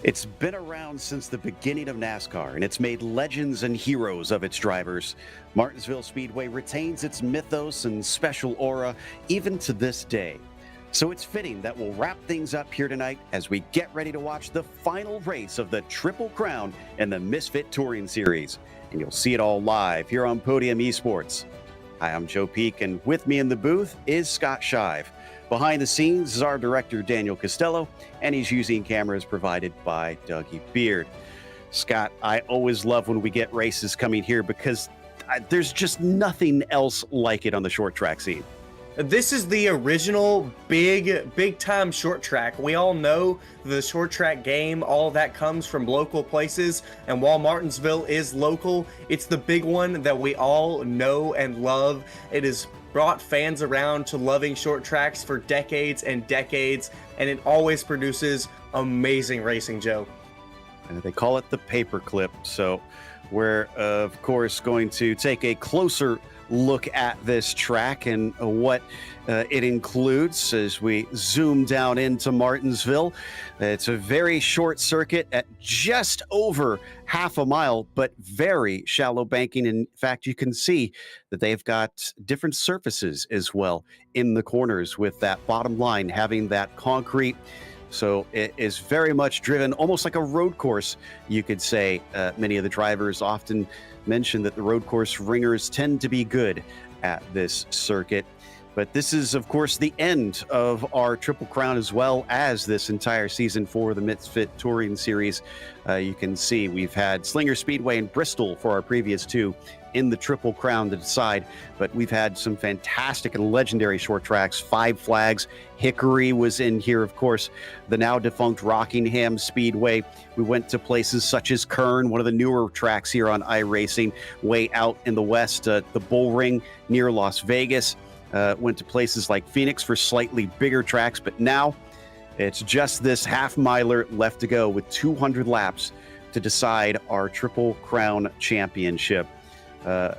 It's been around since the beginning of NASCAR, and it's made legends and heroes of its drivers. Martinsville Speedway retains its mythos and special aura even to this day. So it's fitting that we'll wrap things up here tonight as we get ready to watch the final race of the Triple Crown in the Misfit Touring Series. And you'll see it all live here on Podium Esports. Hi, I'm Joe Peak, and with me in the booth is Scott Shive. Behind the scenes is our director, Daniel Costello, and he's using cameras provided by Dougie Beard. Scott, I always love when we get races coming here because there's just nothing else like it on the short track scene. This is the original big time short track. We all know the short track game, all that comes from local places. And while Martinsville is local, it's the big one that we all know and love. It has brought fans around to loving short tracks for decades and decades, and it always produces amazing racing, Joe. They call it the paperclip. So we're, of course, going to take a closer look at this track and what it includes as we zoom down into Martinsville. It's a very short circuit at just over half a mile, but very shallow banking. In fact, you can see that they've got different surfaces as well in the corners, with that bottom line having that concrete. So it is very much driven almost like a road course, you could say. Many of the drivers often mention that the road course ringers tend to be good at this circuit. But this is, of course, the end of our Triple Crown as well as this entire season for the Misfit Touring Series. You can see we've had Slinger Speedway and Bristol for our previous two in the Triple Crown to decide, but we've had some fantastic and legendary short tracks. Five Flags, Hickory was in here, of course, the now defunct Rockingham Speedway. We went to places such as Kern, one of the newer tracks here on iRacing, way out in the west, the Bull Ring near Las Vegas. Went to places like Phoenix for slightly bigger tracks, but now it's just this half-miler left to go with 200 laps to decide our Triple Crown Championship.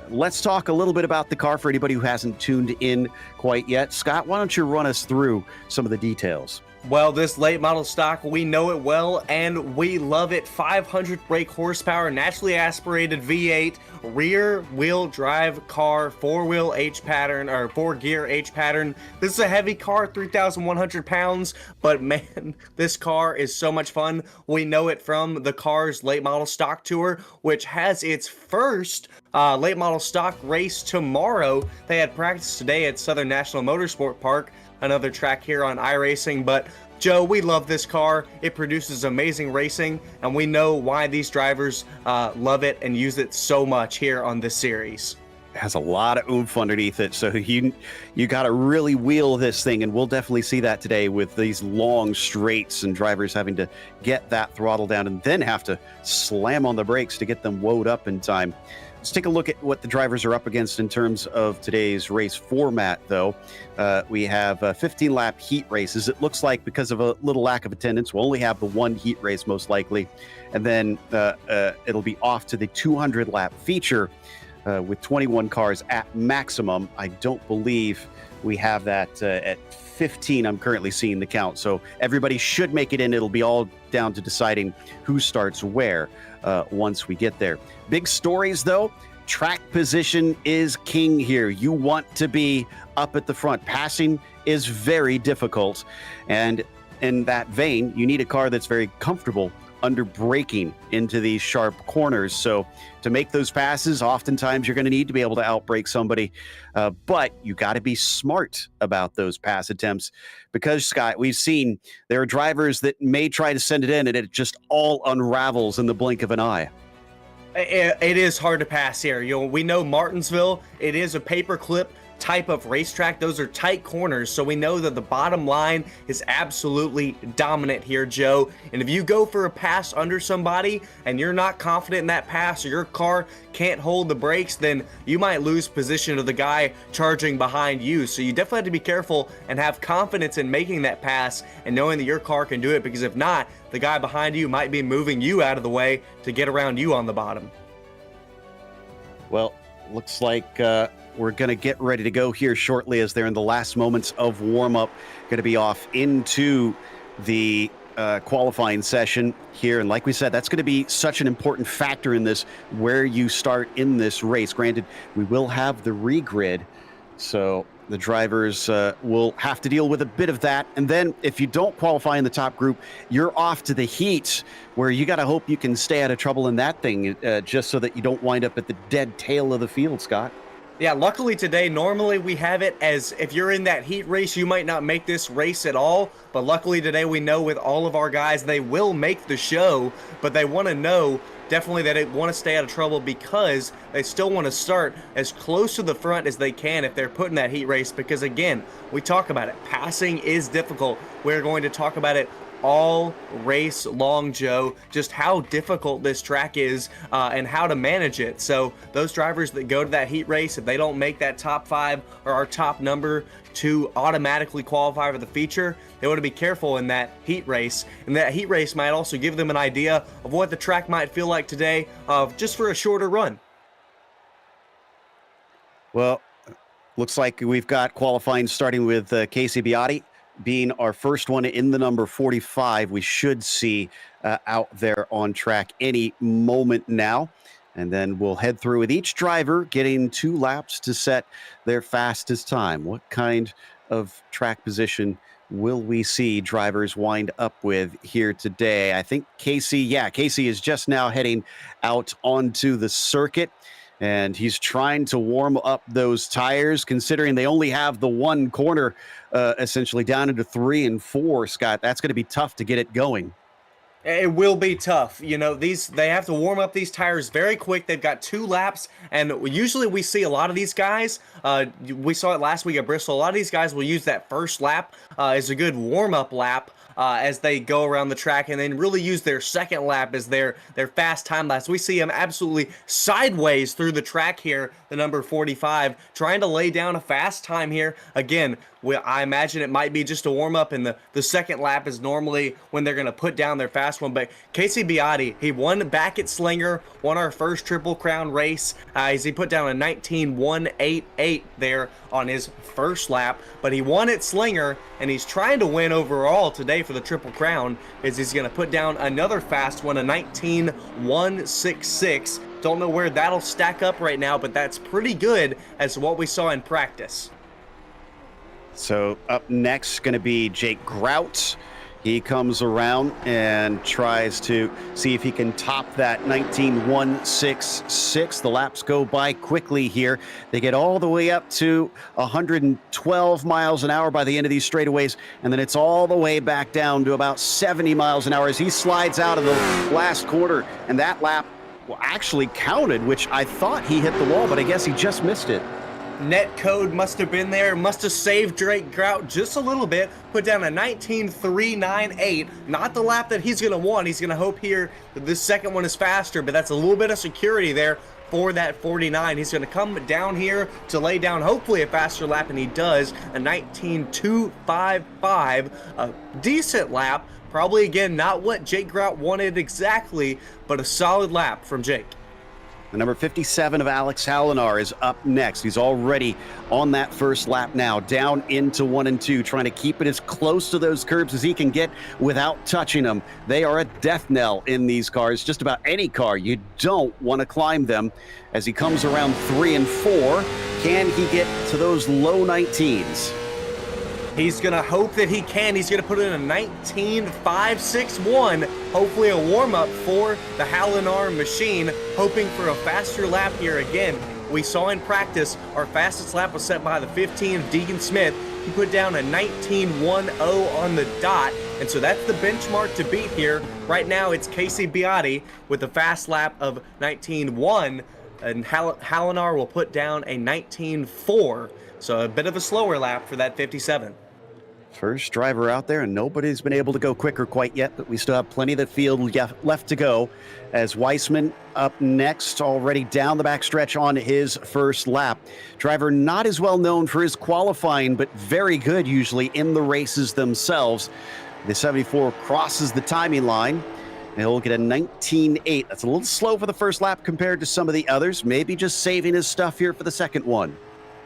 Let's talk a little bit about the car for anybody who hasn't tuned in quite yet. Scott, why don't you run us through some of the details? Well, this late model stock, we know it well and we love it. 500 brake horsepower, naturally aspirated V8, rear wheel drive car, 4-wheel H pattern or 4-gear H pattern. This is a heavy car, 3,100 pounds, but man, this car is so much fun. We know it from the Cars Late Model Stock Tour, which has its first late model stock race tomorrow. They had practice today at Southern National Motorsport Park, another track here on iRacing. But Joe, we love this car. It produces amazing racing, and we know why these drivers love it and use it so much here on this series. It has a lot of oomph underneath it, so you got to really wheel this thing, and we'll definitely see that today with these long straights and drivers having to get that throttle down and then have to slam on the brakes to get them woed up in time. Let's take a look at what the drivers are up against in terms of today's race format, though. We have 15-lap heat races. It looks like because of a little lack of attendance, we'll only have the one heat race most likely. And then it'll be off to the 200-lap feature with 21 cars at maximum. I don't believe we have that at 15. I'm currently seeing the count. So everybody should make it in. It'll be all down to deciding who starts where once we get there. Big stories, though. Track position is king here. You want to be up at the front. Passing is very difficult. And in that vein, you need a car that's very comfortable under braking into these sharp corners. So to make those passes, oftentimes you're going to need to be able to outbrake somebody, but you got to be smart about those pass attempts because, Scott, we've seen there are drivers that may try to send it in and it just all unravels in the blink of an eye. It is hard to pass here. We know Martinsville, it is a paperclip type of racetrack. Those are tight corners, so we know that the bottom line is absolutely dominant here, Joe. And if you go for a pass under somebody and you're not confident in that pass, or your car can't hold the brakes, then you might lose position of the guy charging behind you. So you definitely have to be careful and have confidence in making that pass and knowing that your car can do it, because if not, the guy behind you might be moving you out of the way to get around you on the bottom. Well, looks like we're going to get ready to go here shortly as they're in the last moments of warm-up. Going to be off into the qualifying session here. And like we said, that's going to be such an important factor in this, where you start in this race. Granted, we will have the regrid, so the drivers will have to deal with a bit of that. And then if you don't qualify in the top group, you're off to the heats, where you got to hope you can stay out of trouble in that thing, just so that you don't wind up at the dead tail of the field, Scott. Yeah, luckily today, normally we have it as if you're in that heat race, you might not make this race at all. But luckily today, we know with all of our guys, they will make the show, but they want to know definitely that they want to stay out of trouble, because they still want to start as close to the front as they can if they're put in that heat race. Because again, we talk about it, passing is difficult. We're going to talk about it all race long, Joe, just how difficult this track is and how to manage it. So those drivers that go to that heat race, if they don't make that top 5 or our top number to automatically qualify for the feature, they want to be careful in that heat race. And that heat race might also give them an idea of what the track might feel like today, just for a shorter run. Well, looks like we've got qualifying starting with Casey Beati being our first one in the number 45. We should see out there on track any moment now. And then we'll head through with each driver getting 2 laps to set their fastest time. What kind of track position will we see drivers wind up with here today? I think Casey is just now heading out onto the circuit, and he's trying to warm up those tires, considering they only have the one corner essentially down into 3 and 4, Scott. That's going to be tough to get it going. It will be tough. You know, they have to warm up these tires very quick. They've got 2 laps, and usually we see a lot of these guys. We saw it last week at Bristol. A lot of these guys will use that first lap as a good warm-up lap as they go around the track, and then really use their second lap as their fast time laps. We see them absolutely sideways through the track here, the number 45, trying to lay down a fast time here. Again, I imagine it might be just a warm-up, and the second lap is normally when they're going to put down their fast one. But Casey Beati, he won back at Slinger, won our first Triple Crown race, as he put down a 19.188 there on his first lap. But he won at Slinger, and he's trying to win overall today for the Triple Crown, as he's going to put down another fast one, a 19.166. Don't know where that'll stack up right now, but that's pretty good as to what we saw in practice. So up next going to be Jake Grout. He comes around and tries to see if he can top that 19.166. The laps go by quickly here. They get all the way up to 112 miles an hour by the end of these straightaways, and then it's all the way back down to about 70 miles an hour as he slides out of the last quarter. And that lap actually counted, which I thought he hit the wall, but I guess he just missed it. Net code must have been there, must have saved Drake Grout just a little bit, put down a 19.398, not the lap that he's going to want. He's going to hope here that this second one is faster, but that's a little bit of security there for that 49. He's going to come down here to lay down hopefully a faster lap, and he does, a 19.255, a decent lap. Probably, again, not what Jake Grout wanted exactly, but a solid lap from Jake. The number 57 of Alex Hallinar is up next. He's already on that first lap now, down into 1 and 2, trying to keep it as close to those curbs as he can get without touching them. They are a death knell in these cars, just about any car. You don't want to climb them. As he comes around 3 and 4, can he get to those low 19s? He's going to hope that he can. He's going to put in a 19.561, hopefully a warm-up for the Hallinar machine, hoping for a faster lap here. Again, we saw in practice our fastest lap was set by the 15 of Deegan Smith. He put down a 19.10 on the dot, and so that's the benchmark to beat here. Right now, it's Casey Beati with a fast lap of 19.1, and Hallinar will put down a 19.4. So a bit of a slower lap for that 57. First driver out there, and nobody's been able to go quicker quite yet, but we still have plenty of the field left to go. As Weissman up next, already down the backstretch on his first lap. Driver not as well known for his qualifying, but very good usually in the races themselves. The 74 crosses the timing line. And he'll get a 19.8. That's a little slow for the first lap compared to some of the others. Maybe just saving his stuff here for the second one.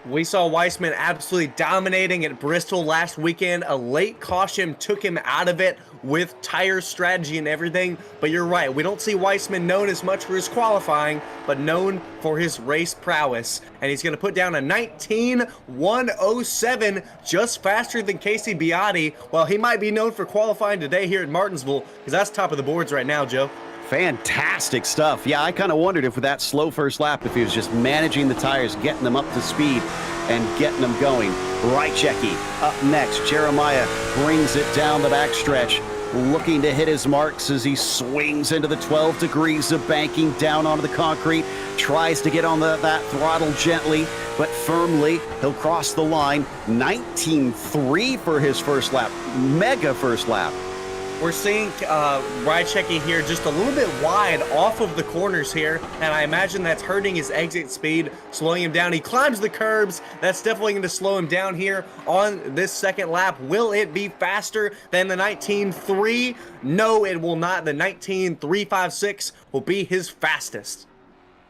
We saw Weissman absolutely dominating at Bristol last weekend. A late caution took him out of it. with tire strategy and everything. But you're right, we don't see Weissman known as much for his qualifying, but known for his race prowess. And he's going to put down a 19.107, just faster than Casey Beatty. Well, he might be known for qualifying today here at Martinsville, because that's top of the boards right now, Joe. Fantastic stuff. Yeah, I kind of wondered if with that slow first lap, if he was just managing the tires, getting them up to speed and getting them going. Rychecki up next. Jeremiah brings it down the backstretch, looking to hit his marks as he swings into the 12 degrees of banking down onto the concrete, tries to get on that throttle gently but firmly. He'll cross the line. 19.3 for his first lap. Mega first lap. We're seeing Rychecki here just a little bit wide off of the corners here, and I imagine that's hurting his exit speed, slowing him down. He climbs the curbs. That's definitely going to slow him down here on this second lap. Will it be faster than the 19.3? No, it will not. The 19.356 will be his fastest.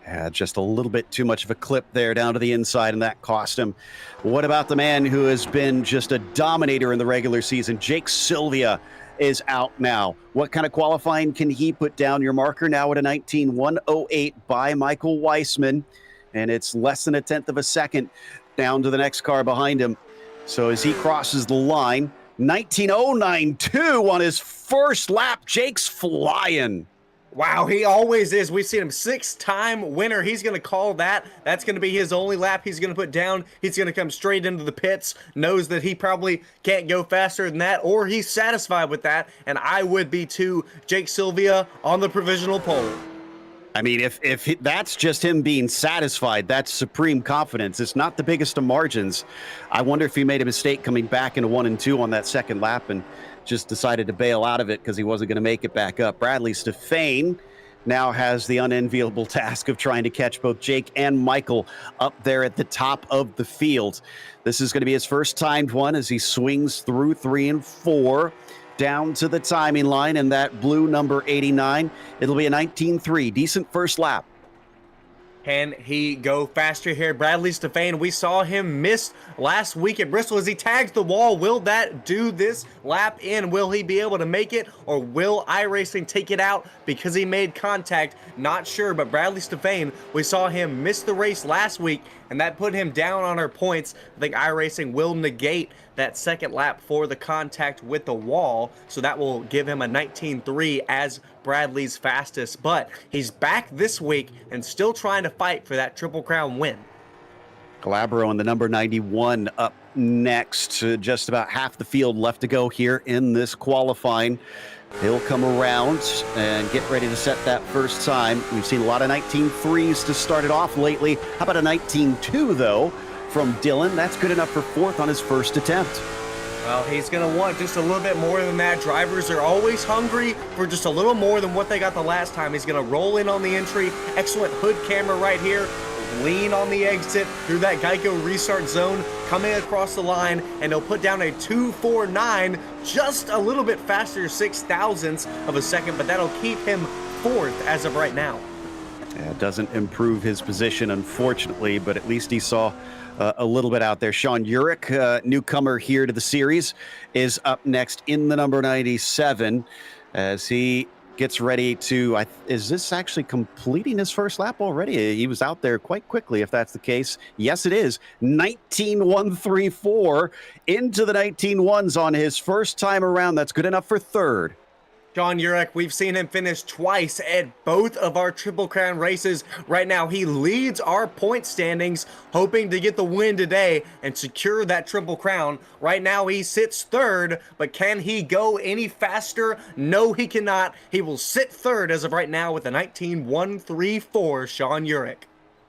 Yeah, just a little bit too much of a clip there down to the inside, and that cost him. What about the man who has been just a dominator in the regular season? Jake Sylvia is out now. What kind of qualifying can he put down? Your marker now at a 19.108 by Michael Weissman, and it's less than a tenth of a second down to the next car behind him. So as he crosses the line, 19.092 on his first lap. Jake's flying. Wow, he always is. We've seen him 6-time winner. He's going to call that. That's going to be his only lap he's going to put down. He's going to come straight into the pits, knows that he probably can't go faster than that, or he's satisfied with that, and I would be too. Jake Sylvia on the provisional pole. I mean, if that's just him being satisfied, that's supreme confidence. It's not the biggest of margins. I wonder if he made a mistake coming back into 1 and 2 on that second lap and just decided to bail out of it because he wasn't going to make it back up. Bradley Stefane now has the unenviable task of trying to catch both Jake and Michael up there at the top of the field. This is going to be his first timed one as he swings through 3 and 4 down to the timing line, and that blue number 89. It'll be a 19.3, decent first lap. Can he go faster here? Bradley Stefane, we saw him miss last week at Bristol as he tags the wall. Will that do this lap in? Will he be able to make it, or will iRacing take it out because he made contact? Not sure, but Bradley Stefane, we saw him miss the race last week, and that put him down on our points. I think iRacing will negate that second lap for the contact with the wall, so that will give him a 19.3 as Bradley's fastest. But he's back this week and still trying to fight for that Triple Crown win. Calabro on the number 91 up next. Just about half the field left to go here in this qualifying. He'll come around and get ready to set that first time. We've seen a lot of 19.3s to start it off lately. How about a 19.2 though from Dylan? That's good enough for 4th on his first attempt. Well, he's going to want just a little bit more than that. Drivers are always hungry for just a little more than what they got the last time. He's going to roll in on the entry. Excellent hood camera right here. Lean on the exit through that Geico restart zone, coming across the line, and he'll put down a 2.49, just a little bit faster, 0.006 of a second, but that'll keep him 4th as of right now. Yeah, it doesn't improve his position, unfortunately, but at least he saw a little bit out there. Sean Urich, newcomer here to the series, is up next in the number 97 as he gets ready to, is this actually completing his first lap already? He was out there quite quickly, if that's the case. Yes, it is. 19.134 into the 19.1s on his first time around. That's good enough for 3rd. Sean Urich, we've seen him finish twice at both of our Triple Crown races. Right now, he leads our point standings, hoping to get the win today and secure that Triple Crown. Right now, he sits 3rd, but can he go any faster? No, he cannot. He will sit 3rd as of right now with a 19.134, Sean Urich.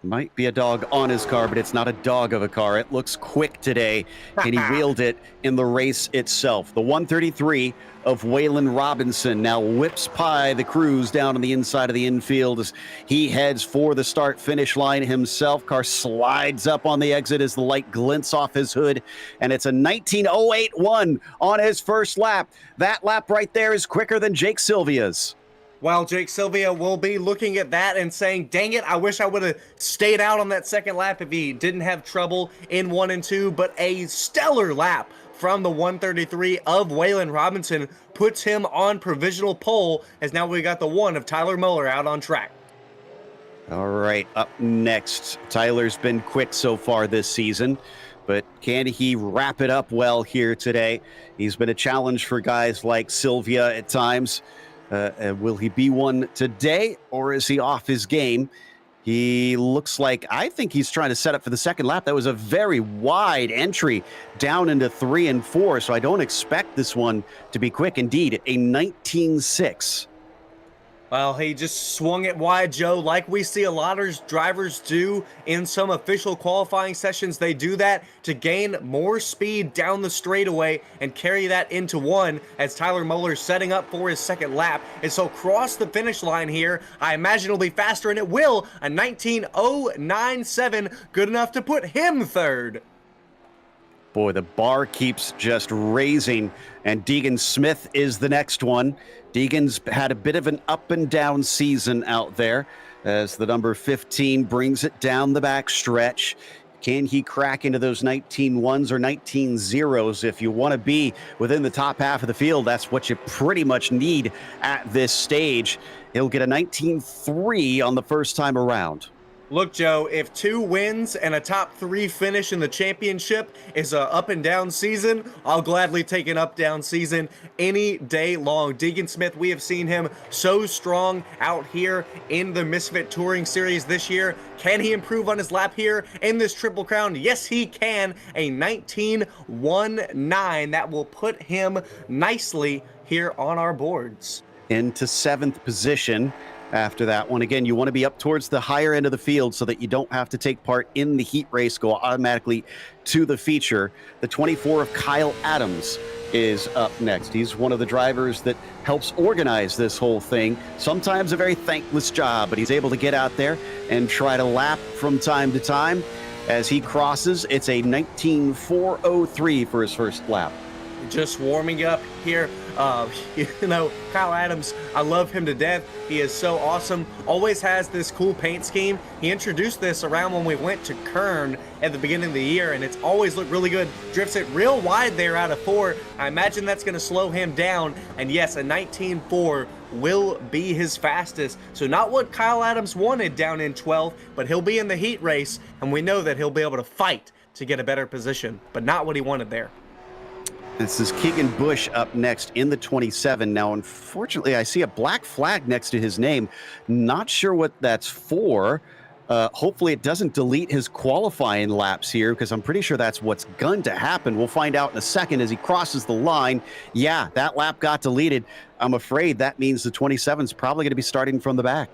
Might be a dog on his car, but it's not a dog of a car. It looks quick today, and he wheeled it in the race itself. The 133 of Waylon Robinson now whips by the crews down on the inside of the infield as he heads for the start-finish line himself. Car slides up on the exit as the light glints off his hood, and it's a 19.081 on his first lap. That lap right there is quicker than Jake Sylvia's. Well, Jake Sylvia will be looking at that and saying, dang it, I wish I would have stayed out on that second lap if he didn't have trouble in 1 and 2, but a stellar lap from the 133 of Waylon Robinson puts him on provisional pole, as now we got the 1 of Tyler Muller out on track. All right, up next, Tyler's been quick so far this season, but can he wrap it up well here today? He's been a challenge for guys like Sylvia at times. Will he be one today, or is he off his game? He looks like, I think he's trying to set up for the second lap. That was a very wide entry down into 3 and 4, so I don't expect this one to be quick. Indeed, a 19.6. Well, he just swung it wide, Joe, like we see a lot of drivers do in some official qualifying sessions. They do that to gain more speed down the straightaway and carry that into 1 as Tyler Muller setting up for his second lap. And so cross the finish line here. I imagine it'll be faster, and it will. A 19.097, good enough to put him third. Boy, the bar keeps just raising, and Deegan Smith is the next one. Deegan's had a bit of an up and down season out there as the number 15 brings it down the back stretch. Can he crack into those 19.1s or 19.0s? If you want to be within the top half of the field, that's what you pretty much need at this stage. He'll get a 19.3 on the first time around. Look, Joe, if 2 wins and a top 3 finish in the championship is a up and down season, I'll gladly take an up down season any day long. Deegan Smith, we have seen him so strong out here in the Misfit Touring Series this year. Can he improve on his lap here in this Triple Crown? Yes, he can. A 19.19. That will put him nicely here on our boards. Into 7th position. After that one, again, you want to be up towards the higher end of the field so that you don't have to take part in the heat race, go automatically to the feature. The 24 of Kyle Adams is up next. He's one of the drivers that helps organize this whole thing. Sometimes a very thankless job, but he's able to get out there and try to lap from time to time. As he crosses, it's a 19.403 for his first lap. Just warming up here. Kyle Adams, I love him to death. He is so awesome. Always has this cool paint scheme. He introduced this around when we went to Kern at the beginning of the year, and it's always looked really good. Drifts it real wide there out of 4. I imagine that's going to slow him down. And yes, a 19.4 will be his fastest. So not what Kyle Adams wanted down in 12th, but he'll be in the heat race, and we know that he'll be able to fight to get a better position, but not what he wanted there. This is Keegan Bush up next in the 27. Now, unfortunately, I see a black flag next to his name. Not sure what that's for. Hopefully it doesn't delete his qualifying laps here, because I'm pretty sure that's what's going to happen. We'll find out in a second as he crosses the line. Yeah, that lap got deleted. I'm afraid that means the 27 is probably going to be starting from the back.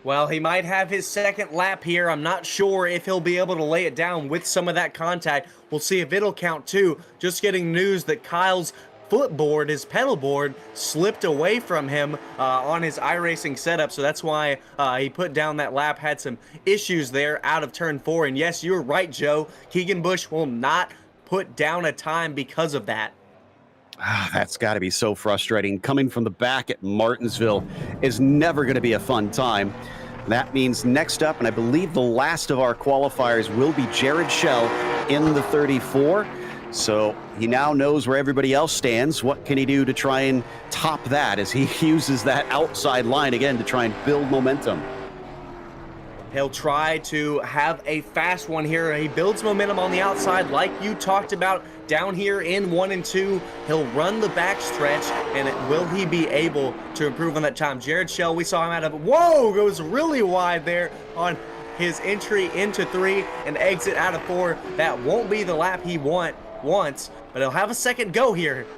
Well, he might have his second lap here. I'm not sure if he'll be able to lay it down with some of that contact. We'll see if it'll count too. Just getting news that Kyle's footboard, his pedal board, slipped away from him on his iRacing setup. So that's why he put down that lap, had some issues there out of turn 4. And yes, you're right, Joe. Keegan Bush will not put down a time because of that. That's got to be so frustrating. Coming from the back at Martinsville is never going to be a fun time. That means next up, and I believe the last of our qualifiers, will be Jared Schell in the 34. So he now knows where everybody else stands. What can he do to try and top that as he uses that outside line again to try and build momentum? He'll try to have a fast one here. He builds momentum on the outside like you talked about down here in 1 and 2. He'll run the back stretch, and will he be able to improve on that time? Jared Schell, we saw him out of, whoa, goes really wide there on his entry into 3 and exit out of 4. That won't be the lap he wants, but he'll have a second go here.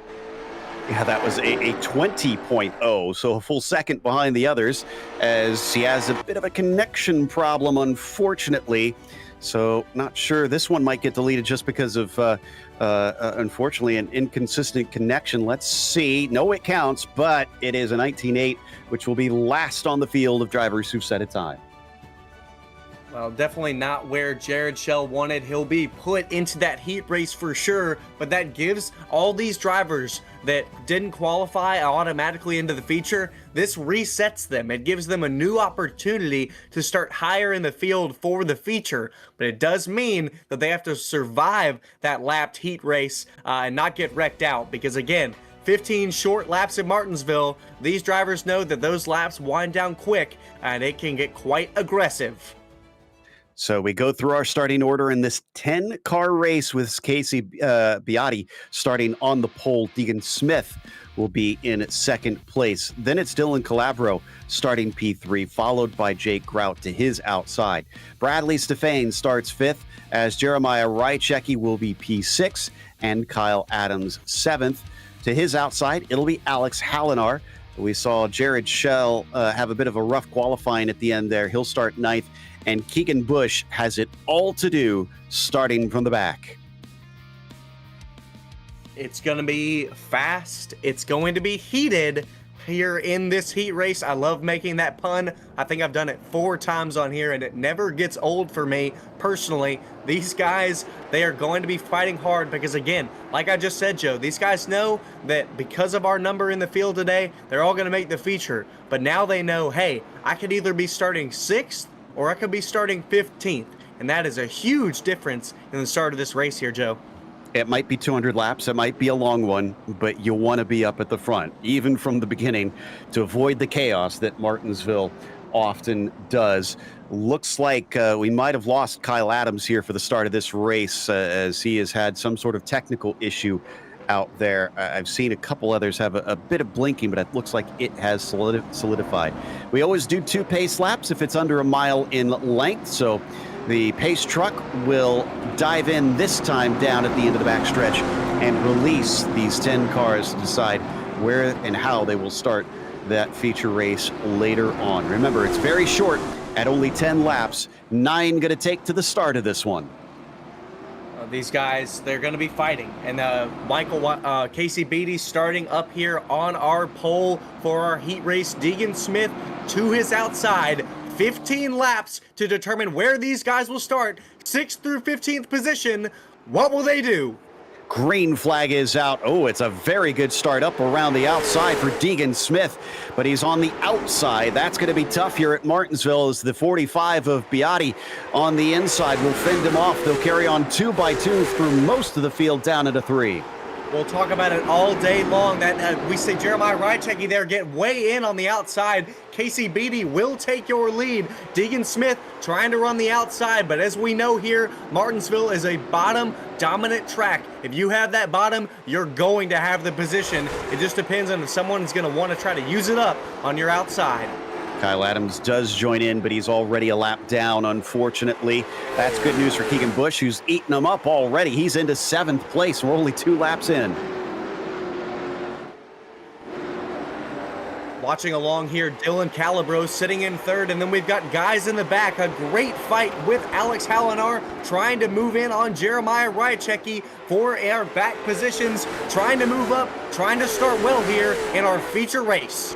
Yeah, that was a 20.0, so a full second behind the others, as he has a bit of a connection problem, unfortunately. So not sure. This one might get deleted just because of, unfortunately, an inconsistent connection. Let's see. No, it counts, but it is a 19.8, which will be last on the field of drivers who've set a time. Well, definitely not where Jared Shell wanted. He'll be put into that heat race for sure, but that gives all these drivers that didn't qualify automatically into the feature, this resets them. It gives them a new opportunity to start higher in the field for the feature, but it does mean that they have to survive that lapped heat race and not get wrecked out, because again, 15 short laps at Martinsville, these drivers know that those laps wind down quick and it can get quite aggressive. So we go through our starting order in this 10-car race with Casey Beati starting on the pole. Deegan Smith will be in second place. Then it's Dylan Calabro starting P3, followed by Jake Grout to his outside. Bradley Stefane starts fifth, as Jeremiah Rychecki will be P6 and Kyle Adams seventh. To his outside, it'll be Alex Hallinar. We saw Jared Shell have a bit of a rough qualifying at the end there. He'll start ninth. And Keegan Bush has it all to do starting from the back. It's going to be fast. It's going to be heated here in this heat race. I love making that pun. I think I've done it 4 times on here, and it never gets old for me personally. These guys, they are going to be fighting hard because, again, like I just said, Joe, these guys know that because of our number in the field today, they're all going to make the feature. But now they know, hey, I could either be starting 6th or I could be starting 15th. And that is a huge difference in the start of this race here, Joe. It might be 200 laps, it might be a long one, but you want to be up at the front, even from the beginning, to avoid the chaos that Martinsville often does. Looks like we might have lost Kyle Adams here for the start of this race, as he has had some sort of technical issue out there. I've seen a couple others have a bit of blinking, but it looks like it has solidified. We always do 2 pace laps if it's under a mile in length, so the pace truck will dive in this time down at the end of the backstretch and release these 10 cars to decide where and how they will start that feature race later on. Remember, it's very short at only 10 laps. 9 going to take to the start of this one. These guys, they're going to be fighting. And Casey Beatty starting up here on our pole for our heat race. Deegan Smith to his outside. 15 laps to determine where these guys will start. 6th through 15th position. What will they do? Green flag is out. Oh, it's a very good start up around the outside for Deegan Smith, but he's on the outside. That's going to be tough here at Martinsville, as the 45 of Beati on the inside will fend him off. They'll carry on 2 by 2 through most of the field down into 3. We'll talk about it all day long. That we see Jeremiah Rychecki there get way in on the outside. Casey Beatty will take your lead. Deegan Smith trying to run the outside, but as we know here, Martinsville is a bottom dominant track. If you have that bottom, you're going to have the position. It just depends on if someone's going to want to try to use it up on your outside. Kyle Adams does join in, but he's already a lap down, unfortunately. That's good news for Keegan Bush, who's eaten them up already. He's into 7th place. We're only 2 laps in. Watching along here, Dylan Calabro sitting in 3rd, and then we've got guys in the back. A great fight with Alex Hallinar trying to move in on Jeremiah Rychecki for our back positions, trying to move up, trying to start well here in our feature race.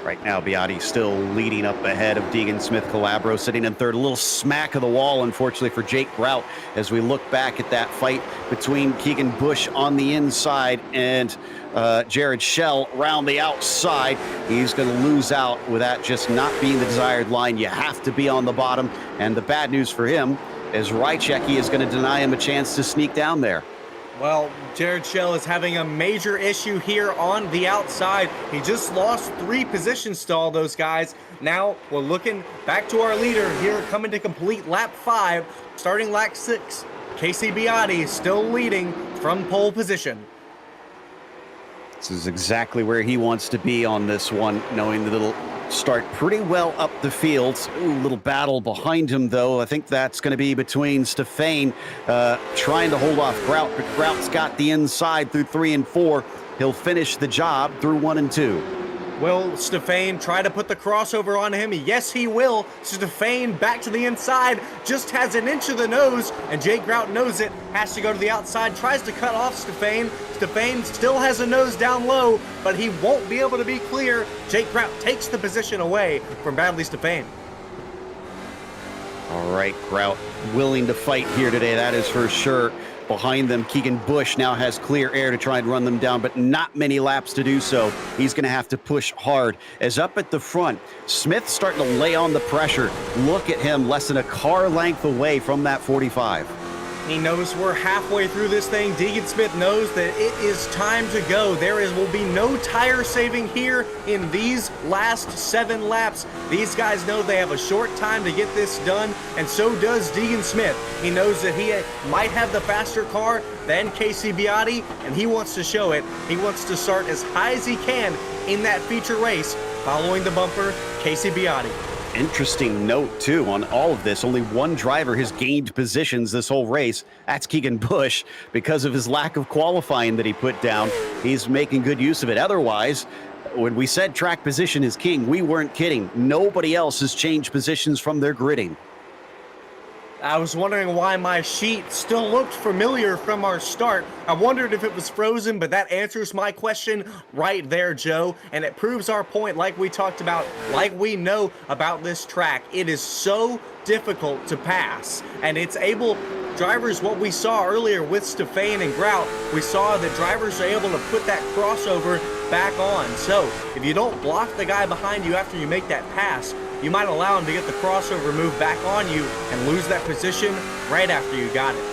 Right now, Beati still leading up ahead of Deegan Smith. Calabro sitting in 3rd. A little smack of the wall, unfortunately, for Jake Grout as we look back at that fight between Keegan Bush on the inside and Jared Shell around the outside. He's going to lose out with that just not being the desired line. You have to be on the bottom. And the bad news for him is Rychecki is going to deny him a chance to sneak down there. Well, Jared Shell is having a major issue here on the outside. He just lost 3 positions to all those guys. Now we're looking back to our leader here, coming to complete lap 5, starting lap 6. Casey Beati still leading from pole position. This is exactly where he wants to be on this one, knowing that it'll start pretty well up the field. Ooh, little battle behind him, though. I think that's going to be between Stefane trying to hold off Grout, but Grout's got the inside through 3 and 4. He'll finish the job through 1 and 2. Will Stefane try to put the crossover on him? Yes, he will. Stefane back to the inside, just has an inch of the nose, and Jake Grout knows it, has to go to the outside, tries to cut off Stefane. Stefane still has a nose down low, but he won't be able to be clear. Jake Grout takes the position away from Bradley Stefane. All right, Grout willing to fight here today, that is for sure. Behind them, Keegan Bush now has clear air to try and run them down, but not many laps to do so. He's going to have to push hard. As up at the front, Smith starting to lay on the pressure. Look at him, less than a car length away from that 45. He knows we're halfway through this thing. Deegan Smith knows that it is time to go. Will be no tire saving here in these last 7 laps. These guys know they have a short time to get this done, and so does Deegan Smith. He knows that he might have the faster car than Casey Beatty, and he wants to show it. He wants to start as high as he can in that feature race, following the bumper, Casey Beatty. Interesting note, too, on all of this. Only one driver has gained positions this whole race. That's Keegan Bush. Because of his lack of qualifying that he put down, he's making good use of it. Otherwise, when we said track position is king, we weren't kidding. Nobody else has changed positions from their gridding. I was wondering why my sheet still looked familiar from our start. I wondered if it was frozen, but that answers my question right there, Joe. And it proves our point, like we talked about, like we know about this track. It is so difficult to pass, and it's able... Drivers, what we saw earlier with Stefan and Grout, we saw that drivers are able to put that crossover back on. So if you don't block the guy behind you after you make that pass, you might allow him to get the crossover move back on you and lose that position right after you got it.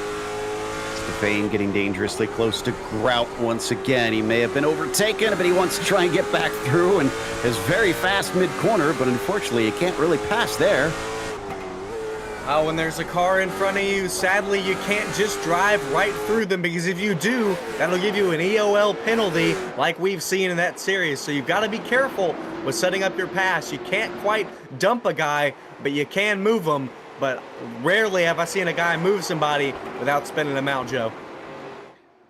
Stefan getting dangerously close to Grout once again. He may have been overtaken, but he wants to try and get back through and is very fast mid-corner, but unfortunately you can't really pass there. When there's a car in front of you, sadly, you can't just drive right through them, because if you do, that'll give you an EOL penalty like we've seen in that series. So you've got to be careful with setting up your pass. You can't quite dump a guy, but you can move them. But rarely have I seen a guy move somebody without spinning them out, Joe.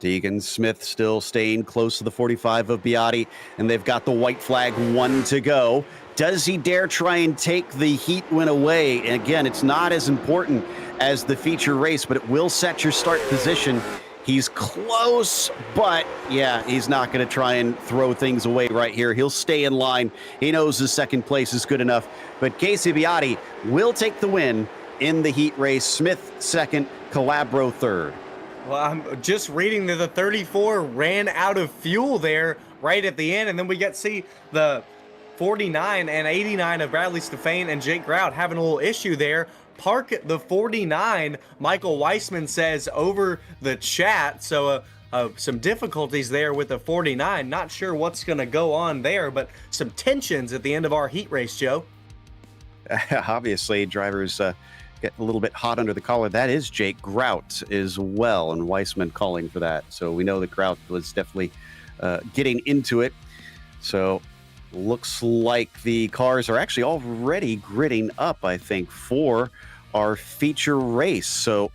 Deegan Smith still staying close to the 45 of Beatty, and they've got the white flag, 1 to go. Does he dare try and take the heat win away? And again, it's not as important as the feature race, but it will set your start position. He's close, but yeah, he's not going to try and throw things away right here. He'll stay in line. He knows his second place is good enough. But Casey Beatty will take the win in the heat race. Smith second, Calabro third. Well, I'm just reading that the 34 ran out of fuel there right at the end, and then we get to see the 49 and 89 of Bradley Stefan and Jake Grout having a little issue there. Park the 49, Michael Weissman says over the chat. So some difficulties there with the 49. Not sure what's going to go on there, but some tensions at the end of our heat race, Joe. Obviously, drivers get a little bit hot under the collar. That is Jake Grout as well, and Weissman calling for that. So we know that Grout was definitely getting into it. So looks like the cars are actually already gridding up, I think, for our feature race. So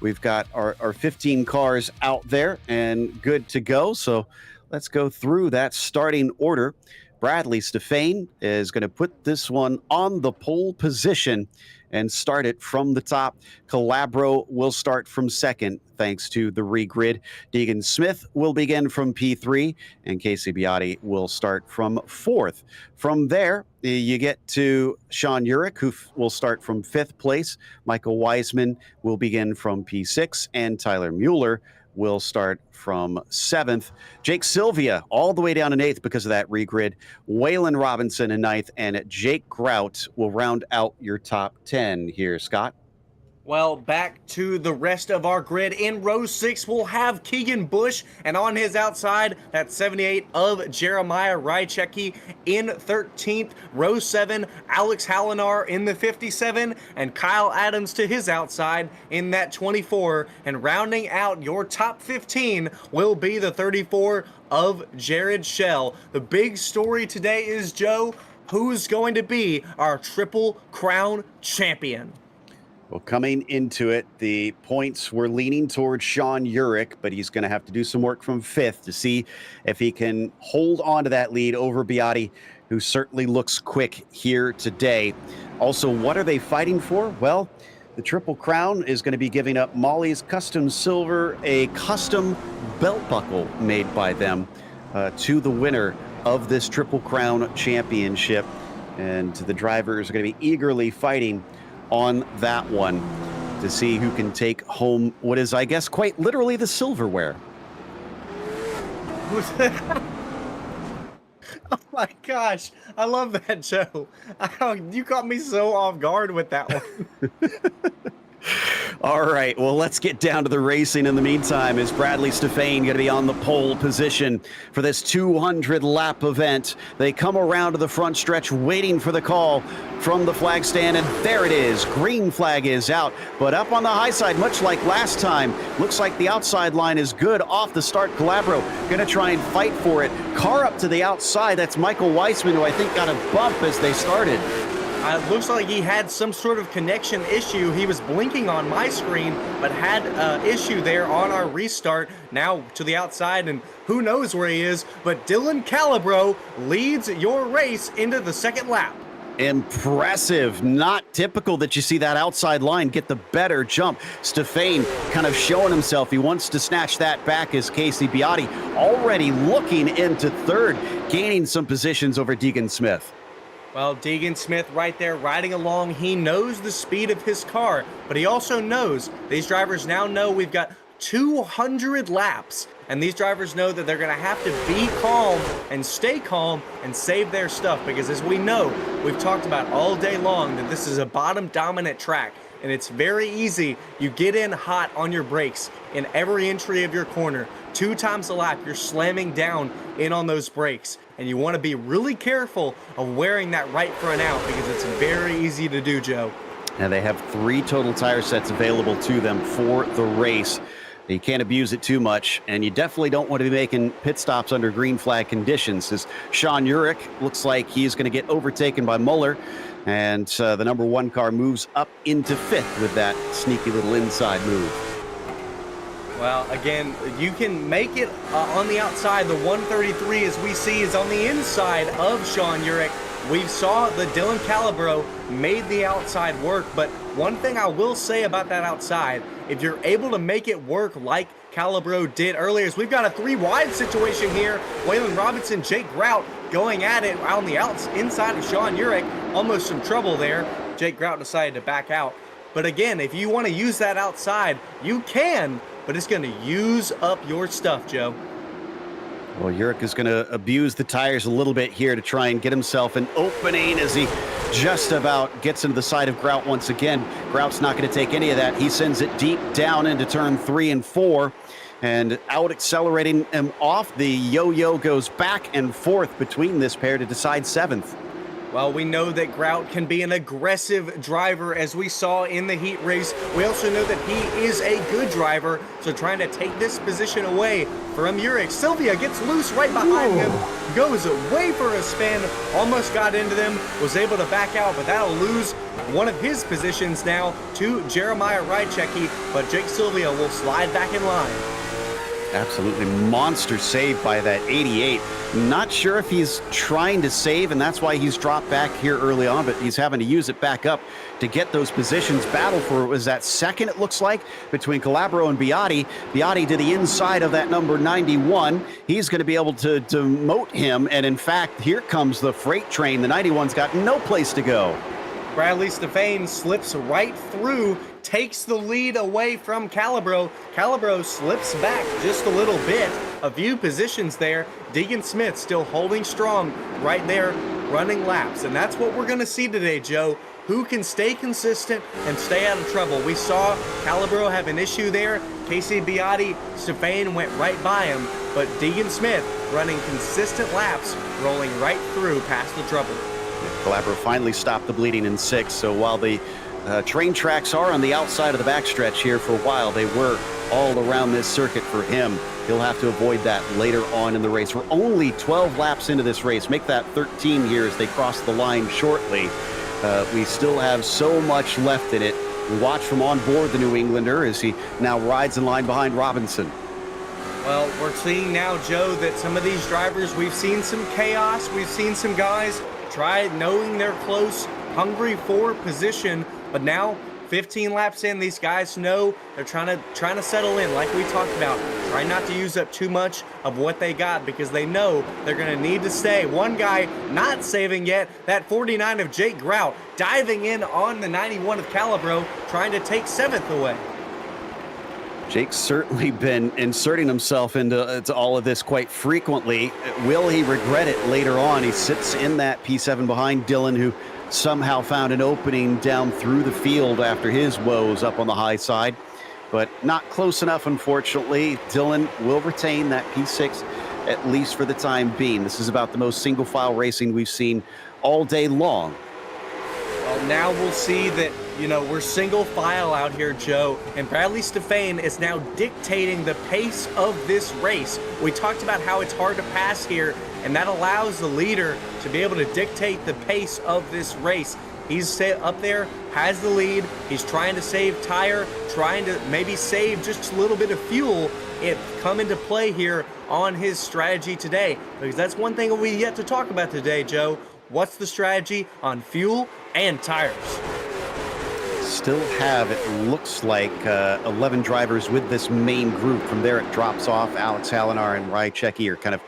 we've got our 15 cars out there and good to go. So let's go through that starting order. Bradley Stefan is going to put this one on the pole position and start it from the top. Calabro will start from second, thanks to the regrid. Deegan Smith will begin from P3, and Casey Beatty will start from fourth. From there, you get to Sean Urich, who will start from fifth place. Michael Weissman will begin from P6, and Tyler Mueller will start from seventh. Jake Sylvia all the way down in eighth because of that regrid. Waylon Robinson in ninth, and Jake Grout will round out your top 10 here, Scott. Well, back to the rest of our grid. In row 6, we'll have Keegan Bush, and on his outside, that's 78 of Jeremiah Rychecki. In 13th, row 7, Alex Hallinar in the 57, and Kyle Adams to his outside in that 24. And rounding out your top 15 will be the 34 of Jared Schell. The big story today is, Joe, who's going to be our Triple Crown champion? Well, coming into it, the points were leaning towards Sean Urich, but he's going to have to do some work from fifth to see if he can hold on to that lead over Beatty, who certainly looks quick here today. Also, what are they fighting for? Well, the Triple Crown is going to be giving up Molly's Custom Silver, a custom belt buckle made by them, to the winner of this Triple Crown championship. And the drivers are going to be eagerly fighting on that one to see who can take home what is, I guess, quite literally the silverware. Oh my gosh, I love that, Joe. You caught me so off guard with that one. All right, well, let's get down to the racing in the meantime. Is Bradley Stefane going to be on the pole position for this 200-lap event? They come around to the front stretch waiting for the call from the flag stand, and there it is. Green flag is out, but up on the high side, much like last time, looks like the outside line is good off the start. Calabro going to try and fight for it. Car up to the outside. That's Michael Weissman, who I think got a bump as they started. It looks like he had some sort of connection issue. He was blinking on my screen, but had an issue there on our restart. Now to the outside, and who knows where he is, but Dylan Calabro leads your race into the second lap. Impressive. Not typical that you see that outside line get the better jump. Stefane kind of showing himself. He wants to snatch that back as Casey Beati already looking into third, gaining some positions over Deegan Smith. Well, Deegan Smith right there riding along. He knows the speed of his car, but he also knows, these drivers now know we've got 200 laps, and these drivers know that they're going to have to be calm and stay calm and save their stuff, because as we know, we've talked about all day long that this is a bottom dominant track, and it's very easy. You get in hot on your brakes in every entry of your corner. 2 times a lap, you're slamming down in on those brakes. And you want to be really careful of wearing that right front out, because it's very easy to do, Joe. And they have 3 total tire sets available to them for the race. You can't abuse it too much, and you definitely don't want to be making pit stops under green flag conditions. As Sean Urich looks like he's going to get overtaken by Muller, and the number 1 car moves up into 5th with that sneaky little inside move. Well, again, you can make it on the outside. The 133, as we see, is on the inside of Sean Urich. We saw that Dylan Calabro made the outside work, but one thing I will say about that outside, if you're able to make it work like Calabro did earlier, is we've got a 3-wide situation here. Waylon Robinson, Jake Grout going at it on the inside of Sean Urich. Almost some trouble there. Jake Grout decided to back out. But again, if you want to use that outside, you can, but it's going to use up your stuff, Joe. Well, Urich is going to abuse the tires a little bit here to try and get himself an opening as he just about gets into the side of Grout once again. Grout's not going to take any of that. He sends it deep down into turn 3 and 4, and out accelerating him off. The yo-yo goes back and forth between this pair to decide 7th. Well, we know that Grout can be an aggressive driver, as we saw in the heat race. We also know that he is a good driver, so trying to take this position away from Urich. Sylvia gets loose right behind him, goes away for a spin, almost got into them, was able to back out, but that'll lose one of his positions now to Jeremiah Rychecki, but Jake Sylvia will slide back in line. Absolutely monster save by that 88. Not sure if he's trying to save, and that's why he's dropped back here early on, but he's having to use it back up to get those positions. Battle for, was that second, it looks like, between Calabro and Beati. Beati to the inside of that number 91. He's going to be able to demote him, and in fact, here comes the freight train. The 91's got no place to go. Bradley Stefane slips right through, takes the lead away from Calabro. Calabro slips back just a little bit, a few positions there. Deegan Smith still holding strong right there, running laps. And that's what we're going to see today, Joe. Who can stay consistent and stay out of trouble? We saw Calabro have an issue there. Casey Beati, Stefane went right by him, but Deegan Smith running consistent laps, rolling right through past the trouble. Calabro finally stopped the bleeding in 6th, so while the train tracks are on the outside of the backstretch here for a while, they were all around this circuit for him. He'll have to avoid that later on in the race. We're only 12 laps into this race. Make that 13 here as they cross the line shortly. We still have so much left in it. We watch from on board the New Englander as he now rides in line behind Robinson. Well, we're seeing now, Joe, that some of these drivers, we've seen some chaos. We've seen some guys try knowing they're close, hungry for position, but now 15 laps in, these guys know they're trying to settle in, like we talked about. Try not to use up too much of what they got because they know they're going to need to stay. One guy not saving yet, that 49 of Jake Grout, diving in on the 91 of Calibro, trying to take 7th away. Jake's certainly been inserting himself into all of this quite frequently. Will he regret it later on? He sits in that P7 behind Dylan, who somehow found an opening down through the field after his woes up on the high side, but not close enough, unfortunately. Dylan will retain that P6, at least for the time being. This is about the most single file racing we've seen all day long. Well, now we'll see that, we're single file out here, Joe, and Bradley Stefane is now dictating the pace of this race. We talked about how it's hard to pass here, and that allows the leader to be able to dictate the pace of this race. He's up there, has the lead. He's trying to save tire, trying to maybe save just a little bit of fuel. It come into play here on his strategy today, because that's one thing we yet to talk about today, Joe. What's the strategy on fuel and tires? Still have, it looks like, 11 drivers with this main group. From there it drops off. Alex Halinar and Rychecki are kind of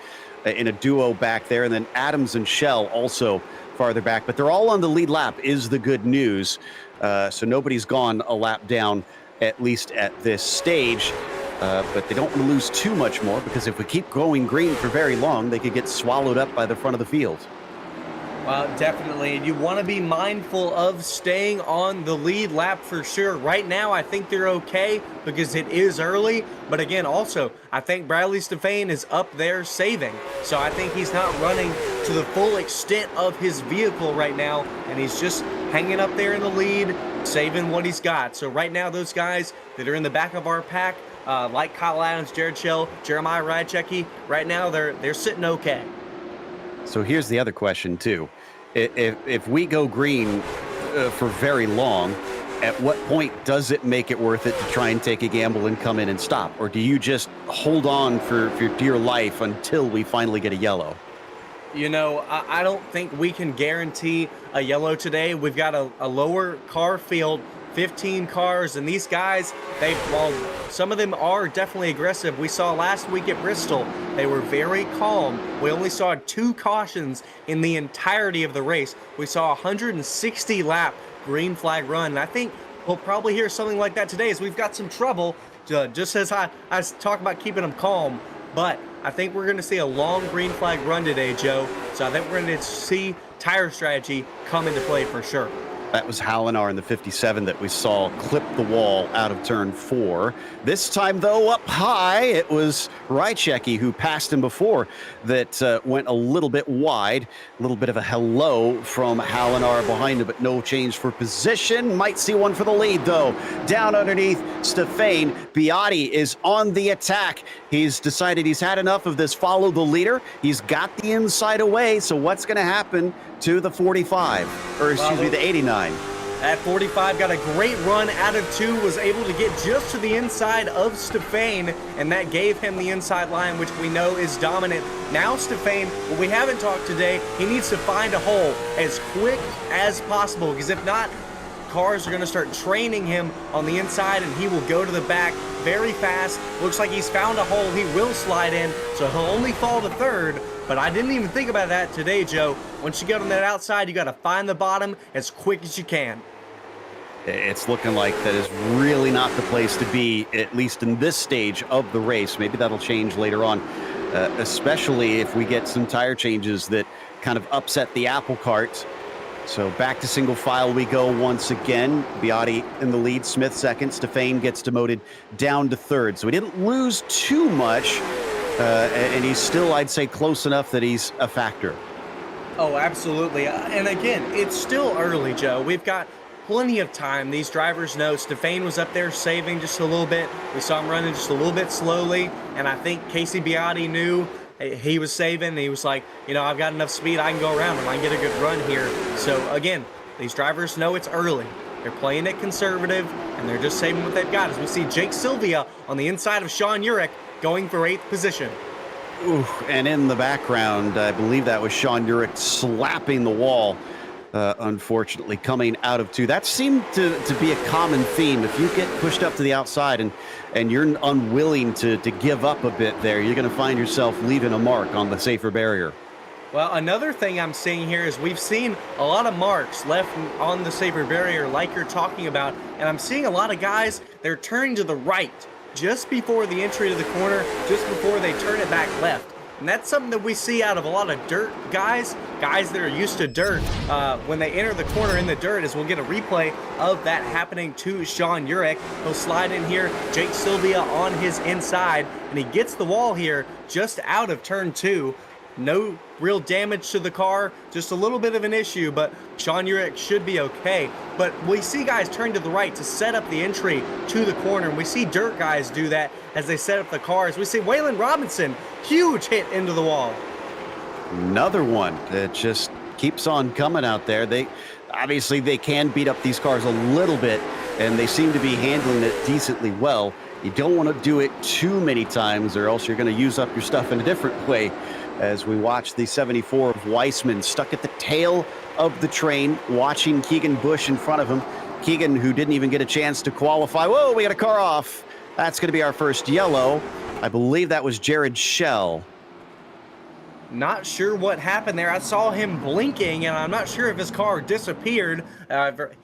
in a duo back there, and then Adams and Shell also farther back, but they're all on the lead lap is the good news. So nobody's gone a lap down, at least at this stage. But they don't want to lose too much more, because if we keep going green for very long, they could get swallowed up by the front of the field. Well, definitely. And you want to be mindful of staying on the lead lap for sure. Right now, I think they're okay because it is early. But again, also, I think Bradley Stefane is up there saving. So I think he's not running to the full extent of his vehicle right now. And he's just hanging up there in the lead, saving what he's got. So right now, those guys that are in the back of our pack, like Kyle Adams, Jared Shell, Jeremiah Rychecki, right now they're sitting okay. So here's the other question, too. If we go green for very long, at what point does it make it worth it to try and take a gamble and come in and stop? Or do you just hold on for dear life until we finally get a yellow? I don't think we can guarantee a yellow today. We've got a lower car field, 15 cars, and these guys, while some of them are definitely aggressive. We saw last week at Bristol, they were very calm. We only saw 2 cautions in the entirety of the race. We saw a 160 lap green flag run, and I think we'll probably hear something like that today, as we've got some trouble, just as I talk about keeping them calm. But I think we're going to see a long green flag run today, Joe. So I think we're going to see tire strategy come into play for sure. That was Halinar in the 57 that we saw clip the wall out of turn 4. This time, though, up high, it was Rychecki who passed him before that went a little bit wide. A little bit of a hello from Halinar behind him, but no change for position. Might see one for the lead, though. Down underneath Stefane, Biotti is on the attack. He's decided he's had enough of this follow the leader. He's got the inside away, so what's going to happen to the 45, or excuse me, the 89. At 45, got a great run out of 2, was able to get just to the inside of Stefane, and that gave him the inside line, which we know is dominant. Now Stefane, what we haven't talked today, he needs to find a hole as quick as possible, because if not, cars are going to start training him on the inside, and he will go to the back very fast. Looks like he's found a hole. He will slide in, so he'll only fall to 3rd. But I didn't even think about that today, Joe. Once you get on that outside, you got to find the bottom as quick as you can. It's looking like that is really not the place to be, at least in this stage of the race. Maybe that'll change later on, especially if we get some tire changes that kind of upset the apple cart. So back to single file we go once again. Biotti in the lead, Smith second. Stefane gets demoted down to 3rd. So he didn't lose too much. And he's still, I'd say, close enough that he's a factor. Oh, absolutely. And again, it's still early, Joe. We've got plenty of time. These drivers know Stefane was up there saving just a little bit. We saw him running just a little bit slowly. And I think Casey Biotti knew he was saving. He was like, I've got enough speed. I can go around and I can get a good run here. So again, these drivers know it's early. They're playing it conservative, and they're just saving what they've got. As we see Jake Sylvia on the inside of Sean Urich, going for 8th position. Ooh, and in the background, I believe that was Sean Urich slapping the wall unfortunately, coming out of 2. That seemed to be a common theme. If you get pushed up to the outside and you're unwilling to give up a bit there, you're going to find yourself leaving a mark on the safer barrier. Well, another thing I'm seeing here is we've seen a lot of marks left on the safer barrier like you're talking about, and I'm seeing a lot of guys, they're turning to the right just before the entry to the corner, just before they turn it back left. And that's something that we see out of a lot of dirt guys that are used to dirt. When they enter the corner in the dirt, as we'll get a replay of that happening to Sean Urek. He'll slide in here, Jake Sylvia on his inside, and he gets the wall here just out of turn 2. No real damage to the car, just a little bit of an issue, but Sean Urek should be okay. But we see guys turn to the right to set up the entry to the corner, and we see dirt guys do that as they set up the cars. We see Waylon Robinson, huge hit into the wall. Another one that just keeps on coming out there. They can beat up these cars a little bit, and they seem to be handling it decently well. You don't want to do it too many times, or else you're going to use up your stuff in a different way. As we watch the 74 of Weissman stuck at the tail of the train, watching Keegan Bush in front of him. Keegan, who didn't even get a chance to qualify. Whoa, we got a car off. That's going to be our first yellow. I believe that was Jared Schell. Not sure what happened there. I saw him blinking, and I'm not sure if his car disappeared.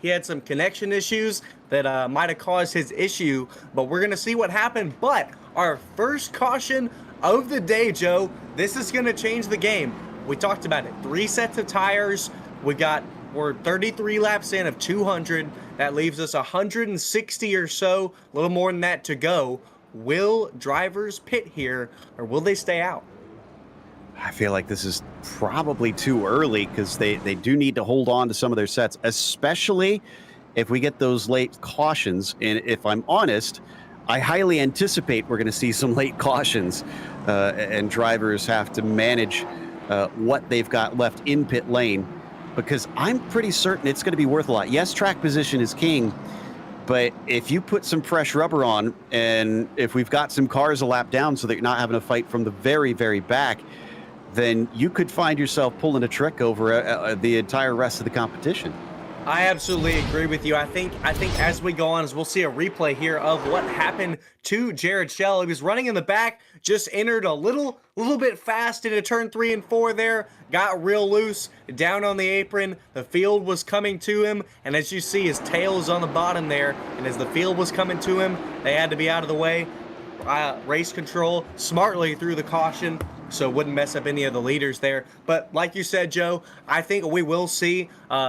He had some connection issues that might have caused his issue, but we're going to see what happened. But our first caution of the day, Joe, this is going to change the game. We talked about it. 3 sets of tires. We're 33 laps in of 200. That leaves us 160 or so, a little more than that to go. Will drivers pit here, or will they stay out? I feel like this is probably too early, because they do need to hold on to some of their sets, especially if we get those late cautions. And if I'm honest, I highly anticipate we're going to see some late cautions, and drivers have to manage what they've got left in pit lane, because I'm pretty certain it's going to be worth a lot. Yes, track position is king, but if you put some fresh rubber on, and if we've got some cars a lap down so that you're not having to fight from the very, very back, then you could find yourself pulling a trick over the entire rest of the competition. I absolutely agree with you. I think as we go on, as we'll see a replay here of what happened to Jared Schell. He was running in the back, just entered a little bit fast into turn 3 and 4 there, got real loose, down on the apron. The field was coming to him, and as you see, his tail is on the bottom there, and as the field was coming to him, they had to be out of the way. Race control smartly through the caution, so it wouldn't mess up any of the leaders there. But like you said, Joe, I think we will see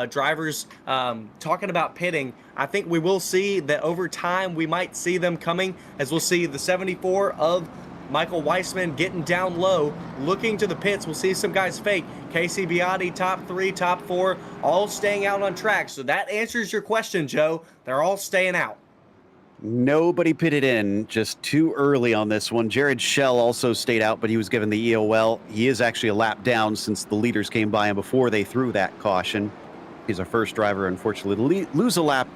drivers talking about pitting. I think we will see that over time we might see them coming, as we'll see the 74 of Michael Weissman getting down low, looking to the pits. We'll see some guys fake. Casey Biotti, top 3, top 4, all staying out on track. So that answers your question, Joe. They're all staying out. Nobody pitted in, just too early on this one. Jared Schell also stayed out, but he was given the EOL. He is actually a lap down since the leaders came by him before they threw that caution. He's our first driver, unfortunately, to lose a lap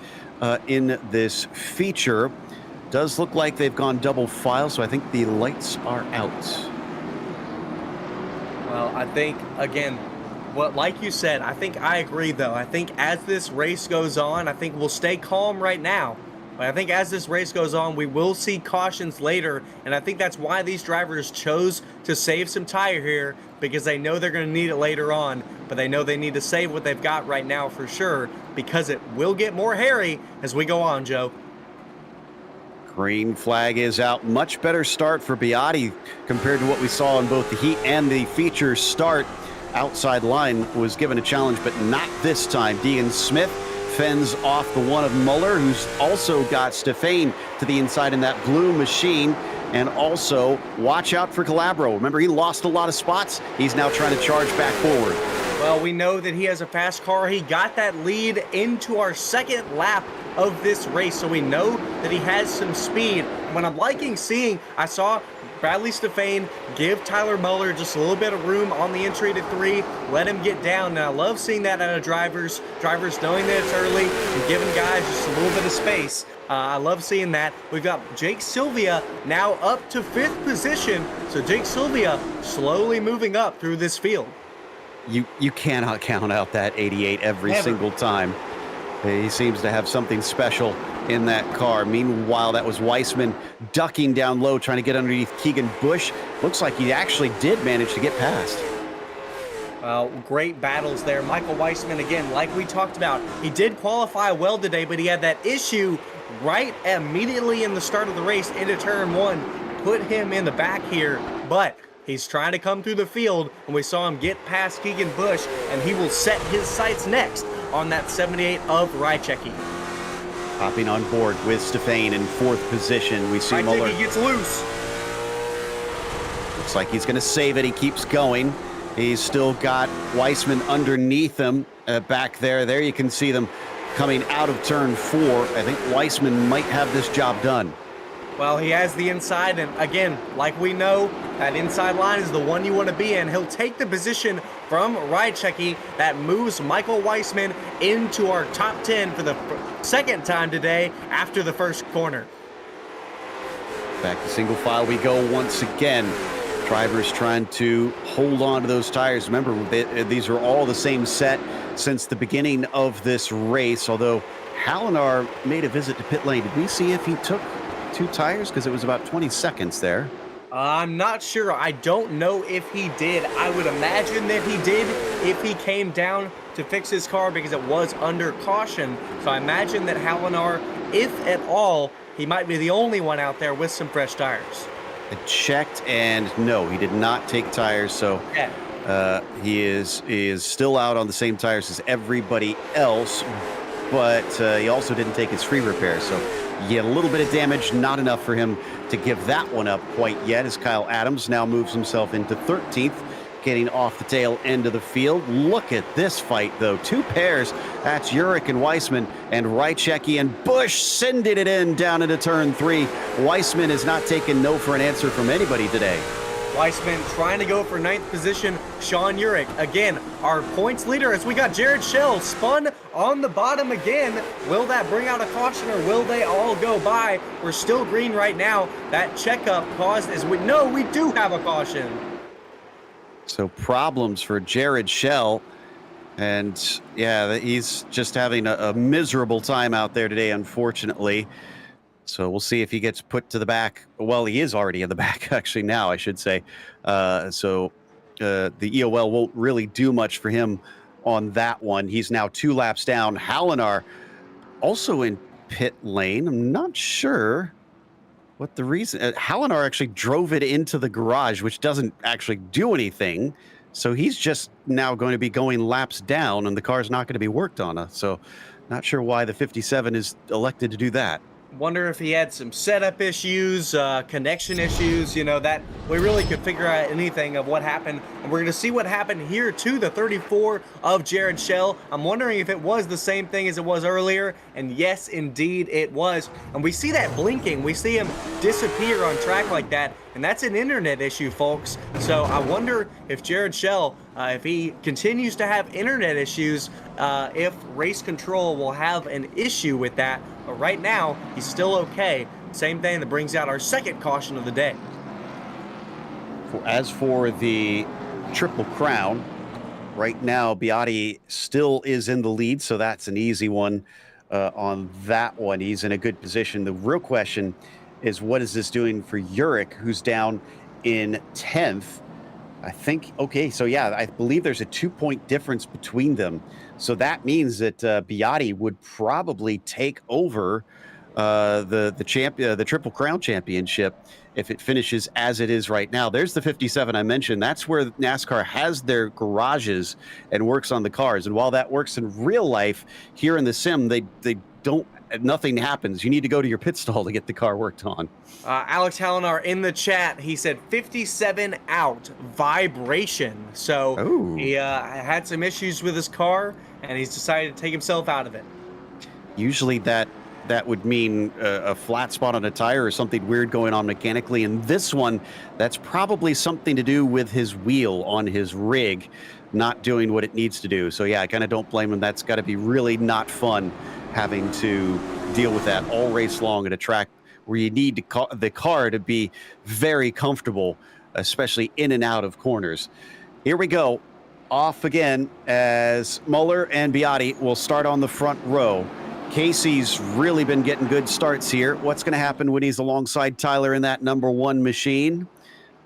in this feature. Does look like they've gone double file, so I think the lights are out. Well, I think, again, like you said, I agree, though. I think as this race goes on, I think we'll stay calm right now. But I think as this race goes on, we will see cautions later, and I think that's why these drivers chose to save some tire here, because they know they're going to need it later on, but they know they need to save what they've got right now for sure, because it will get more hairy as we go on, Joe. Green flag is out. Much better start for Biotti compared to what we saw in both the heat and the feature start. Outside line was given a challenge, but not this time. Deegan Smith fends off the one of Muller, who's also got Stefane to the inside in that blue machine. And also, watch out for Calabro. Remember, he lost a lot of spots. He's now trying to charge back forward. Well, we know that he has a fast car. He got that lead into our second lap of this race, so we know that he has some speed. What I'm liking seeing, I saw Bradley Stefane give Tyler Muller just a little bit of room on the entry to 3, let him get down. And I love seeing that out of drivers knowing that it's early and giving guys just a little bit of space. I love seeing that. We've got Jake Sylvia now up to 5th position. So Jake Sylvia slowly moving up through this field. You cannot count out that 88 every Never. single time. He seems to have something special in that car. Meanwhile, that was Weissman ducking down low, trying to get underneath Keegan Busch. Looks like he actually did manage to get past. Great battles there. Michael Weissman, again, like we talked about, he did qualify well today, but he had that issue right immediately in the start of the race into turn one, put him in the back here, but he's trying to come through the field, and we saw him get past Keegan Busch, and he will set his sights next on that 78 of Rychecki. Hopping on board with Stefan in fourth position. We see Muller. Rychecki gets loose. Looks like he's going to save it. He keeps going. He's still got Weissman underneath him back there. There you can see them coming out of turn four. I think Weissman might have this job done. Well, he has the inside, and again, like we know, that inside line is the one you want to be in. He'll take the position from Rychecki that moves Michael Weissman into our top 10 for the second time today after the first corner. Back to single file we go once again. Drivers trying to hold on to those tires. Remember, these are all the same set since the beginning of this race, although Hallinar made a visit to pit lane. Did we see if he took two tires? Because it was about 20 seconds there. I'm not sure. I don't know if he did. I would imagine that he did if he came down to fix his car because it was under caution. So I imagine that Hallinar, if at all, he might be the only one out there with some fresh tires. I checked, and no, he did not take tires, so he is still out on the same tires as everybody else, but he also didn't take his free repair, so he had a little bit of damage, not enough for him to give that one up quite yet, as Kyle Adams now moves himself into 13th, getting off the tail end of the field. Look at this fight, though. Two pairs. That's Urich and Weissman, and Rychecki and Busch sending it in down into turn three. Weissman has not taken no for an answer from anybody today. Weissman trying to go for ninth position. Sean Urich, again, our points leader, as we got Jared Schell spun on the bottom again. Will that bring out a caution, or will they all go by? We're still green right now. That checkup caused, as we know, we do have a caution. So problems for Jared Schell. And yeah, he's just having a miserable time out there today, unfortunately. So we'll see if he gets put to the back. Well, he is already in the back, actually, now, I should say. So the EOL won't really do much for him on that one. He's now 2 laps down. Hallinar also in pit lane. I'm not sure what the reason. Hallinar actually drove it into the garage, which doesn't actually do anything. So he's just now going to be going laps down, and the car's not going to be worked on. So not sure why the 57 is elected to do that. Wonder if he had some setup issues, connection issues, you know, that we really could figure out anything of what happened. And we're going to see what happened here to the 34 of Jared Schell. I'm wondering if it was the same thing as it was earlier. And yes, indeed it was. And we see that blinking. We see him disappear on track like that. And that's an internet issue, folks. So I wonder if Jared Schell, if he continues to have internet issues, if race control will have an issue with that. But right now, he's still okay. Same thing that brings out our second caution of the day. As for the Triple Crown, right now, Beati still is in the lead, so that's an easy one on that one. He's in a good position. The real question is, what is this doing for Urich, who's down in 10th? I think, okay, so yeah, I believe there's a 2-point difference between them. So that means that Beati would probably take over the Triple Crown Championship if it finishes as it is right now. There's the 57 I mentioned. That's where NASCAR has their garages and works on the cars. And while that works in real life, here in the sim, they don't, nothing happens. You need to go to your pit stall to get the car worked on. Alex Hallinar in the chat, he said 57 out, vibration. So he had some issues with his car, and he's decided to take himself out of it. Usually that would mean a flat spot on a tire or something weird going on mechanically. And this one, that's probably something to do with his wheel on his rig not doing what it needs to do. So yeah, I kind of don't blame him. That's got to be really not fun having to deal with that all race long at a track where you need the car to be very comfortable, especially in and out of corners. Here we go. off again as Muller and Biotti will start on the front row. Casey's really been getting good starts here. What's going to happen when he's alongside Tyler in that number 1 machine?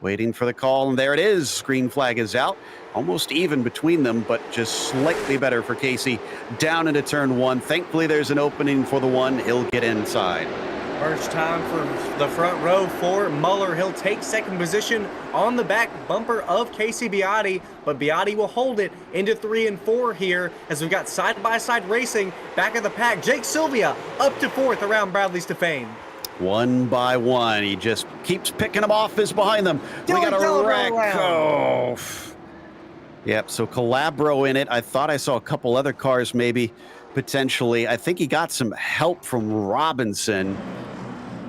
Waiting for the call, and there it is. Green flag is out. Almost even between them, but just slightly better for Casey down into turn 1. Thankfully, there's an opening for the 1. He'll get inside. First time for the front row for Muller. He'll take second position on the back bumper of Casey Biotti, but Biotti will hold it into 3 and 4 here as we've got side-by-side racing back of the pack. Jake Sylvia up to 4th around Bradley Stefane. One by one, he just keeps picking them off as behind them. We got a wreck. Oh. Yep, so Calabro in it. I thought I saw a couple other cars maybe potentially. I think he got some help from Robinson.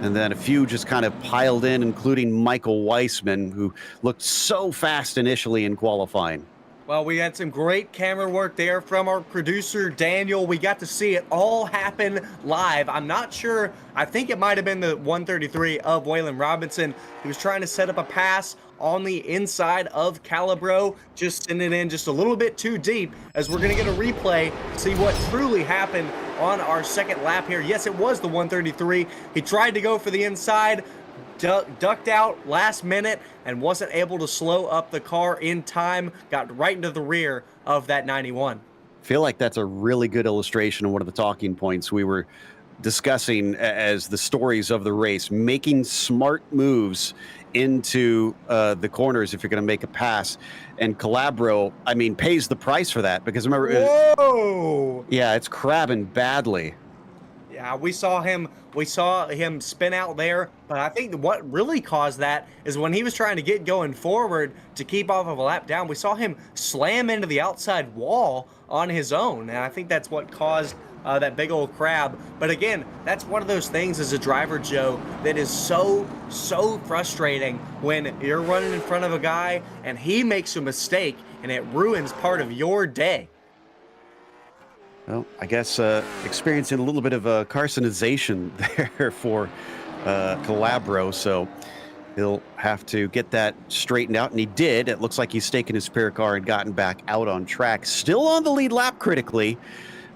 And then a few just kind of piled in, including Michael Weissman, who looked so fast initially in qualifying. Well, we had some great camera work there from our producer, Daniel. We got to see it all happen live. I'm not sure. I think it might have been the 133 of Waylon Robinson. He was trying to set up a pass on the inside of Calabro, just sending it in just a little bit too deep, as we're going to get a replay to see what truly happened on our second lap here. Yes, it was the 133. He tried to go for the inside, ducked out last minute and wasn't able to slow up the car in time, got right into the rear of that 91. I feel like that's a really good illustration of one of the talking points we were discussing as the stories of the race, making smart moves into the corners if you're going to make a pass. And Calabro, I mean, pays the price for that, because remember, yeah, it's crabbing badly. Yeah, we saw him spin out there, but I think what really caused that is when he was trying to get going forward to keep off of a lap down, we saw him slam into the outside wall on his own, and I think that's what caused that big old crab. But again, that's one of those things as a driver, Joe, that is so frustrating when you're running in front of a guy and he makes a mistake and it ruins part of your day. Well, I guess experiencing a little bit of carcinization there for Calabro, so he'll have to get that straightened out, and he did. It looks like he's taken his spare car and gotten back out on track. Still on the lead lap critically,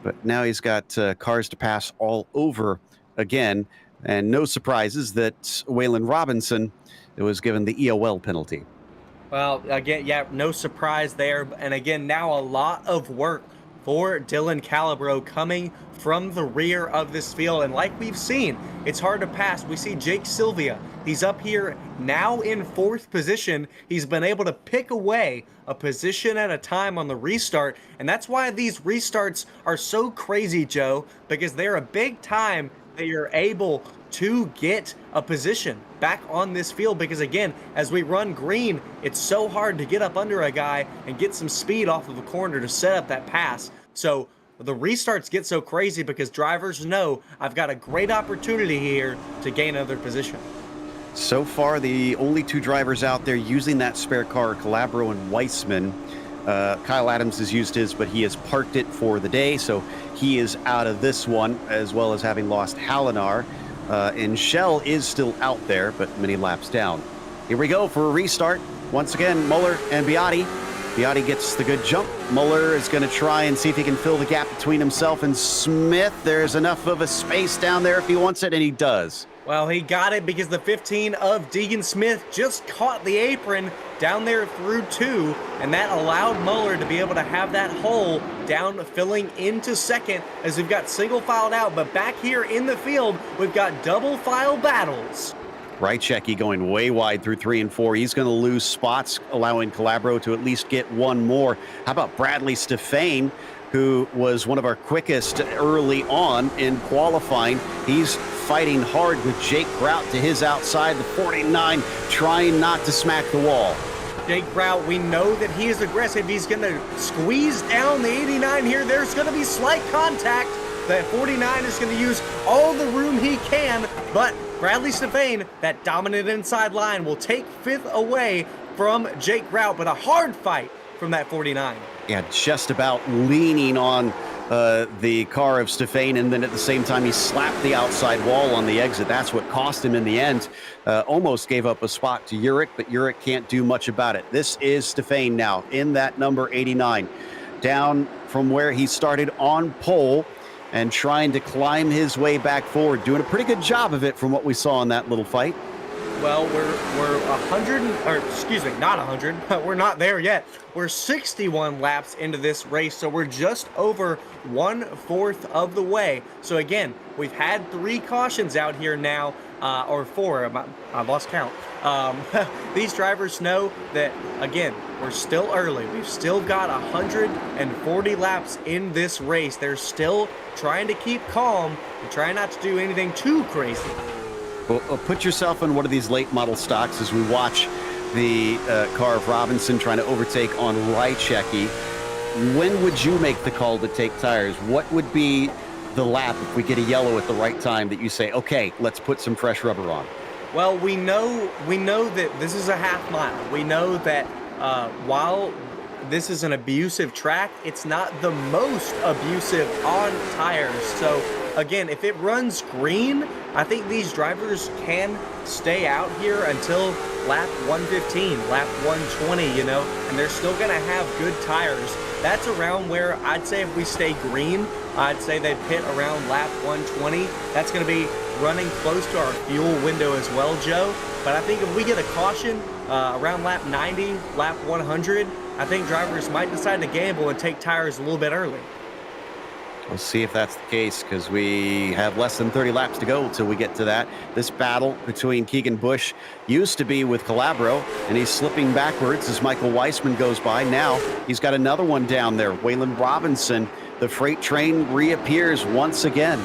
but now he's got cars to pass all over again, and no surprises that Waylon Robinson was given the EOL penalty. Well, again, yeah, no surprise there, and again, now a lot of work for Dylan Calabro coming from the rear of this field. And like we've seen, it's hard to pass. We see Jake Sylvia. He's up here now in 4th position. He's been able to pick away a position at a time on the restart. And that's why these restarts are so crazy, Joe, because they're a big time that you're able to get a position back on this field, because again, as we run green, it's so hard to get up under a guy and get some speed off of a corner to set up that pass. So the restarts get so crazy because drivers know I've got a great opportunity here to gain another position. So far, the only 2 drivers out there using that spare car are Calabro and Weissman. Kyle Adams has used his, but he has parked it for the day, so he is out of this one, as well as having lost Hallinar. And Shell is still out there, but many laps down. Here we go for a restart. Once again, Muller and Biotti. Biotti gets the good jump. Muller is going to try and see if he can fill the gap between himself and Smith. There's enough of a space down there if he wants it, and he does. Well, he got it because the 15 of Deegan Smith just caught the apron down there through 2, and that allowed Muller to be able to have that hole down filling into 2nd as we've got single filed out. But back here in the field, we've got double file battles. Rychecki going way wide through 3 and 4. He's going to lose spots, allowing Calabro to at least get one more. How about Bradley Stefane, who was one of our quickest early on in qualifying? He's fighting hard with Jake Grout to his outside, the 49, trying not to smack the wall. Jake Grout, we know that he is aggressive. He's going to squeeze down the 89 here. There's going to be slight contact. That 49 is going to use all the room he can, but Bradley Stefane, that dominant inside line, will take 5th away from Jake Grout, but a hard fight from that 49. Yeah, just about leaning on the car of Stefane, and then at the same time he slapped the outside wall on the exit. That's what cost him in the end. Almost gave up a spot to Urich, but Urich can't do much about it. This is Stefane now in that number 89, down from where he started on pole and trying to climb his way back forward, doing a pretty good job of it from what we saw in that little fight. Well, we're 100, or excuse me, not 100. We're not there yet. We're 61 laps into this race, so we're just over 1/4 of the way. So again, we've had 3 cautions out here now, or 4. I lost count. These drivers know that, again, we're still early. We've still got 140 laps in this race. They're still trying to keep calm and try not to do anything too crazy. Well, put yourself in one of these late model stocks as we watch the car of Robinson trying to overtake on Rychecki. When would you make the call to take tires? What would be the lap if we get a yellow at the right time that you say, okay, let's put some fresh rubber on? Well, we know that this is a half mile. We know that while this is an abusive track, it's not the most abusive on tires. So again, if it runs green, I think these drivers can stay out here until lap 115, lap 120, you know, and they're still going to have good tires. That's around where I'd say if we stay green, I'd say they'd pit around lap 120. That's going to be running close to our fuel window as well, Joe. But I think if we get a caution around lap 90, lap 100, I think drivers might decide to gamble and take tires a little bit early. We'll see if that's the case, because we have less than 30 laps to go until we get to that. This battle between Keegan Busch used to be with Calabro, and he's slipping backwards as Michael Weissman goes by. Now he's got another one down there. Waylon Robinson, the freight train reappears once again.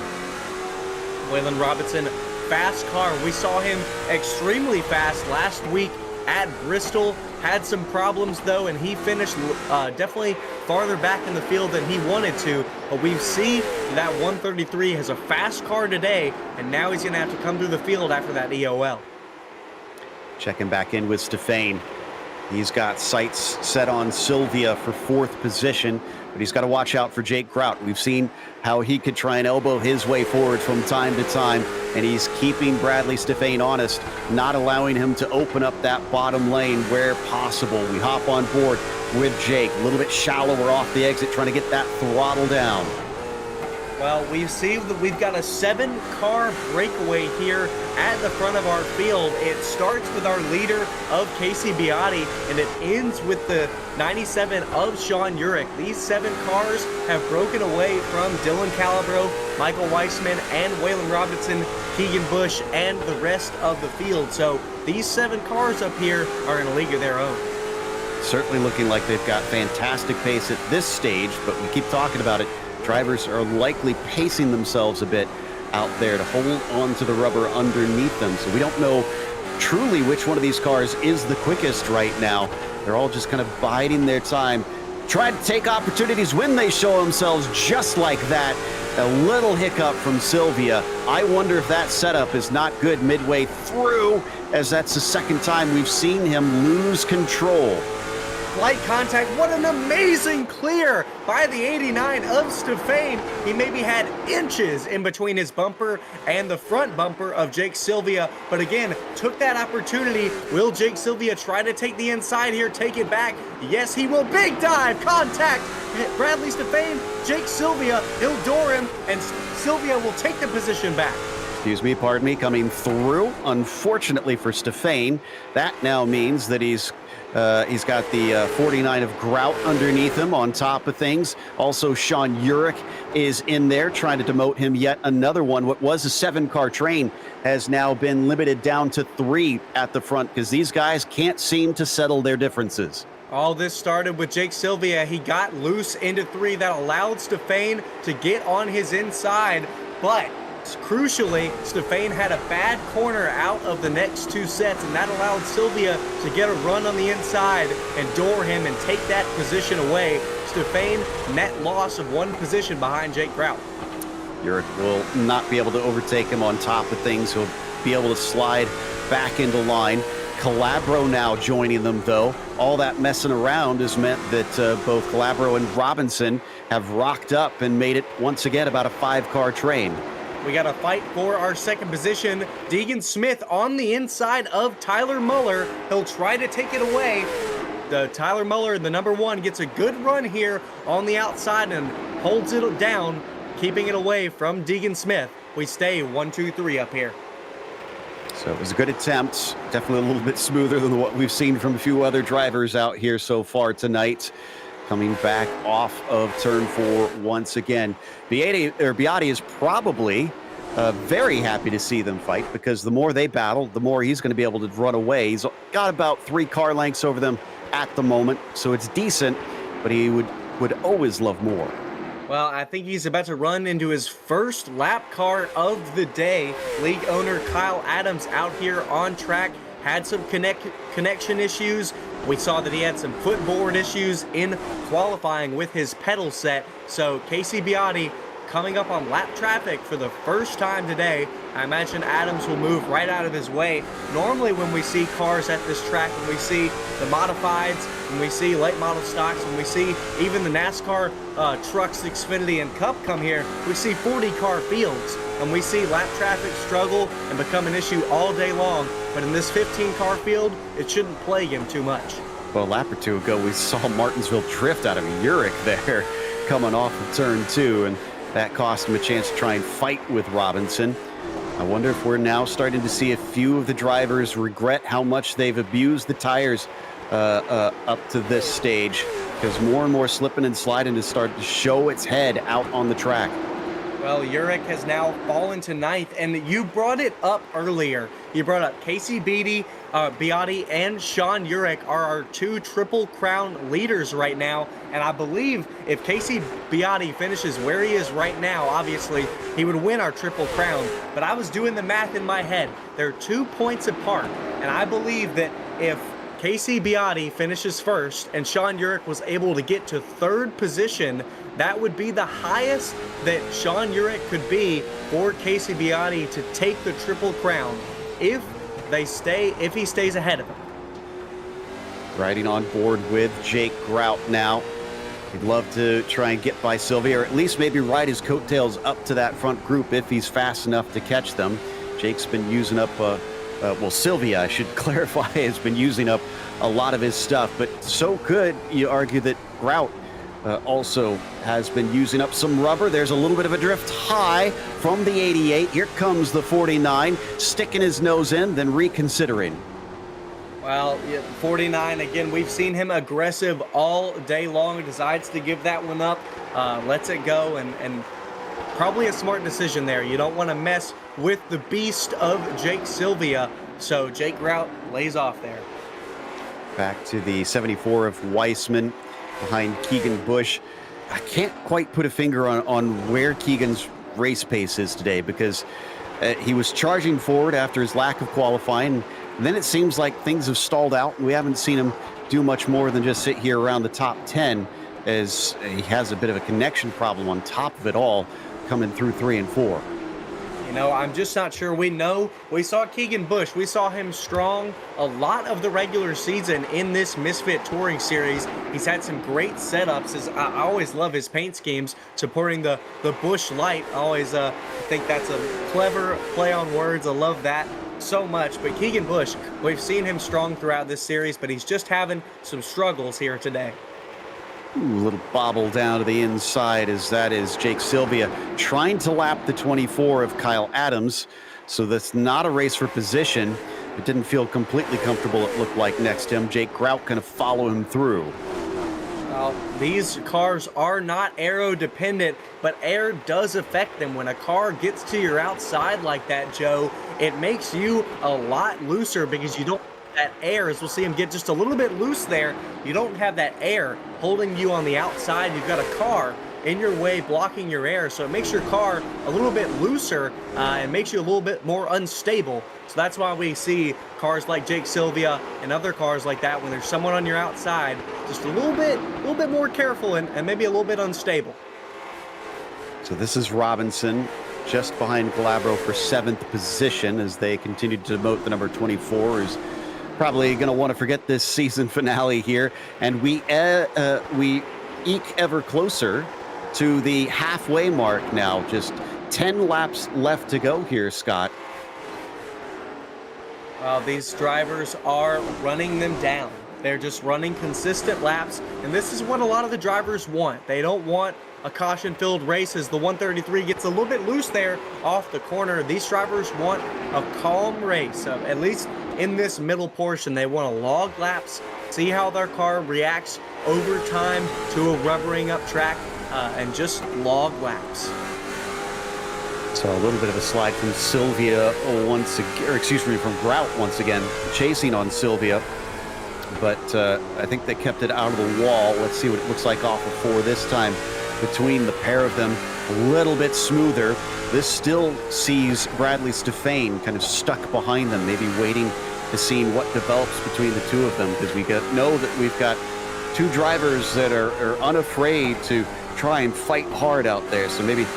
Waylon Robinson, fast car. We saw him extremely fast last week at Bristol. Had some problems though, and he finished definitely farther back in the field than he wanted to. But we see that 133 has a fast car today, and now he's gonna have to come through the field after that EOL. Checking back in with Stefane. He's got sights set on Sylvia for 4th position, but he's got to watch out for Jake Grout. We've seen how he could try and elbow his way forward from time to time, and he's keeping Bradley Stefane honest, not allowing him to open up that bottom lane where possible. We hop on board with Jake, a little bit shallower off the exit, trying to get that throttle down. Well, we see that we've got a 7-car breakaway here at the front of our field. It starts with our leader of Casey Beati, and it ends with the 97 of Sean Urich. These 7 cars have broken away from Dylan Calabro, Michael Weissman, and Waylon Robinson, Keegan Busch, and the rest of the field. So these 7 cars up here are in a league of their own. Certainly looking like they've got fantastic pace at this stage, but we keep talking about it. Drivers are likely pacing themselves a bit out there to hold on to the rubber underneath them. So we don't know truly which one of these cars is the quickest right now. They're all just kind of biding their time, trying to take opportunities when they show themselves, just like that. A little hiccup from Sylvia. I wonder if that setup is not good midway through, as that's the second time we've seen him lose control. Light contact, what an amazing clear by the 89 of Stefane. He maybe had inches in between his bumper and the front bumper of Jake Sylvia, but again, took that opportunity. Will Jake Sylvia try to take the inside here, take it back? Yes, he will. Big dive, contact. Bradley Stefane, Jake Sylvia, he'll door him, and Sylvia will take the position back. Excuse me, pardon me, coming through. Unfortunately for Stefane, that now means that he's got the 49 of Grout underneath him on top of things. Also, Sean Urich is in there trying to demote him yet another one. What was a 7-car train has now been limited down to 3 at the front, because these guys can't seem to settle their differences. All this started with Jake Sylvia. He got loose into 3. That allowed Stefane to get on his inside, but crucially, Stefane had a bad corner out of the next 2 sets, and that allowed Sylvia to get a run on the inside and door him and take that position away. Stefane, net loss of 1 position behind Jake Grout. Urich will not be able to overtake him on top of things. He'll be able to slide back into line. Calabro now joining them, though. All that messing around has meant that both Calabro and Robinson have rocked up and made it once again about a 5-car train. We got a fight for our second position. Deegan Smith on the inside of Tyler Muller. He'll try to take it away. Tyler Muller, the number 1, gets a good run here on the outside and holds it down, keeping it away from Deegan Smith. We stay 1, 2, 3 up here. So it was a good attempt. Definitely a little bit smoother than what we've seen from a few other drivers out here so far tonight. Coming back off of turn 4 once again. Biotti is probably very happy to see them fight, because the more they battle, the more he's going to be able to run away. He's got about 3 car lengths over them at the moment, so it's decent, but he would always love more. Well, I think he's about to run into his first lap car of the day. League owner Kyle Adams out here on track had some connection issues. We saw that he had some footboard issues in qualifying with his pedal set. So Casey Biotti coming up on lap traffic for the first time today. I imagine Adams will move right out of his way. Normally when we see cars at this track, when we see the modifieds, when we see late model stocks, when we see even the NASCAR trucks, Xfinity and Cup come here, we see 40-car fields, and we see lap traffic struggle and become an issue all day long. But in this 15-car field, it shouldn't plague him too much. Well, a lap or two ago, we saw Martinsville drift out of Urick there coming off of turn 2, and that cost him a chance to try and fight with Robinson. I wonder if we're now starting to see a few of the drivers regret how much they've abused the tires up to this stage, because more and more slipping and sliding has started to show its head out on the track. Well, Urick has now fallen to 9th, and you brought it up earlier. You brought up Casey Biotti and Sean Urick are our 2 Triple Crown leaders right now, and I believe if Casey Biotti finishes where he is right now, obviously, he would win our Triple Crown. But I was doing the math in my head. They're 2 points apart, and I believe that if Casey Biotti finishes first and Sean Urick was able to get to 3rd position, that would be the highest that Sean Urick could be for Casey Biotti to take the Triple Crown if he stays ahead of him. Riding on board with Jake Grout now. He'd love to try and get by Sylvia, or at least maybe ride his coattails up to that front group if he's fast enough to catch them. Jake's been using up Sylvia, I should clarify, has been using up a lot of his stuff, but so could you argue that Grout also has been using up some rubber. There's a little bit of a drift high from the 88. Here comes the 49, sticking his nose in, then reconsidering. Well, 49, again, we've seen him aggressive all day long. Decides to give that one up, lets it go, and probably a smart decision there. You don't want to mess with the beast of Jake Sylvia, so Jake Grout lays off there. Back to the 74 of Weissman behind Keegan Busch. I can't quite put a finger on where Keegan's race pace is today, because he was charging forward after his lack of qualifying. And then it seems like things have stalled out, and we haven't seen him do much more than just sit here around the top 10, as he has a bit of a connection problem on top of it all, coming through 3 and 4. You know, I'm just not sure. We saw Keegan Busch. We saw him strong a lot of the regular season in this Misfit Touring Series. He's had some great setups. I always love his paint schemes, supporting the Busch light. I always think that's a clever play on words. I love that so much. But Keegan Busch, we've seen him strong throughout this series, but he's just having some struggles here today. Ooh, a little bobble down to the inside, as that is Jake Sylvia trying to lap the 24 of Kyle Adams. So that's not a race for position. It didn't feel completely comfortable, it looked like, next to him. Jake Grout going to follow him through. These cars are not aero dependent, but air does affect them. When a car gets to your outside like that, Joe, it makes you a lot looser, because you don't that air, as we'll see him get just a little bit loose there. You don't have that air holding you on the outside. You've got a car in your way blocking your air, so it makes your car a little bit looser and makes you a little bit more unstable. So that's why we see cars like Jake Sylvia and other cars like that, when there's someone on your outside, just a little bit more careful and maybe a little bit unstable. So this is Robinson just behind Calabro for 7th position, as they continue to demote the number 24, who's probably going to want to forget this season finale here, and we eke ever closer to the halfway mark now. Just 10 laps left to go here, Scott. These drivers are running them down. They're just running consistent laps, and this is what a lot of the drivers want. They don't want a caution-filled race as the 133 gets a little bit loose there off the corner. These drivers want a calm race, at least in this middle portion. They want to log laps, see how their car reacts over time to a rubbering up track, and just log laps. So a little bit of a slide from Sylvia once again, or excuse me, from Grout once again, chasing on Sylvia. But I think they kept it out of the wall. Let's see what it looks like off of 4 this time. Between the pair of them, a little bit smoother. This still sees Bradley Stefane kind of stuck behind them, maybe waiting to see what develops between the two of them, because we know that we've got 2 drivers that are unafraid to try and fight hard out there. So maybe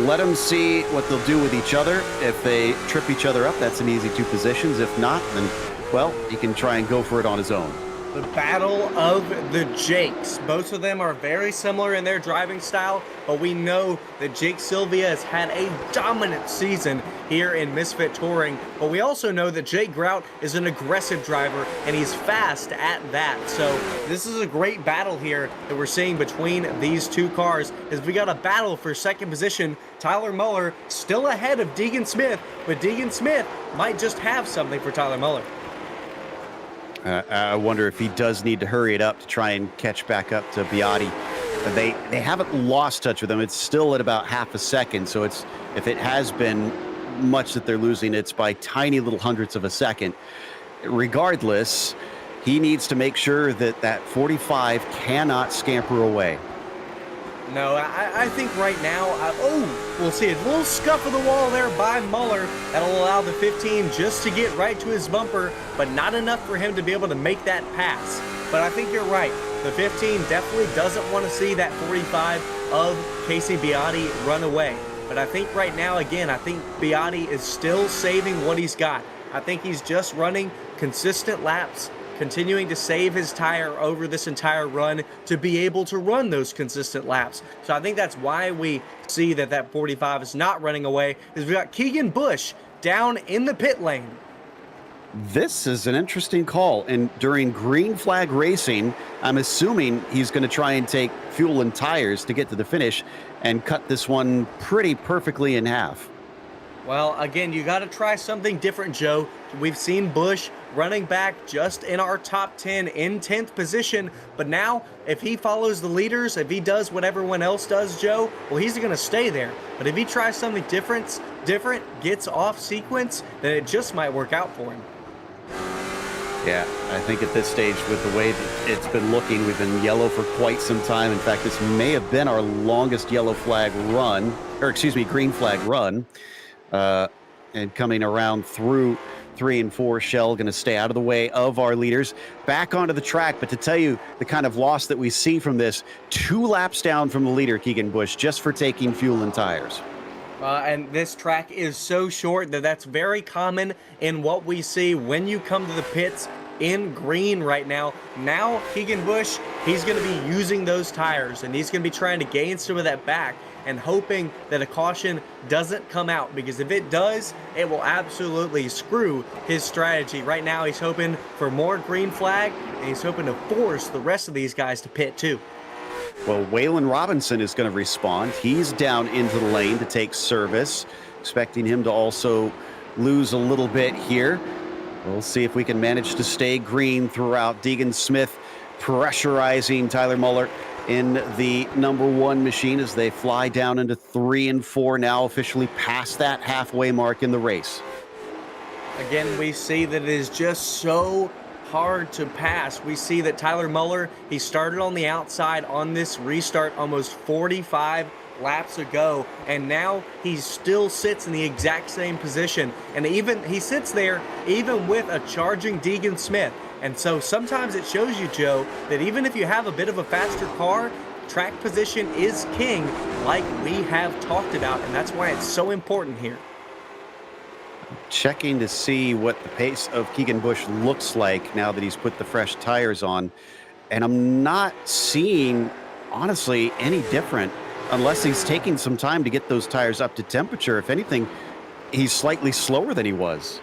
let them see what they'll do with each other. If they trip each other up, that's an easy 2 positions. If not, then, well, he can try and go for it on his own. The battle of the Jakes. Both of them are very similar in their driving style, but we know that Jake Sylvia has had a dominant season here in Misfit Touring, but we also know that Jake Grout is an aggressive driver, and he's fast at that. So this is a great battle here that we're seeing between these 2 cars, as we got a battle for second position. Tyler Muller still ahead of Deegan Smith, but Deegan Smith might just have something for Tyler Muller. I wonder if he does need to hurry it up to try and catch back up to Biotti. They haven't lost touch with him. It's still at about half a second. So if it has been much that they're losing, it's by tiny little hundredths of a second. Regardless, he needs to make sure that 45 cannot scamper away. No, I think right now, we'll see a little scuff of the wall there by Muller. That'll allow the 15 just to get right to his bumper, but not enough for him to be able to make that pass. But I think you're right. The 15 definitely doesn't want to see that 45 of Casey Biotti run away. But I think right now, again, I think Biotti is still saving what he's got. I think he's just running consistent laps, continuing to save his tire over this entire run to be able to run those consistent laps. So I think that's why we see that 45 is not running away, is we got Keegan Busch down in the pit lane. This is an interesting call, and during green flag racing, I'm assuming he's going to try and take fuel and tires to get to the finish and cut this one pretty perfectly in half. Well, again, you got to try something different, Joe. We've seen Busch running back just in our top 10 in 10th position, but now if he follows the leaders, if he does what everyone else does, Joe, well, he's going to stay there. But if he tries something different, gets off sequence, then it just might work out for him. Yeah, I think at this stage, with the way that it's been looking, we've been yellow for quite some time. In fact, this may have been our longest yellow flag run, or excuse me, green flag run. And coming around through 3 and 4, Shell going to stay out of the way of our leaders. Back onto the track, but to tell you the kind of loss that we see from this, 2 laps down from the leader, Keegan Busch, just for taking fuel and tires. And this track is so short that's very common in what we see when you come to the pits in green right now. Now, Keegan Busch, he's going to be using those tires, and he's going to be trying to gain some of that back and hoping that a caution doesn't come out, because if it does, it will absolutely screw his strategy. Right now, he's hoping for more green flag, and he's hoping to force the rest of these guys to pit too. Well, Waylon Robinson is going to respond. He's down into the lane to take service, expecting him to also lose a little bit here. We'll see if we can manage to stay green throughout. Deegan Smith pressurizing Tyler Muller in the number 1 machine as they fly down into 3 and 4, now officially past that halfway mark in the race. Again, we see that it is just so hard to pass. We see that Tyler Muller, he started on the outside on this restart almost 45 laps ago, and now he still sits in the exact same position, and he sits there even with a charging Deegan Smith. And so sometimes it shows you, Joe, that even if you have a bit of a faster car, track position is king, like we have talked about, and that's why it's so important here. checking to see what the pace of Keegan Busch looks like now that he's put the fresh tires on. And I'm not seeing, honestly, any different unless he's taking some time to get those tires up to temperature. If anything, he's slightly slower than he was.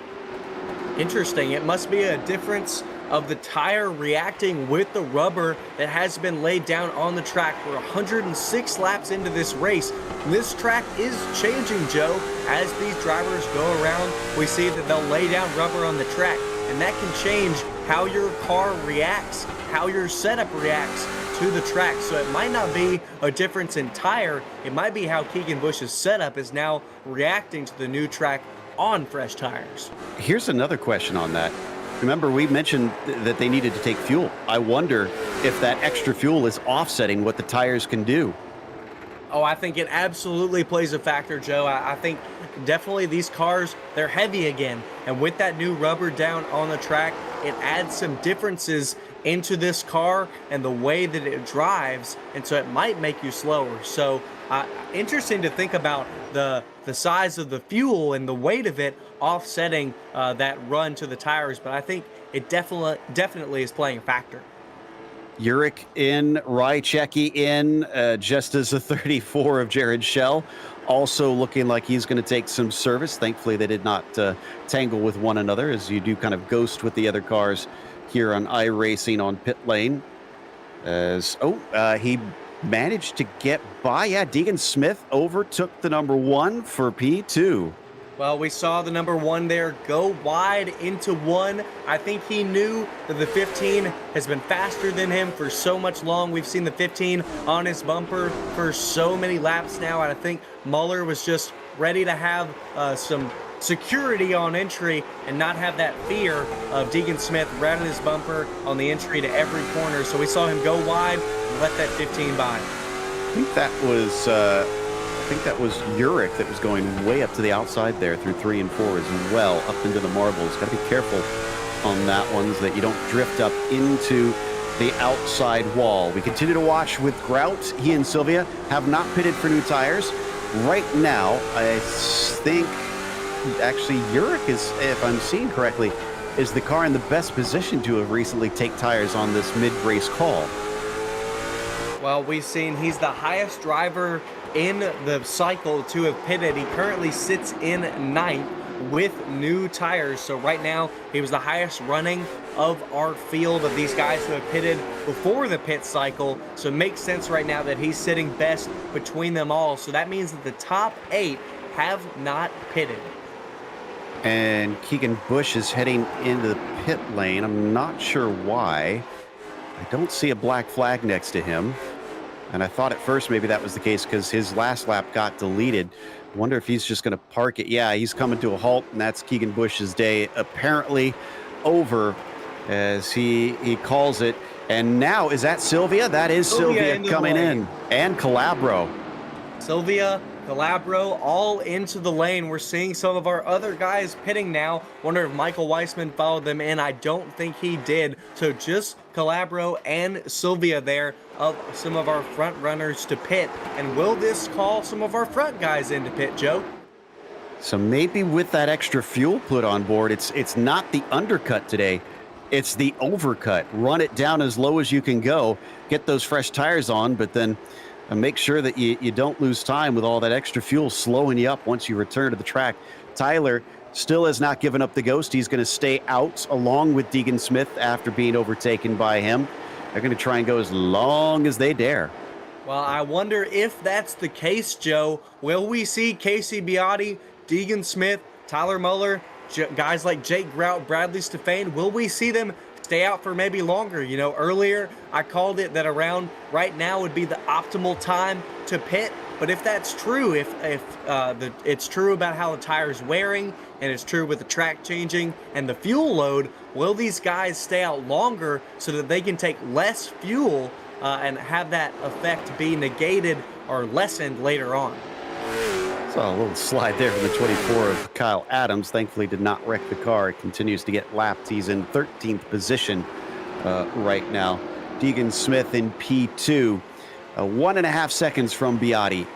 Interesting. It must be a difference of the tire reacting with the rubber that has been laid down on the track. We're 106 laps into this race. This track is changing, Joe. As these drivers go around, we see that they'll lay down rubber on the track, and that can change how your car reacts, how your setup reacts to the track. So it might not be a difference in tire. It might be how Keegan Busch's setup is now reacting to the new track on fresh tires. Here's another question on that. Remember, we mentioned that they needed to take fuel. I wonder if that extra fuel is offsetting what the tires can do. Oh, I think it absolutely plays a factor, Joe. I think definitely these cars, they're heavy again. And with that new rubber down on the track, it adds some differences into this car and the way that it drives. And so it might make you slower. So interesting to think about the size of the fuel and the weight of it offsetting that run to the tires. But I think it definitely is playing a factor. Urich in, Rychecki in, just as the 34 of Jared Schell, also looking like he's going to take some service. Thankfully, they did not tangle with one another, as you do kind of ghost with the other cars here on iRacing on pit lane. As he managed to get by. Yeah, Deegan Smith overtook the number 1 for P2. Well, we saw the number 1 there go wide into 1. I think he knew that the 15 has been faster than him for so much long. We've seen the 15 on his bumper for so many laps now, and I think Muller was just ready to have some security on entry and not have that fear of Deegan Smith right in his bumper on the entry to every corner. So we saw him go wide and let that 15 by. I think that was Urich that was going way up to the outside there through 3 and 4 as well, up into the marbles. Got to be careful on that one so that you don't drift up into the outside wall. We continue to watch with Grout. He and Sylvia have not pitted for new tires. Right now, I think actually Urich is, if I'm seeing correctly, is the car in the best position to have recently take tires on this mid-race call. Well, we've seen he's the highest driver in the cycle to have pitted. He currently sits in 9th with new tires. So right now, he was the highest running of our field of these guys who have pitted before the pit cycle. So it makes sense right now that he's sitting best between them all. So that means that the top 8 have not pitted. And Keegan Busch is heading into the pit lane. I'm not sure why. I don't see a black flag next to him. And I thought at first maybe that was the case because his last lap got deleted. Wonder if he's just going to park it. Yeah, he's coming to a halt, and that's Keegan Busch's day apparently over, as he calls it. And now, is that Sylvia? That is Sylvia coming in. And Calabro. Sylvia, Calabro, all into the lane. We're seeing some of our other guys pitting now. Wonder if Michael Weissman followed them in. I don't think he did. So just Calabro and Sylvia there of some of our front runners to pit. And will this call some of our front guys into pit, Joe? So maybe with that extra fuel put on board, it's not the undercut today. It's the overcut. Run it down as low as you can go. Get those fresh tires on, but then make sure that you don't lose time with all that extra fuel slowing you up once you return to the track. Tyler still has not given up the ghost. He's going to stay out along with Deegan Smith after being overtaken by him. They're going to try and go as long as they dare. Well, I wonder if that's the case, Joe. Will we see Casey Biotti, Deegan Smith, Tyler Muller, guys like Jake Grout, Bradley Stefane, will we see them stay out for maybe longer? You know, earlier I called it that around right now would be the optimal time to pit. But if that's true, if it's true about how the tire's wearing, and it's true with the track changing and the fuel load, will these guys stay out longer so that they can take less fuel and have that effect be negated or lessened later on? Saw a little slide there from the 24 of Kyle Adams. Thankfully did not wreck the car. It continues to get lapped. He's in 13th position right now. Deegan Smith in P2, 1.5 seconds from Biotti.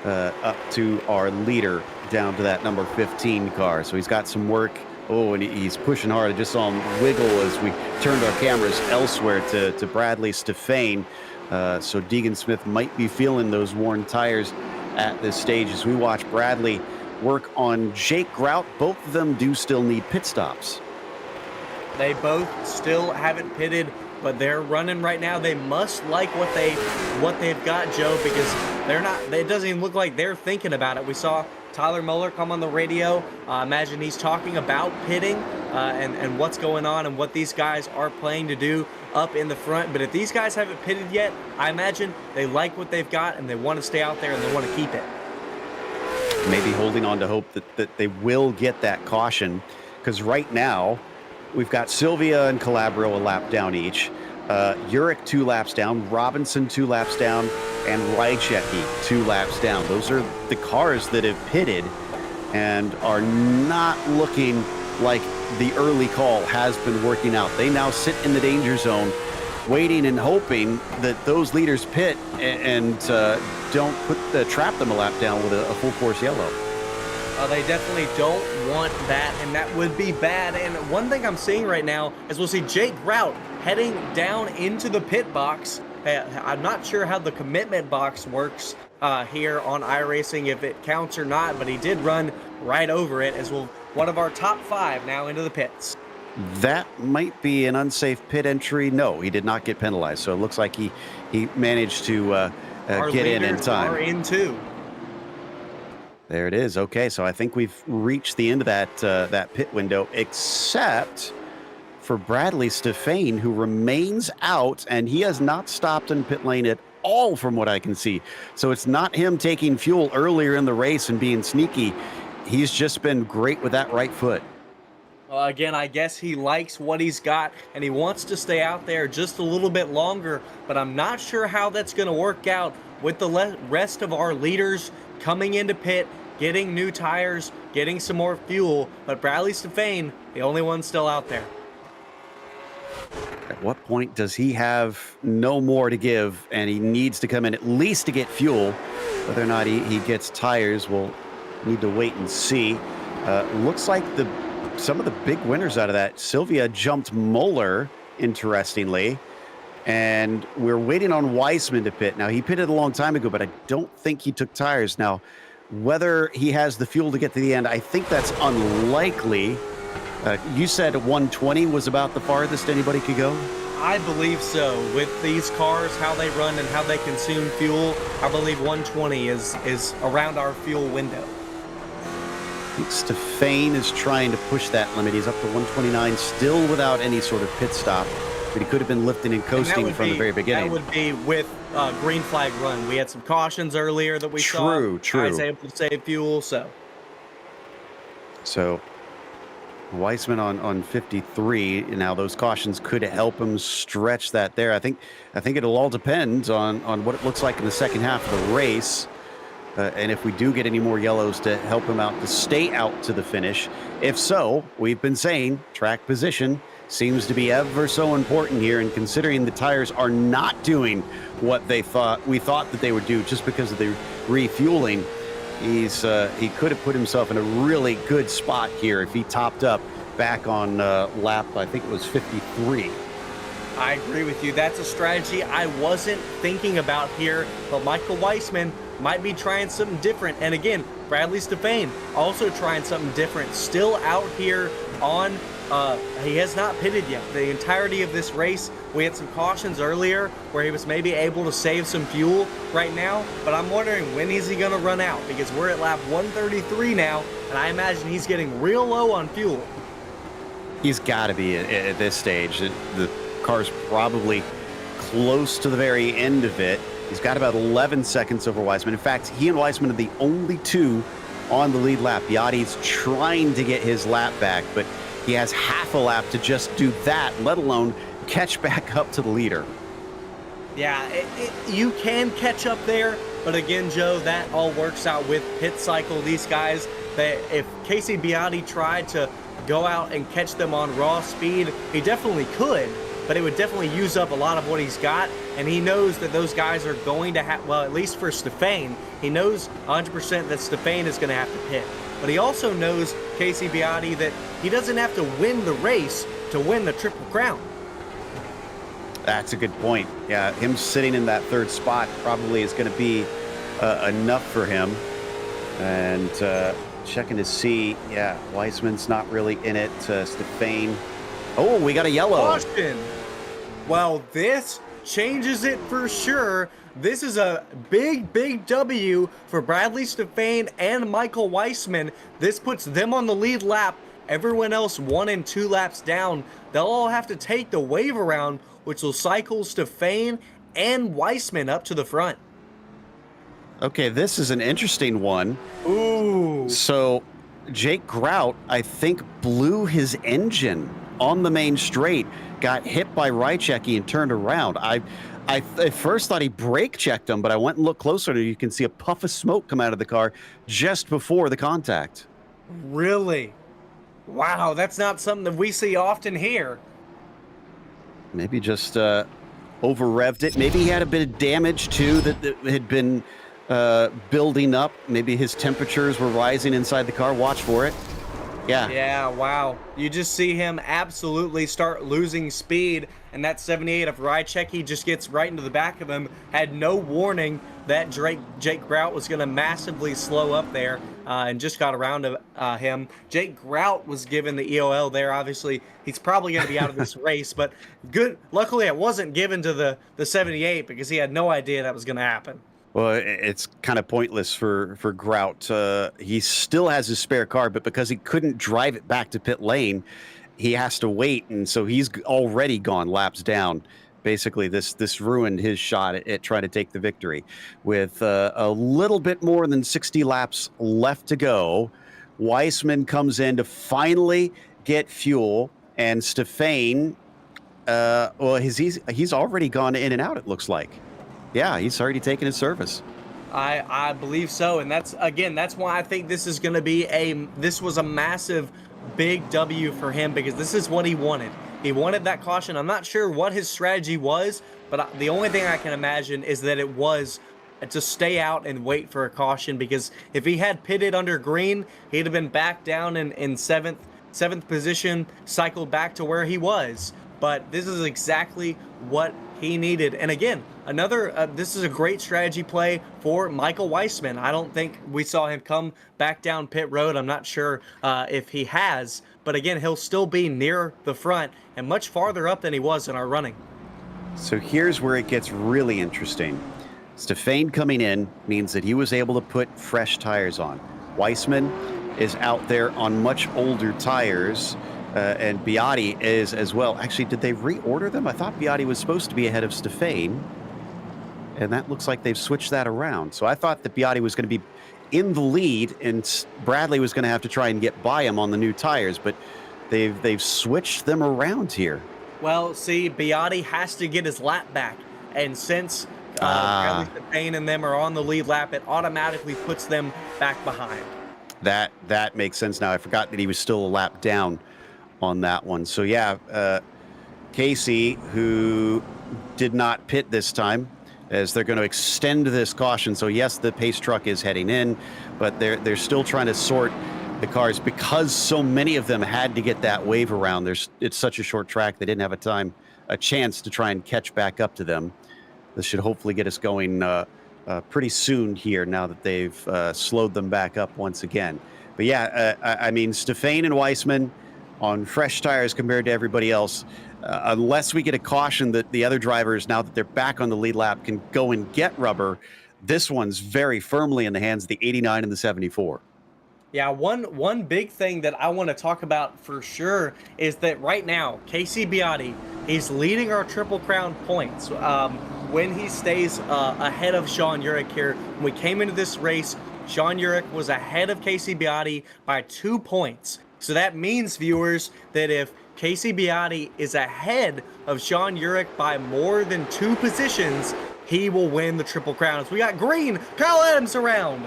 up to our leader down to that number 15 car. So he's got some work. Oh, and he's pushing hard. I just saw him wiggle as we turned our cameras elsewhere to Bradley Stefane. So Deegan Smith might be feeling those worn tires at this stage as we watch Bradley work on Jake Grout. Both of them do still need pit stops. They both still haven't pitted, but they're running right now. They must like what they've got, Joe, because they're not. It doesn't even look like they're thinking about it. We saw Tyler Muller come on the radio. Imagine he's talking about pitting and what's going on and what these guys are planning to do up in the front. But if these guys haven't pitted yet, I imagine they like what they've got and they want to stay out there and they want to keep it. Maybe holding on to hope that they will get that caution, because right now we've got Sylvia and Calabro a lap down each. Urich 2 laps down, Robinson 2 laps down, and Rychecki 2 laps down. Those are the cars that have pitted and are not looking like the early call has been working out. They now sit in the danger zone, waiting and hoping that those leaders pit and don't trap them a lap down with a full course yellow. They definitely don't want that, and that would be bad. And one thing I'm seeing right now is we'll see Jake Grout heading down into the pit box. I'm not sure how the commitment box works here on iRacing, if it counts or not, but he did run right over it as well. One of our top 5 now into the pits. That might be an unsafe pit entry. No, he did not get penalized, so it looks like he managed to get in time. Our in too. There it is. Okay, so I think we've reached the end of that pit window, except for Bradley Stefane, who remains out, and he has not stopped in pit lane at all from what I can see. So it's not him taking fuel earlier in the race and being sneaky. He's just been great with that right foot. Well, again, I guess he likes what he's got, and he wants to stay out there just a little bit longer, but I'm not sure how that's going to work out with the rest of our leaders coming into pit, getting new tires, getting some more fuel, but Bradley Stefane, the only one still out there. At what point does he have no more to give and he needs to come in at least to get fuel? Whether or not he gets tires, we'll need to wait and see. Looks like some of the big winners out of that, Sylvia jumped Muller, interestingly, and we're waiting on Weissman to pit. Now, he pitted a long time ago, but I don't think he took tires. Now, whether he has the fuel to get to the end, I think that's unlikely. You said 120 was about the farthest anybody could go? I believe so. With these cars, how they run and how they consume fuel, I believe 120 is around our fuel window. I think Stefane is trying to push that limit. He's up to 129, still without any sort of pit stop, but he could have been lifting and coasting from the very beginning. That would be with green flag run. We had some cautions earlier that we saw. True. Guys able to save fuel, So Weissman on 53. Now those cautions could help him stretch that there. I think it'll all depend on what it looks like in the second half of the race. And if we do get any more yellows to help him out to stay out to the finish. If so, we've been saying track position seems to be ever so important here, and considering the tires are not doing what we thought that they would do just because of the refueling, he could have put himself in a really good spot here if he topped up back on lap, I think it was 53. I agree with you. That's a strategy I wasn't thinking about here, but Michael Weissman might be trying something different. And again, Bradley Stefane also trying something different. Still out here on, he has not pitted yet. The entirety of this race, we had some cautions earlier where he was maybe able to save some fuel right now, but I'm wondering when is he going to run out, because we're at lap 133 now, and I imagine he's getting real low on fuel. He's got to be at this stage. The car's probably close to the very end of it. He's got about 11 seconds over Weissman. In fact, he and Weissman are the only two on the lead lap. Biotti's trying to get his lap back, but he has half a lap to just do that, let alone catch back up to the leader. Yeah, you can catch up there, but again, Joe, that all works out with pit cycle. These guys, if Casey Biotti tried to go out and catch them on raw speed, he definitely could, but it would definitely use up a lot of what he's got. And he knows that those guys are going to have, well, at least for Stefan, he knows 100% that Stefan is going to have to pit. But he also knows, Casey Beaty, that he doesn't have to win the race to win the Triple Crown. That's a good point. Yeah, him sitting in that third spot probably is going to be enough for him. And checking to see, yeah, Weissman's not really in it. Stefan. Oh, we got a yellow. Caution. Well, this changes it for sure. This is a big, big W for Bradley Stefan and Michael Weissman. This puts them on the lead lap. Everyone else 1 and 2 laps down. They'll all have to take the wave around, which will cycle Stefan and Weissman up to the front. Okay, this is an interesting one. Ooh. So Jake Grout, I think, blew his engine on the main straight, got hit by Rychecki and turned around. I at first thought he brake checked him, but I went and looked closer and you can see a puff of smoke come out of the car just before the contact. Really? Wow, that's not something that we see often here. Maybe just over-revved it. Maybe he had a bit of damage too that had been building up. Maybe his temperatures were rising inside the car. Watch for it. Yeah, wow. You just see him absolutely start losing speed, and that 78 of Rychecki just gets right into the back of him. Had no warning that Jake Grout was going to massively slow up there, and just got around him. Jake Grout was given the EOL there. Obviously, he's probably going to be out of this race, but good. Luckily, it wasn't given to the 78 because he had no idea that was going to happen. Well, it's kind of pointless for Grout. He still has his spare car, but because he couldn't drive it back to pit lane, he has to wait, and so he's already gone laps down. Basically, this ruined his shot at trying to take the victory. With a little bit more than 60 laps left to go, Weissman comes in to finally get fuel, and Stefan, well, he's already gone in and out, it looks like. Yeah, he's already taken his service. I believe so, and that's why I think this is going to be this was a massive, big W for him, because this is what he wanted. He wanted that caution. I'm not sure what his strategy was, but the only thing I can imagine is that it was to stay out and wait for a caution, because if he had pitted under green, he'd have been back down in seventh position, cycled back to where he was. But this is exactly what he needed. And again, this is a great strategy play for Michael Weissman. I don't think we saw him come back down pit road. I'm not sure if he has, but again, he'll still be near the front and much farther up than he was in our running. So here's where it gets really interesting. Stefan coming in means that he was able to put fresh tires on. Weissman is out there on much older tires. And Beaty is as well. Actually, did they reorder them? I thought Beaty was supposed to be ahead of Stefan, and that looks like they've switched that around. So I thought that Beaty was going to be in the lead, and Bradley was going to have to try and get by him on the new tires, but they've switched them around here. Well, see, Beaty has to get his lap back, and since Bradley Stefan and them are on the lead lap, it automatically puts them back behind. That makes sense now. I forgot that he was still a lap down on that one. So yeah, Casey, who did not pit this time, as they're going to extend this caution. So yes, the pace truck is heading in, but they're still trying to sort the cars because so many of them had to get that wave around. It's such a short track, they didn't have a chance to try and catch back up to them. This should hopefully get us going pretty soon here, now that they've slowed them back up once again. But yeah, I mean, Stefan and Weissman on fresh tires compared to everybody else. Unless we get a caution that the other drivers, now that they're back on the lead lap, can go and get rubber, this one's very firmly in the hands of the 89 and the 74. Yeah, one big thing that I want to talk about for sure is that right now, Casey Beaty, he's leading our Triple Crown points. When he stays ahead of Sean Urich here, when we came into this race, Sean Urich was ahead of Casey Beaty by 2 points. So that means, viewers, that if Casey Beaty is ahead of Sean Urich by more than 2 positions, he will win the Triple Crown. So we got green, Kyle Adams around.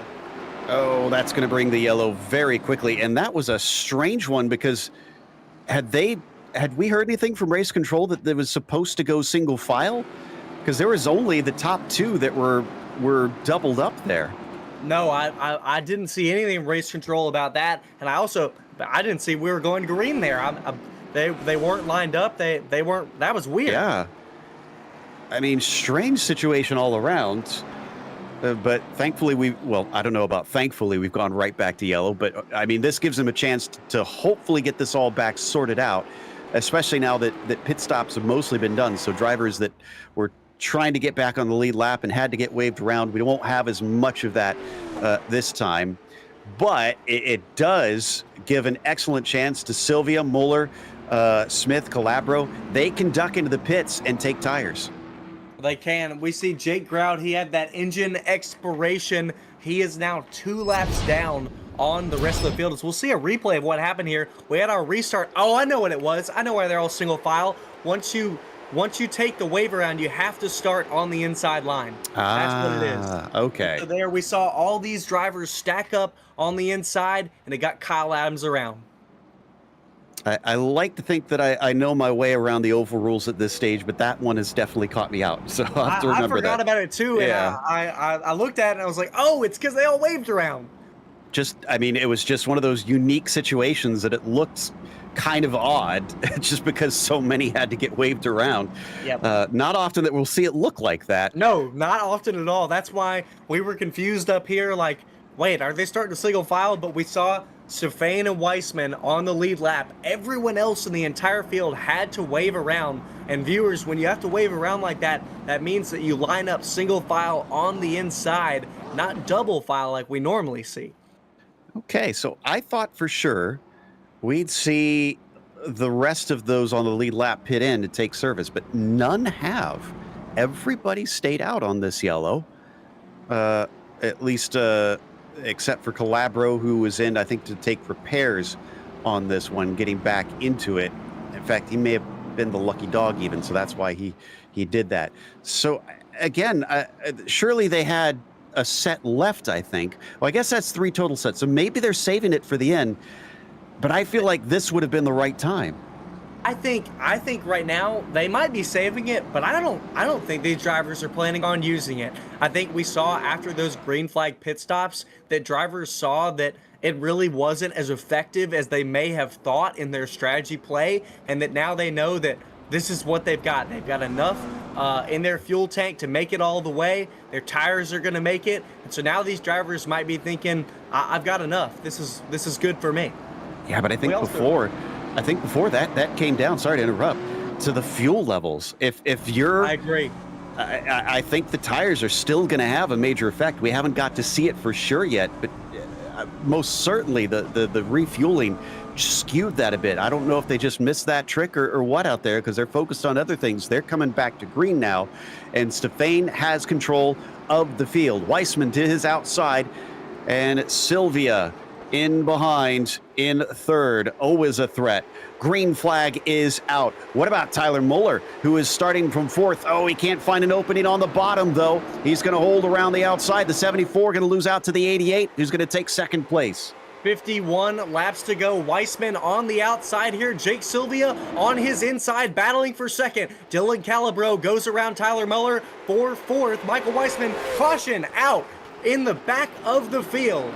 Oh, that's going to bring the yellow very quickly. And that was a strange one, because had they had we heard anything from race control that was supposed to go single file? Because there was only the top 2 that were doubled up there. No, I didn't see anything in race control about that, and I didn't see we were going green there. They weren't lined up. They weren't. That was weird. Yeah. I mean, strange situation all around. But thankfully, I don't know about thankfully, we've gone right back to yellow. But I mean, this gives them a chance to hopefully get this all back sorted out, especially now that pit stops have mostly been done. So drivers that were trying to get back on the lead lap and had to get waved around, we won't have as much of that this time. But it does give an excellent chance to Sylvia, Muller, Smith, Calabro. They can duck into the pits and take tires. They can. We see Jake Grout. He had that engine expiration. He is now 2 laps down on the rest of the field. So we'll see a replay of what happened here. We had our restart. Oh, I know what it was. I know why they're all single file. Once you take the wave around, you have to start on the inside line. That's what it is. Okay. So there we saw all these drivers stack up on the inside, and it got Kyle Adams around. I like to think that I know my way around the oval rules at this stage, but that one has definitely caught me out. So I'll have to remember that. I forgot about it too, yeah. And I looked at it and I was like, oh, it's because they all waved around. I mean, it was just one of those unique situations that it looked kind of odd, just because so many had to get waved around. Yep. Not often that we'll see it look like that. No, not often at all. That's why we were confused up here. Like, wait, are they starting to single file? But we saw Stefan and Weissman on the lead lap. Everyone else in the entire field had to wave around. And viewers, when you have to wave around like that, that means that you line up single file on the inside, not double file like we normally see. Okay, so I thought for sure we'd see the rest of those on the lead lap pit in to take service, but none have. Everybody stayed out on this yellow, at least except for Calabro, who was in, I think, to take repairs on this one, getting back into it. In fact, he may have been the lucky dog even, so that's why he did that. So again, surely they had a set left, I think. Well, I guess that's 3 total sets, so maybe they're saving it for the end, but I feel like this would have been the right time. I think right now they might be saving it, but I don't think these drivers are planning on using it. I think we saw after those green flag pit stops that drivers saw that it really wasn't as effective as they may have thought in their strategy play, and that now they know that this is what they've got. They've got enough in their fuel tank to make it all the way. Their tires are going to make it, and so now these drivers might be thinking, I've got enough. This is good for me. Yeah, but I think before that came down, sorry to interrupt, to the fuel levels. If you're... I agree. I think the tires are still going to have a major effect. We haven't got to see it for sure yet, but most certainly the refueling skewed that a bit. I don't know if they just missed that trick or what out there, because they're focused on other things. They're coming back to green now, and Stefan has control of the field. Weissman to his outside, and Sylvia in behind in third. Always a threat. Green flag is out. What about Tyler Muller, who is starting from fourth? Oh, he can't find an opening on the bottom, though. He's going to hold around the outside. The 74 going to lose out to the 88, who's going to take second place. 51 laps to go. Weissman on the outside here. Jake Sylvia on his inside, battling for second. Dylan Calabro goes around Tyler Muller for fourth. Michael Weissman, caution, out in the back of the field.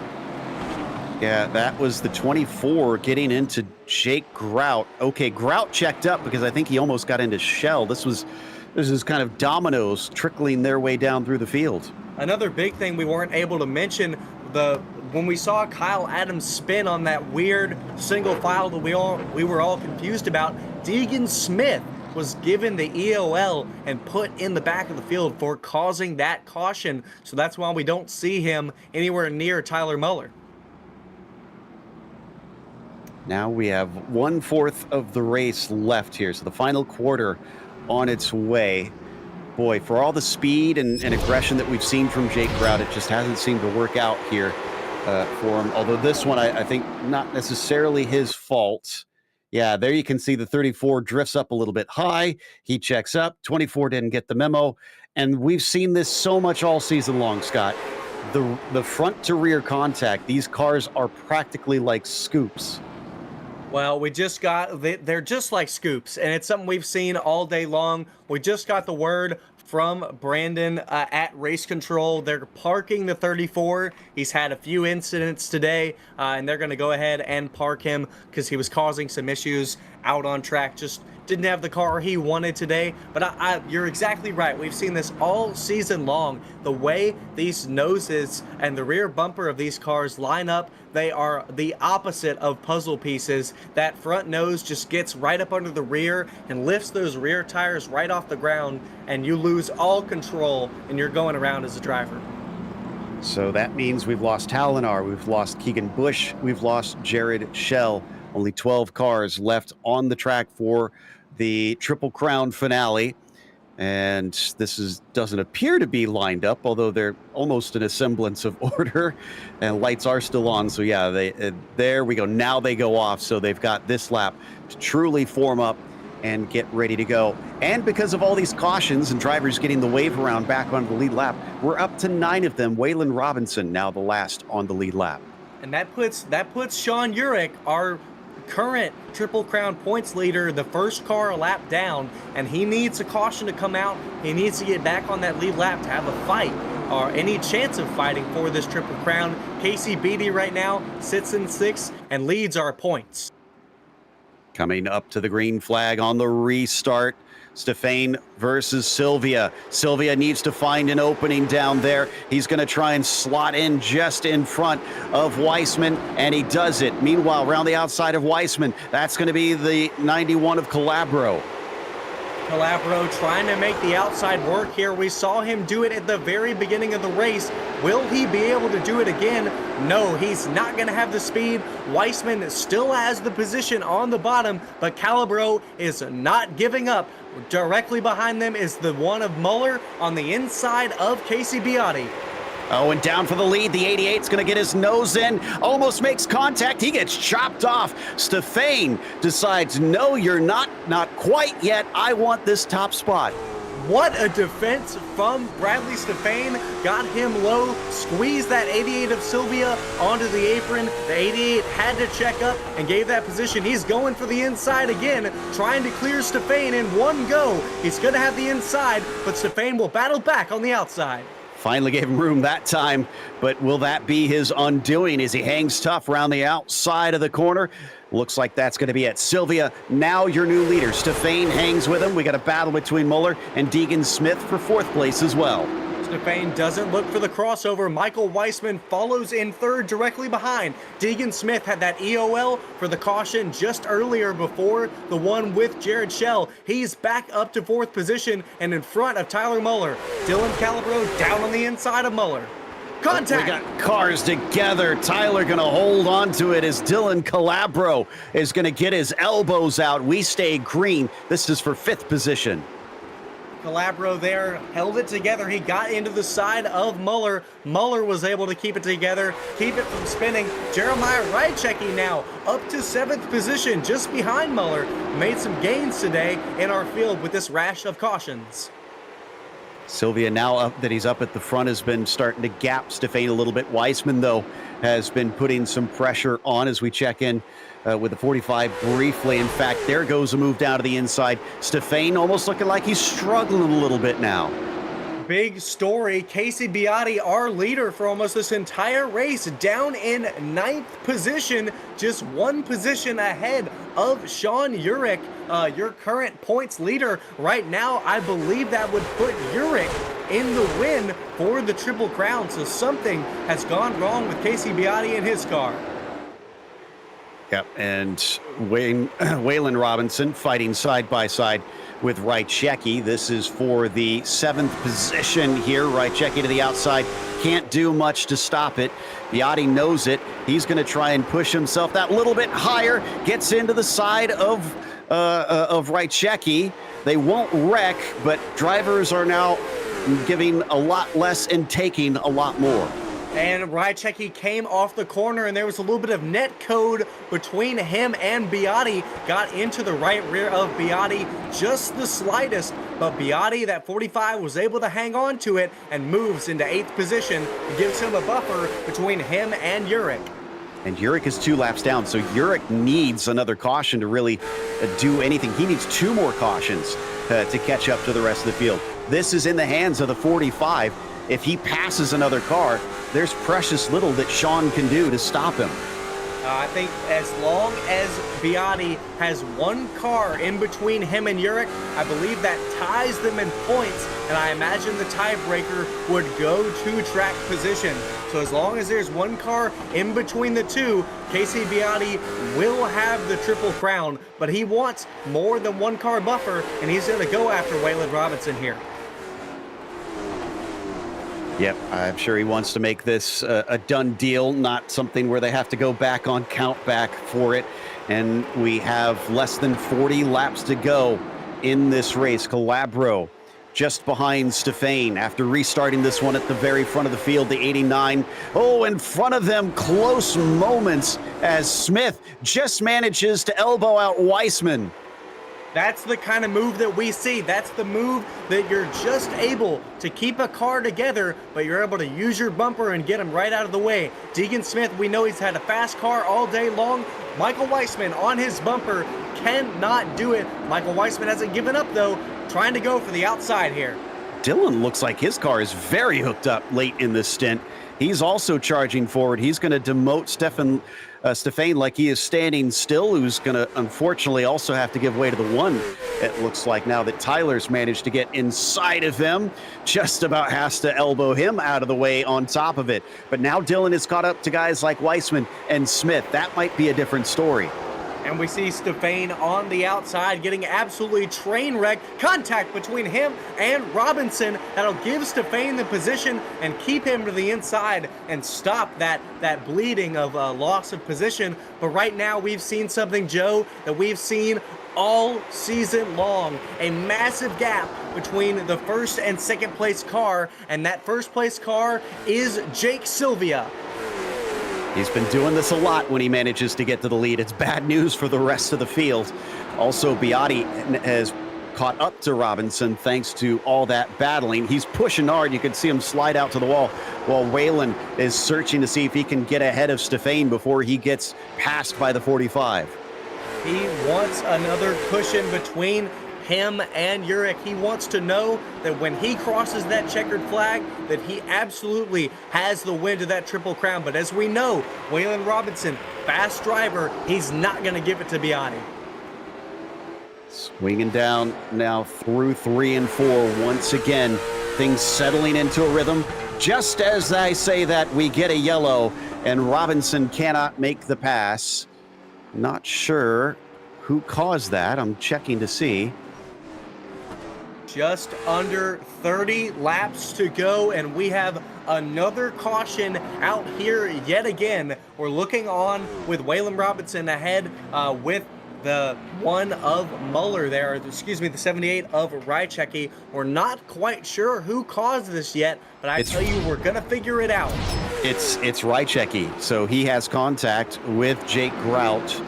Yeah, that was the 24 getting into Jake Grout. Okay, Grout checked up because I think he almost got into Shell. This is kind of dominoes trickling their way down through the field. Another big thing we weren't able to mention, when we saw Kyle Adams spin on that weird single file that we were all confused about, Deegan Smith was given the EOL and put in the back of the field for causing that caution. So that's why we don't see him anywhere near Tyler Muller. Now we have 1/4 of the race left here, so the final quarter on its way. Boy, for all the speed and aggression that we've seen from Jake Grout, it just hasn't seemed to work out here for him. Although this one, I think, not necessarily his fault. Yeah, there you can see the 34 drifts up a little bit high. He checks up. 24 didn't get the memo. And we've seen this so much all season long, Scott. The front to rear contact, these cars are practically like scoops. Well, we just got, they're just like scoops, and it's something we've seen all day long. We just got the word from Brandon at Race Control. They're parking the 34. He's had a few incidents today, and they're going to go ahead and park him because he was causing some issues out on track. Just didn't have the car he wanted today. But you're exactly right. We've seen this all season long. The way these noses and the rear bumper of these cars line up, they are the opposite of puzzle pieces. That front nose just gets right up under the rear and lifts those rear tires right off the ground, and you lose all control, and you're going around as a driver. So that means we've lost Talinar, we've lost Keegan Bush, we've lost Jared Shell. Only 12 cars left on the track for the Triple Crown finale. And this doesn't appear to be lined up, although they're almost in a semblance of order, and lights are still on. So yeah, there we go. Now they go off. So they've got this lap to truly form up and get ready to go. And because of all these cautions and drivers getting the wave around back onto the lead lap, we're up to 9 of them. Waylon Robinson now the last on the lead lap. And that puts Sean Urich, our current Triple Crown points leader, the first car a lap down, and he needs a caution to come out. He needs to get back on that lead lap to have a fight or any chance of fighting for this Triple Crown. Casey Beatty right now sits in 6th and leads our points. Coming up to the green flag on the restart, Stefan versus Sylvia. Sylvia needs to find an opening down there. He's going to try and slot in just in front of Weissman, and he does it. Meanwhile, around the outside of Weissman, that's going to be the 91 of Calabro. Calabro trying to make the outside work here. We saw him do it at the very beginning of the race. Will he be able to do it again? No, he's not going to have the speed. Weissman still has the position on the bottom, but Calabro is not giving up. Directly behind them is the one of Muller on the inside of Casey Beatty. Oh, and down for the lead. The 88's going to get his nose in. Almost makes contact. He gets chopped off. Stefan decides, no, you're not quite yet. I want this top spot. What a defense from Bradley Stefan. Got him low, squeezed that 88 of Sylvia onto the apron. The 88 had to check up and gave that position. He's going for the inside again, trying to clear Stefan in one go. He's going to have the inside, but Stefan will battle back on the outside. Finally gave him room that time, but will that be his undoing as he hangs tough around the outside of the corner? Looks like that's going to be it. Sylvia, now your new leader. Stefan hangs with him. We got a battle between Muller and Deegan Smith for 4th place as well. Stefan doesn't look for the crossover. Michael Weissman follows in 3rd directly behind. Deegan Smith had that EOL for the caution just earlier before the one with Jared Shell. He's back up to 4th position and in front of Tyler Muller. Dylan Calabro down on the inside of Muller. Contact! We got cars together. Tyler going to hold on to it as Dylan Calabro is going to get his elbows out. We stay green. This is for 5th position. Calabro there held it together. He got into the side of Muller. Muller was able to keep it together, keep it from spinning. Jeremiah Rychecki now up to 7th position, just behind Muller. Made some gains today in our field with this rash of cautions. Sylvia, now up that he's up at the front, has been starting to gap Stefan a little bit. Weissman, though, has been putting some pressure on as we check in with the 45 briefly. In fact, there goes a move down to the inside. Stefan almost looking like he's struggling a little bit now. Big story. Casey Beatty, our leader for almost this entire race, down in 9th position, just 1 position ahead of Sean Urich, your current points leader right now. I believe that would put Urich in the win for the Triple Crown. So something has gone wrong with Casey Beatty in his car. Yep, and Waylon Robinson fighting side by side with Rychecki. This is for the 7th position here. Rychecki to the outside. Can't do much to stop it. Beatty knows it. He's going to try and push himself that little bit higher. Gets into the side of Rychecki. They won't wreck, but drivers are now giving a lot less and taking a lot more. And Rychecki came off the corner, and there was a little bit of net code between him and Beatty. Got into the right rear of Beatty, just the slightest. But Beatty, that 45, was able to hang on to it and moves into 8th position. It gives him a buffer between him and Urich. And Urich is 2 laps down, so Urich needs another caution to really do anything. He needs 2 more cautions to catch up to the rest of the field. This is in the hands of the 45. If he passes another car, there's precious little that Sean can do to stop him. I think as long as Beati has 1 car in between him and Urich, I believe that ties them in points, and I imagine the tiebreaker would go to track position. So as long as there's 1 car in between the two, Casey Beati will have the Triple Crown, but he wants more than 1 car buffer, and he's going to go after Waylon Robinson here. Yep, I'm sure he wants to make this a done deal, not something where they have to go back on count back for it. And we have less than 40 laps to go in this race. Calabro just behind Stefane after restarting this one at the very front of the field, the 89. Oh, in front of them, close moments as Smith just manages to elbow out Weissman. That's the kind of move that we see. That's the move that you're just able to keep a car together, but you're able to use your bumper and get him right out of the way. Deegan Smith, we know he's had a fast car all day long. Michael Weissman on his bumper cannot do it. Michael Weissman hasn't given up, though, trying to go for the outside here. Dylan looks like his car is very hooked up late in this stint. He's also charging forward. He's going to demote Stefane like he is standing still, who's going to unfortunately also have to give way to the one. It looks like now that Tyler's managed to get inside of him, just about has to elbow him out of the way on top of it. But now Dylan is caught up to guys like Weissman and Smith. That might be a different story. And we see Stefane on the outside getting absolutely train wrecked. Contact between him and Robinson that'll give Stefane the position and keep him to the inside and stop that bleeding of loss of position. But right now we've seen something, Joe, that we've seen all season long. A massive gap between the first and second place car, and that first place car is Jake Sylvia. He's been doing this a lot when he manages to get to the lead. It's bad news for the rest of the field. Also, Beati has caught up to Robinson thanks to all that battling. He's pushing hard. You can see him slide out to the wall while Waylon is searching to see if he can get ahead of Stefane before he gets passed by the 45. He wants another cushion between him and Urich. He wants to know that when he crosses that checkered flag, that he absolutely has the win to that Triple Crown. But as we know, Waylon Robinson, fast driver, he's not going to give it to Beati. Swinging down now through 3 and 4 once again. Things settling into a rhythm. Just as I say that, we get a yellow, and Robinson cannot make the pass. Not sure who caused that. I'm checking to see. Just under 30 laps to go, and we have another caution out here yet again. We're looking on with Waylon Robinson ahead with the 1 of Muller there, excuse me, the 78 of Rychecki. We're not quite sure who caused this yet, but I tell you, we're gonna figure it out. It's Rychecki, so he has contact with Jake Grout.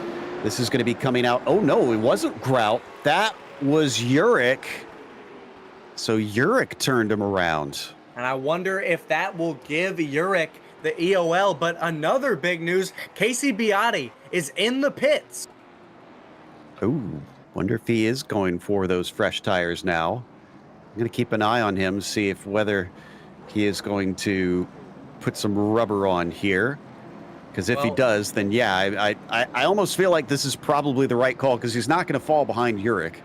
This is going to be coming out. Oh no, it wasn't Grout. That was Urich. So Urich turned him around. And I wonder if that will give Urich the EOL. But another big news, Casey Beati is in the pits. Ooh, wonder if he is going for those fresh tires now. I'm going to keep an eye on him, see if whether he is going to put some rubber on here. Because if he does, then yeah, I almost feel like this is probably the right call, because he's not going to fall behind Urich.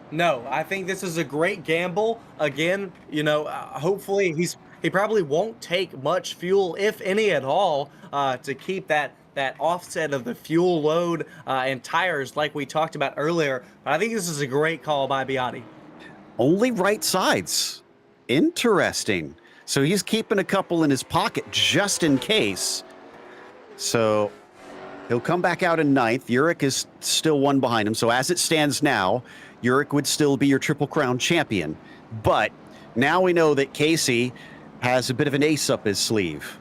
No, I think this is a great gamble. Again, you know, hopefully he probably won't take much fuel, if any at all, to keep that offset of the fuel load and tires like we talked about earlier. But I think this is a great call by Beati. Only right sides. Interesting. So he's keeping a couple in his pocket just in case. So he'll come back out in 9th. Urich is still 1 behind him. So as it stands now, Urich would still be your Triple Crown champion. But now we know that Casey has a bit of an ace up his sleeve.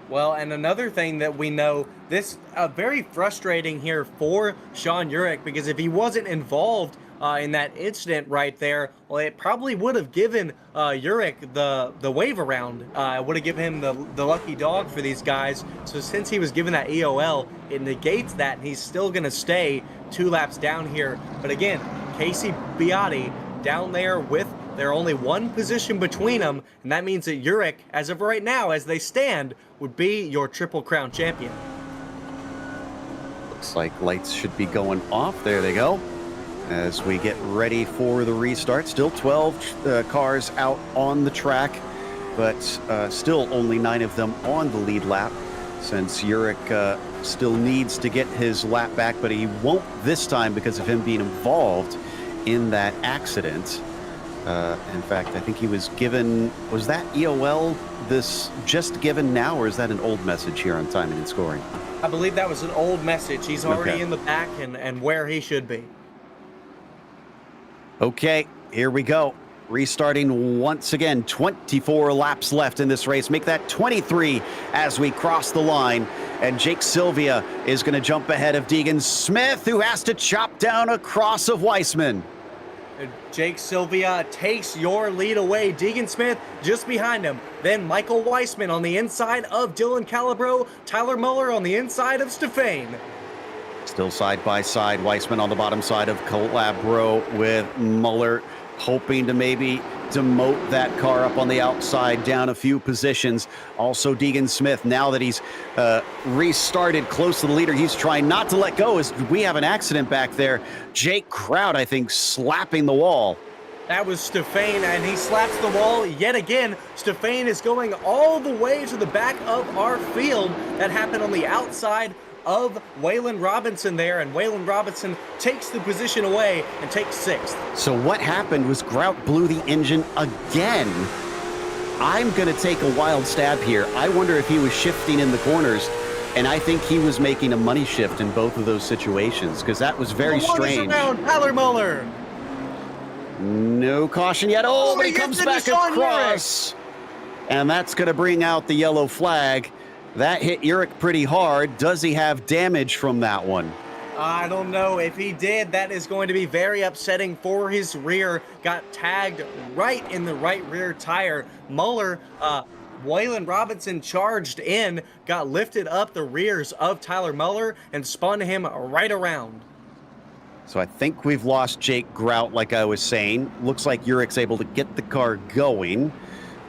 Well, and another thing that we know, this very frustrating here for Sean Urich, because if he wasn't involved in that incident right there, well, it probably would have given Urich the wave around. Would have given him the lucky dog for these guys. So since he was given that EOL, it negates that, and he's still going to stay 2 laps down here. But again, Casey Beati down there with there only 1 position between them, and that means that Urich, as of right now, as they stand, would be your Triple Crown champion. Looks like lights should be going off. There they go. As we get ready for the restart. Still 12 cars out on the track, but still only 9 of them on the lead lap, since Urich still needs to get his lap back, but he won't this time because of him being involved in that accident. In fact, I think he was given, was that EOL this just given now, or is that an old message here on timing and scoring? I believe that was an old message. He's already in the back and where he should be. Okay, here we go. Restarting once again, 24 laps left in this race. Make that 23 as we cross the line. And Jake Sylvia is going to jump ahead of Deegan Smith, who has to chop down a cross of Weissman. Jake Sylvia takes your lead away. Deegan Smith just behind him. Then Michael Weissman on the inside of Dylan Calabro. Tyler Muller on the inside of Stefane. Still side by side. Weissman on the bottom side of Calabro with Muller, hoping to maybe demote that car up on the outside, down a few positions. Also Deegan Smith, now that he's restarted close to the leader, he's trying not to let go as we have an accident back there. Jake Kraut, I think, slapping the wall. That was Stefane, and he slaps the wall yet again. Stefane is going all the way to the back of our field. That happened on the outside of Waylon Robinson there, and Waylon Robinson takes the position away and takes 6th. So what happened was Grout blew the engine again. I'm going to take a wild stab here. I wonder if he was shifting in the corners, and I think he was making a money shift in both of those situations, because that was very strange. Around Tyler Muller. No caution yet. Oh, but he comes back across. And that's going to bring out the yellow flag. That hit Urich pretty hard. Does he have damage from that one? I don't know. If he did, that is going to be very upsetting for his rear. Got tagged right in the right rear tire. Muller, Waylon Robinson charged in, got lifted up the rears of Tyler Muller and spun him right around. So I think we've lost Jake Grout, like I was saying. Looks like Urich's able to get the car going.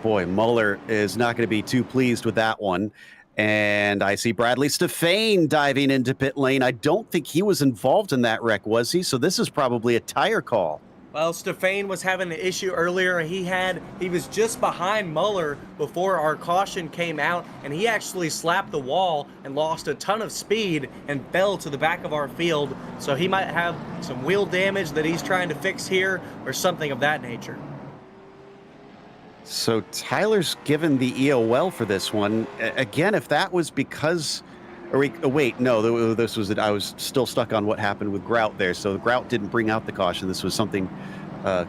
Boy, Muller is not going to be too pleased with that one. And I see Bradley Stefane diving into pit lane. I don't think he was involved in that wreck, was he? So this is probably a tire call. Well, Stefane was having an issue earlier. He was just behind Muller before our caution came out, and he actually slapped the wall and lost a ton of speed and fell to the back of our field. So he might have some wheel damage that he's trying to fix here or something of that nature. So Tyler's given the EOL for this one. Again, if that was because... wait, no, this was I was still stuck on what happened with Grout there. So the Grout didn't bring out the caution. This was something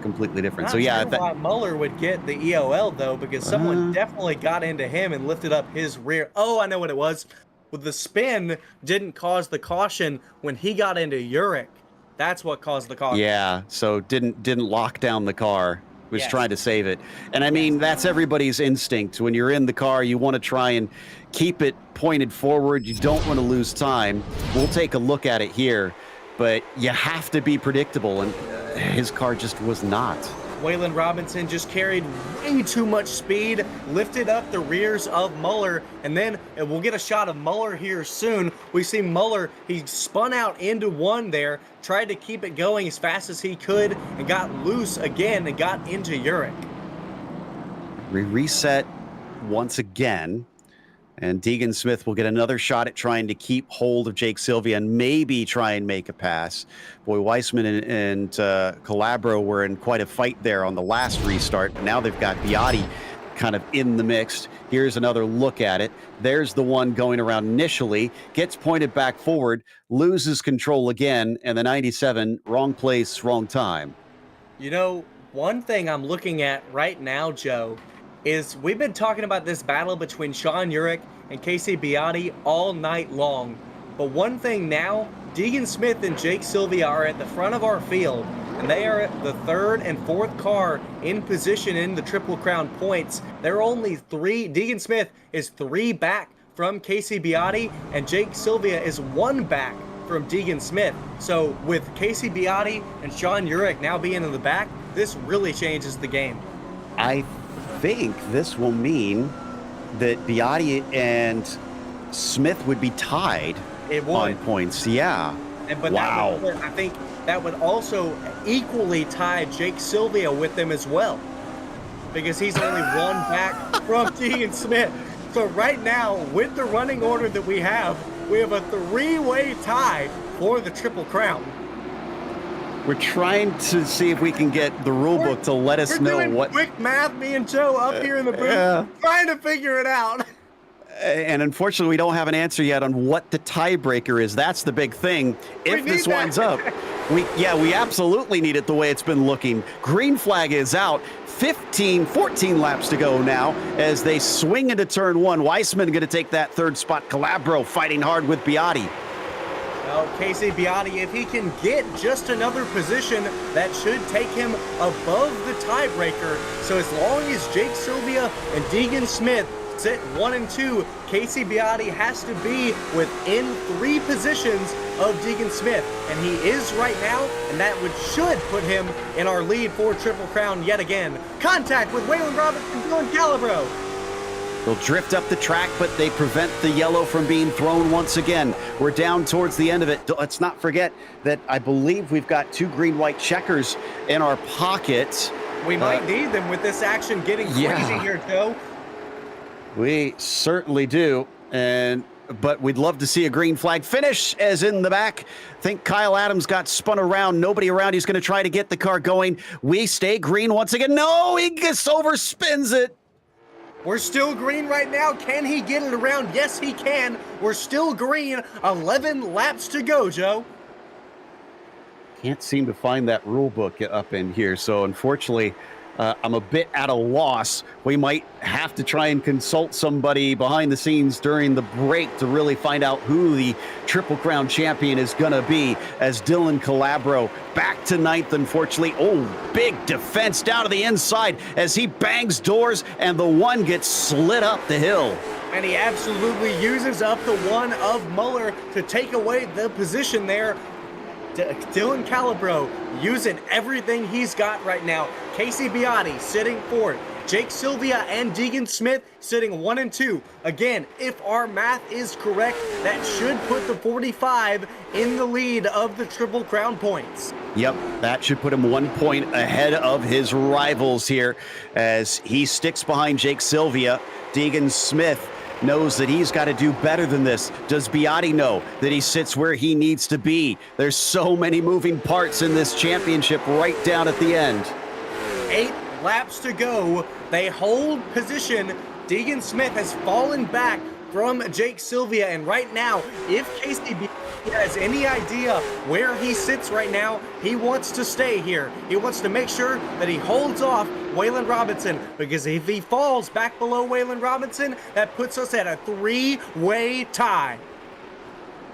completely different. Not so yeah, sure why Muller would get the EOL though, because someone definitely got into him and lifted up his rear. Oh, I know what it was. With the spin, didn't cause the caution when he got into Urich. That's what caused the caution. Yeah, so didn't lock down the car. Was Yes. trying to save it. And I mean, that's everybody's instinct. When you're in the car, you want to try and keep it pointed forward. You don't want to lose time. We'll take a look at it here, but you have to be predictable, and his car just was not. Waylon Robinson just carried way too much speed, lifted up the rears of Muller, and then we'll get a shot of Muller here soon. We see Muller, he spun out into one there, tried to keep it going as fast as he could, and got loose again and got into Urich. We reset once again, and Deegan Smith will get another shot at trying to keep hold of Jake Sylvia and maybe try and make a pass. Boy, Weissman and Calabro were in quite a fight there on the last restart, but now they've got Beati kind of in the mix. Here's another look at it. There's the one going around initially, gets pointed back forward, loses control again, and the 97, wrong place, wrong time. You know, one thing I'm looking at right now, Joe, is we've been talking about this battle between Sean Urich and Casey Beati all night long. But one thing now, Deegan Smith and Jake Sylvia are at the front of our field, and they are the third and fourth car in position in the Triple Crown points. They're only three. Deegan Smith is 3 back from Casey Beaty, and Jake Sylvia is 1 back from Deegan Smith. So with Casey Beaty and Sean Urich now being in the back, this really changes the game. I think this will mean that Beaty and Smith would be tied on points. Yeah. But wow. I think that would also equally tie Jake Sylvia with them as well, because he's only 1 back from Deegan Smith. So right now, with the running order that we have a 3-way tie for the Triple Crown. We're trying to see if we can get the rule book to let us know what. Quick math, me and Joe up here in the booth, trying to figure it out. And unfortunately, we don't have an answer yet on what the tiebreaker is. That's the big thing. If this winds up, we absolutely need it the way it's been looking. Green flag is out. 14 laps to go now as they swing into turn 1. Weissman going to take that 3rd spot. Calabro fighting hard with Beaty. Well, Casey Beaty, if he can get just another position, that should take him above the tiebreaker. So as long as Jake Sylvia and Deegan Smith sit 1 and 2, Casey Beaty has to be within 3 positions of Deegan Smith, and he is right now, and that should put him in our lead for Triple Crown yet again. Contact with Waylon Roberts and Dylan Calabro. They'll drift up the track, but they prevent the yellow from being thrown once again. We're down towards the end of it. Let's not forget that I believe we've got 2 green-white checkers in our pockets. We might need them with this action getting crazy here, Joe. We certainly do, but we'd love to see a green flag finish, as in the back. I think Kyle Adams got spun around. Nobody around. He's going to try to get the car going. We stay green once again. No, he just overspins it. We're still green right now. Can he get it around? Yes, he can. We're still green. 11 laps to go, Joe. Can't seem to find that rule book up in here, so unfortunately, I'm a bit at a loss. We might have to try and consult somebody behind the scenes during the break to really find out who the Triple Crown champion is going to be, as Dylan Calabro back to 9th, unfortunately. Oh, big defense down to the inside as he bangs doors, and the 1 gets slid up the hill. And he absolutely uses up the 1 of Muller to take away the position there. Dylan Calabro using everything he's got right now. Casey Beaty sitting 4th. Jake Sylvia and Deegan Smith sitting 1 and 2. Again, if our math is correct, that should put the 45 in the lead of the Triple Crown points. Yep, that should put him 1 point ahead of his rivals here as he sticks behind Jake Sylvia. Deegan Smith knows that he's got to do better than this. Does Beaty know that he sits where he needs to be? There's so many moving parts in this championship right down at the end. 8 laps to go. They hold position. Deegan Smith has fallen back from Jake Sylvia, and right now, if Casey has any idea where he sits right now, he wants to stay here. He wants to make sure that he holds off Waylon Robinson, because if he falls back below Waylon Robinson, that puts us at a 3-way tie.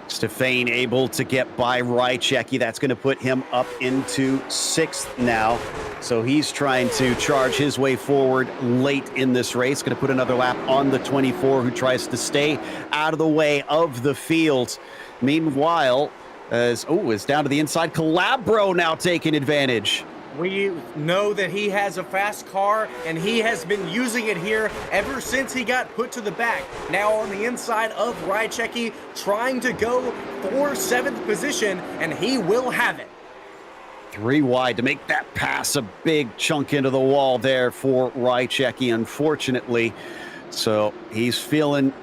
Stefane able to get by Rychecki. That's going to put him up into 6th now. So he's trying to charge his way forward late in this race. Going to put another lap on the 24, who tries to stay out of the way of the field. Meanwhile, is down to the inside. Calabro now taking advantage. We know that he has a fast car, and he has been using it here ever since he got put to the back. Now on the inside of Rychecki, trying to go for 7th position, and he will have it. 3 wide to make that pass, a big chunk into the wall there for Rychecki, unfortunately. So he's feeling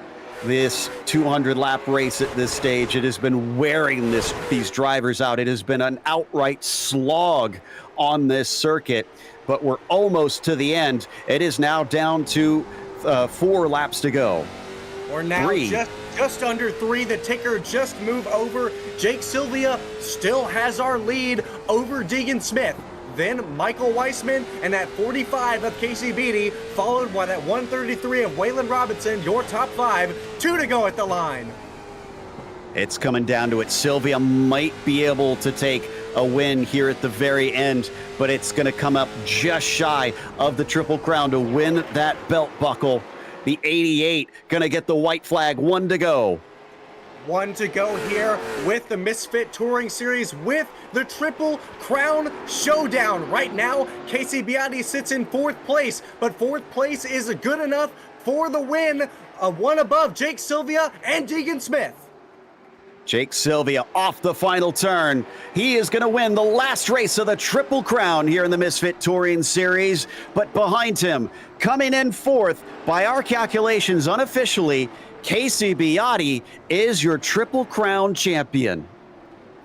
this 200-lap race at this stage. It has been wearing these drivers out. It has been an outright slog on this circuit, but we're almost to the end. It is now down to 4 laps to go. We're now just under 3. The ticker just moved over. Jake Sylvia still has our lead over Deegan Smith. Then Michael Weissman and that 45 of Casey Beaty, followed by that 133 of Waylon Robinson, your top 5. 2 to go at the line. It's coming down to it. Sylvia might be able to take a win here at the very end, but it's going to come up just shy of the Triple Crown to win that belt buckle. The 88 going to get the white flag. 1 to go. 1 to go here with the Misfit Touring Series with the Triple Crown Showdown. Right now, Casey Beaty sits in 4th place, but 4th place is good enough for the win. One above Jake Sylvia and Deegan Smith. Jake Sylvia off the final turn. He is going to win the last race of the Triple Crown here in the Misfit Touring Series. But behind him, coming in 4th, by our calculations unofficially, Casey Beaty is your Triple Crown champion.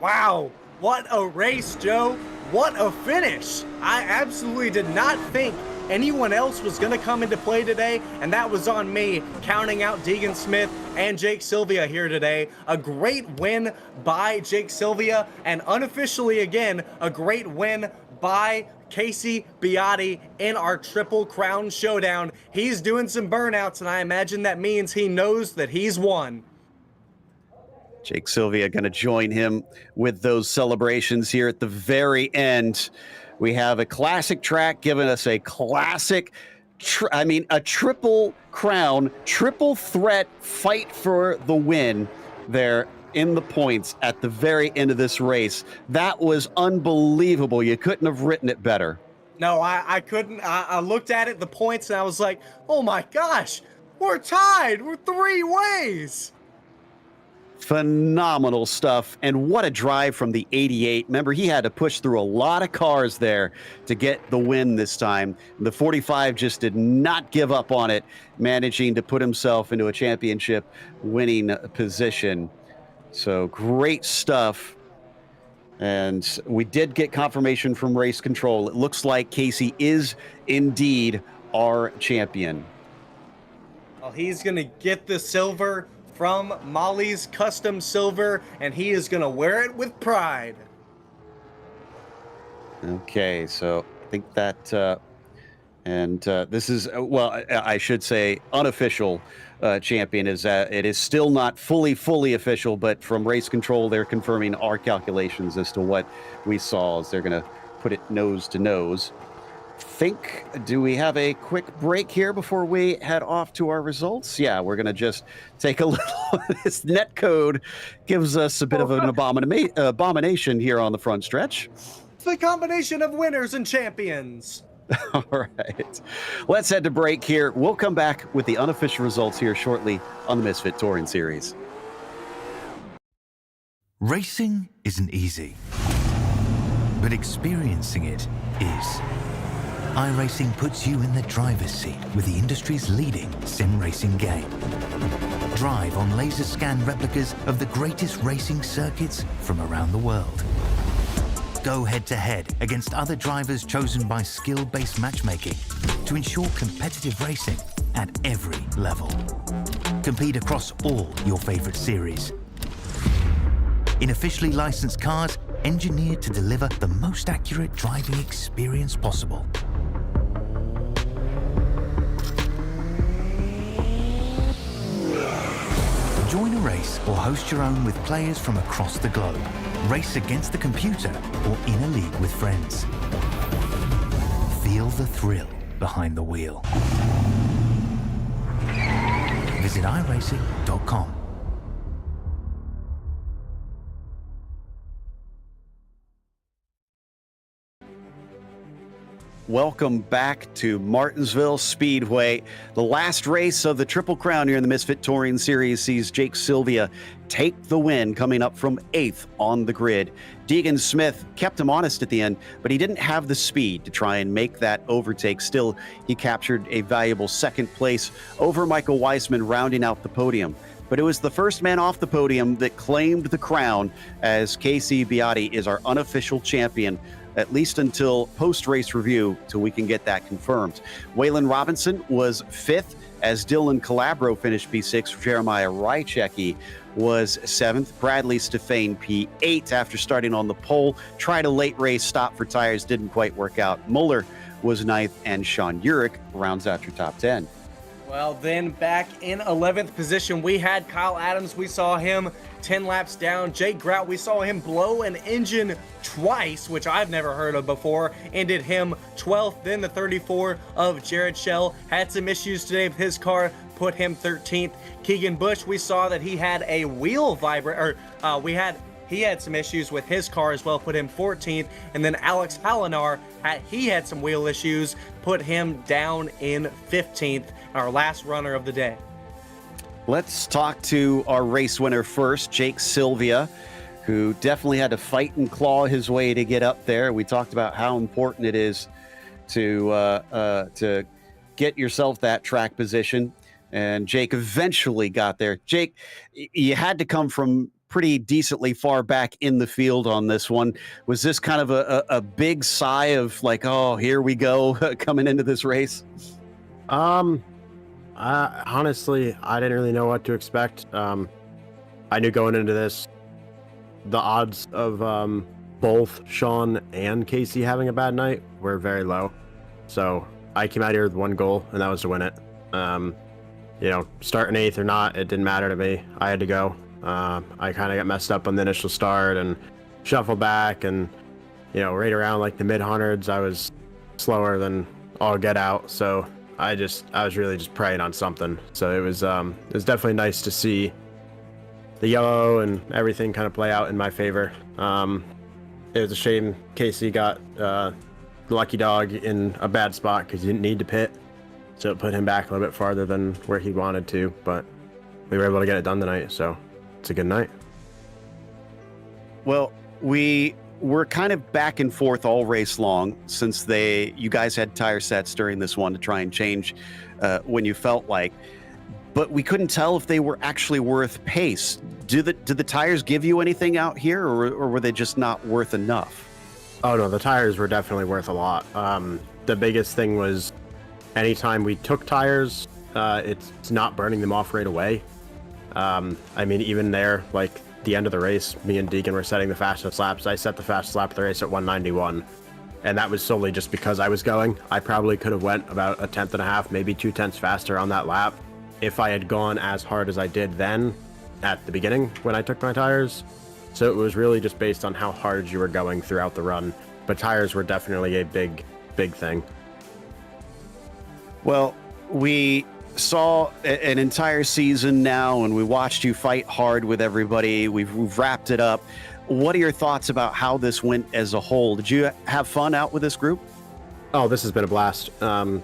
Wow, what a race, Joe. What a finish. I absolutely did not think anyone else was going to come into play today, and that was on me, counting out Deegan Smith and Jake Sylvia here today. A great win by Jake Sylvia, and unofficially again, a great win by Casey Beaty in our Triple Crown Showdown. He's doing some burnouts, and I imagine that means he knows that he's won. Jake Sylvia going to join him with those celebrations here at the very end. We have a classic track giving us a classic, a Triple Crown, triple threat fight for the win there in the points at the very end of this race. That was unbelievable. You couldn't have written it better. No, I couldn't. I looked at it, the points, and I was like, oh my gosh, we're tied. We're 3 ways. Phenomenal stuff. And what a drive from the 88. Remember, he had to push through a lot of cars there to get the win this time. The 45 just did not give up on it, managing to put himself into a championship winning position. So great stuff. And we did get confirmation from race control. It looks like Casey is indeed our champion. Well, he's going to get the silver from Molly's Custom Silver, and he is going to wear it with pride. Okay, so I think that, this is, well, I should say unofficial champion is it is still not fully official, but from race control, they're confirming our calculations as to what we saw as they're going to put it nose to nose. Do we have a quick break here before we head off to our results? Yeah, we're going to just take a little. This net code gives us a bit of an abomination here on the front stretch. It's the combination of winners and champions. All right. Let's head to break here. We'll come back with the unofficial results here shortly on the Misfit Touring Series. Racing isn't easy, but experiencing it is. iRacing puts you in the driver's seat with the industry's leading sim racing game. Drive on laser scan replicas of the greatest racing circuits from around the world. Go head-to-head against other drivers chosen by skill-based matchmaking to ensure competitive racing at every level. Compete across all your favorite series. In officially licensed cars, engineered to deliver the most accurate driving experience possible. Join a race or host your own with players from across the globe. Race against the computer or in a league with friends. Feel the thrill behind the wheel. Visit iRacing.com. Welcome back to Martinsville Speedway. The last race of the Triple Crown here in the Misfit Touring Series sees Jake Sylvia take the win, coming up from 8th on the grid. Deegan Smith kept him honest at the end, but he didn't have the speed to try and make that overtake. Still, he captured a valuable 2nd place over Michael Weissman, rounding out the podium. But it was the first man off the podium that claimed the crown, as Casey Beaty is our unofficial champion, at least until post-race review, till we can get that confirmed. Waylon Robinson was 5th, as Dylan Calabro finished P6. Jeremiah Rychecki was 7th. Bradley Stefane P8 after starting on the pole. Tried a late race stop for tires, didn't quite work out. Muller was 9th, and Sean Urich rounds out your top 10. Well, then back in 11th position, we had Kyle Adams. We saw him 10 laps down. Jake Grout, we saw him blow an engine twice, which I've never heard of before. Ended him 12th. Then the 34 of Jared Schell had some issues today with his car, put him 13th. Keegan Bush, we saw that he had a wheel vibrate, he had some issues with his car as well, put him 14th. And then Alex Hallinar, he had some wheel issues, put him down in 15th, our last runner of the day. Let's talk to our race winner first, Jake Sylvia, who definitely had to fight and claw his way to get up there. We talked about how important it is to get yourself that track position, and Jake eventually got there. Jake, you had to come from pretty decently far back in the field on this one. Was this kind of a big sigh of like, oh, here we go, coming into this race? Honestly, I didn't really know what to expect. I knew going into this, the odds of both Sean and Casey having a bad night were very low. So I came out here with one goal, and that was to win it. Starting 8th or not, it didn't matter to me. I had to go. I kind of got messed up on the initial start and shuffled back, and right around like the mid-hundreds, I was slower than all get out. So I was really just preying on something. So it was definitely nice to see the yellow and everything kind of play out in my favor. It was a shame Casey got the lucky dog in a bad spot because he didn't need to pit, so it put him back a little bit farther than where he wanted to. But we were able to get it done tonight, so it's a good night. Well, we were kind of back and forth all race long since you guys had tire sets during this one to try and change when you felt like, but we couldn't tell if they were actually worth pace. Did the tires give you anything out here, or were they just not worth enough? Oh no, the tires were definitely worth a lot. The biggest thing was anytime we took tires, it's not burning them off right away. Even there, like the end of the race, me and Deegan were setting the fastest laps. I set the fastest lap of the race at 191, and that was solely just because I was going. I probably could have went about a tenth and a half, maybe 2 tenths faster on that lap if I had gone as hard as I did then at the beginning when I took my tires. So it was really just based on how hard you were going throughout the run, but tires were definitely a big thing. Well, we saw an entire season now, and we watched you fight hard with everybody. We've wrapped it up. What are your thoughts about how this went as a whole? Did you have fun out with this group? Oh, this has been a blast. I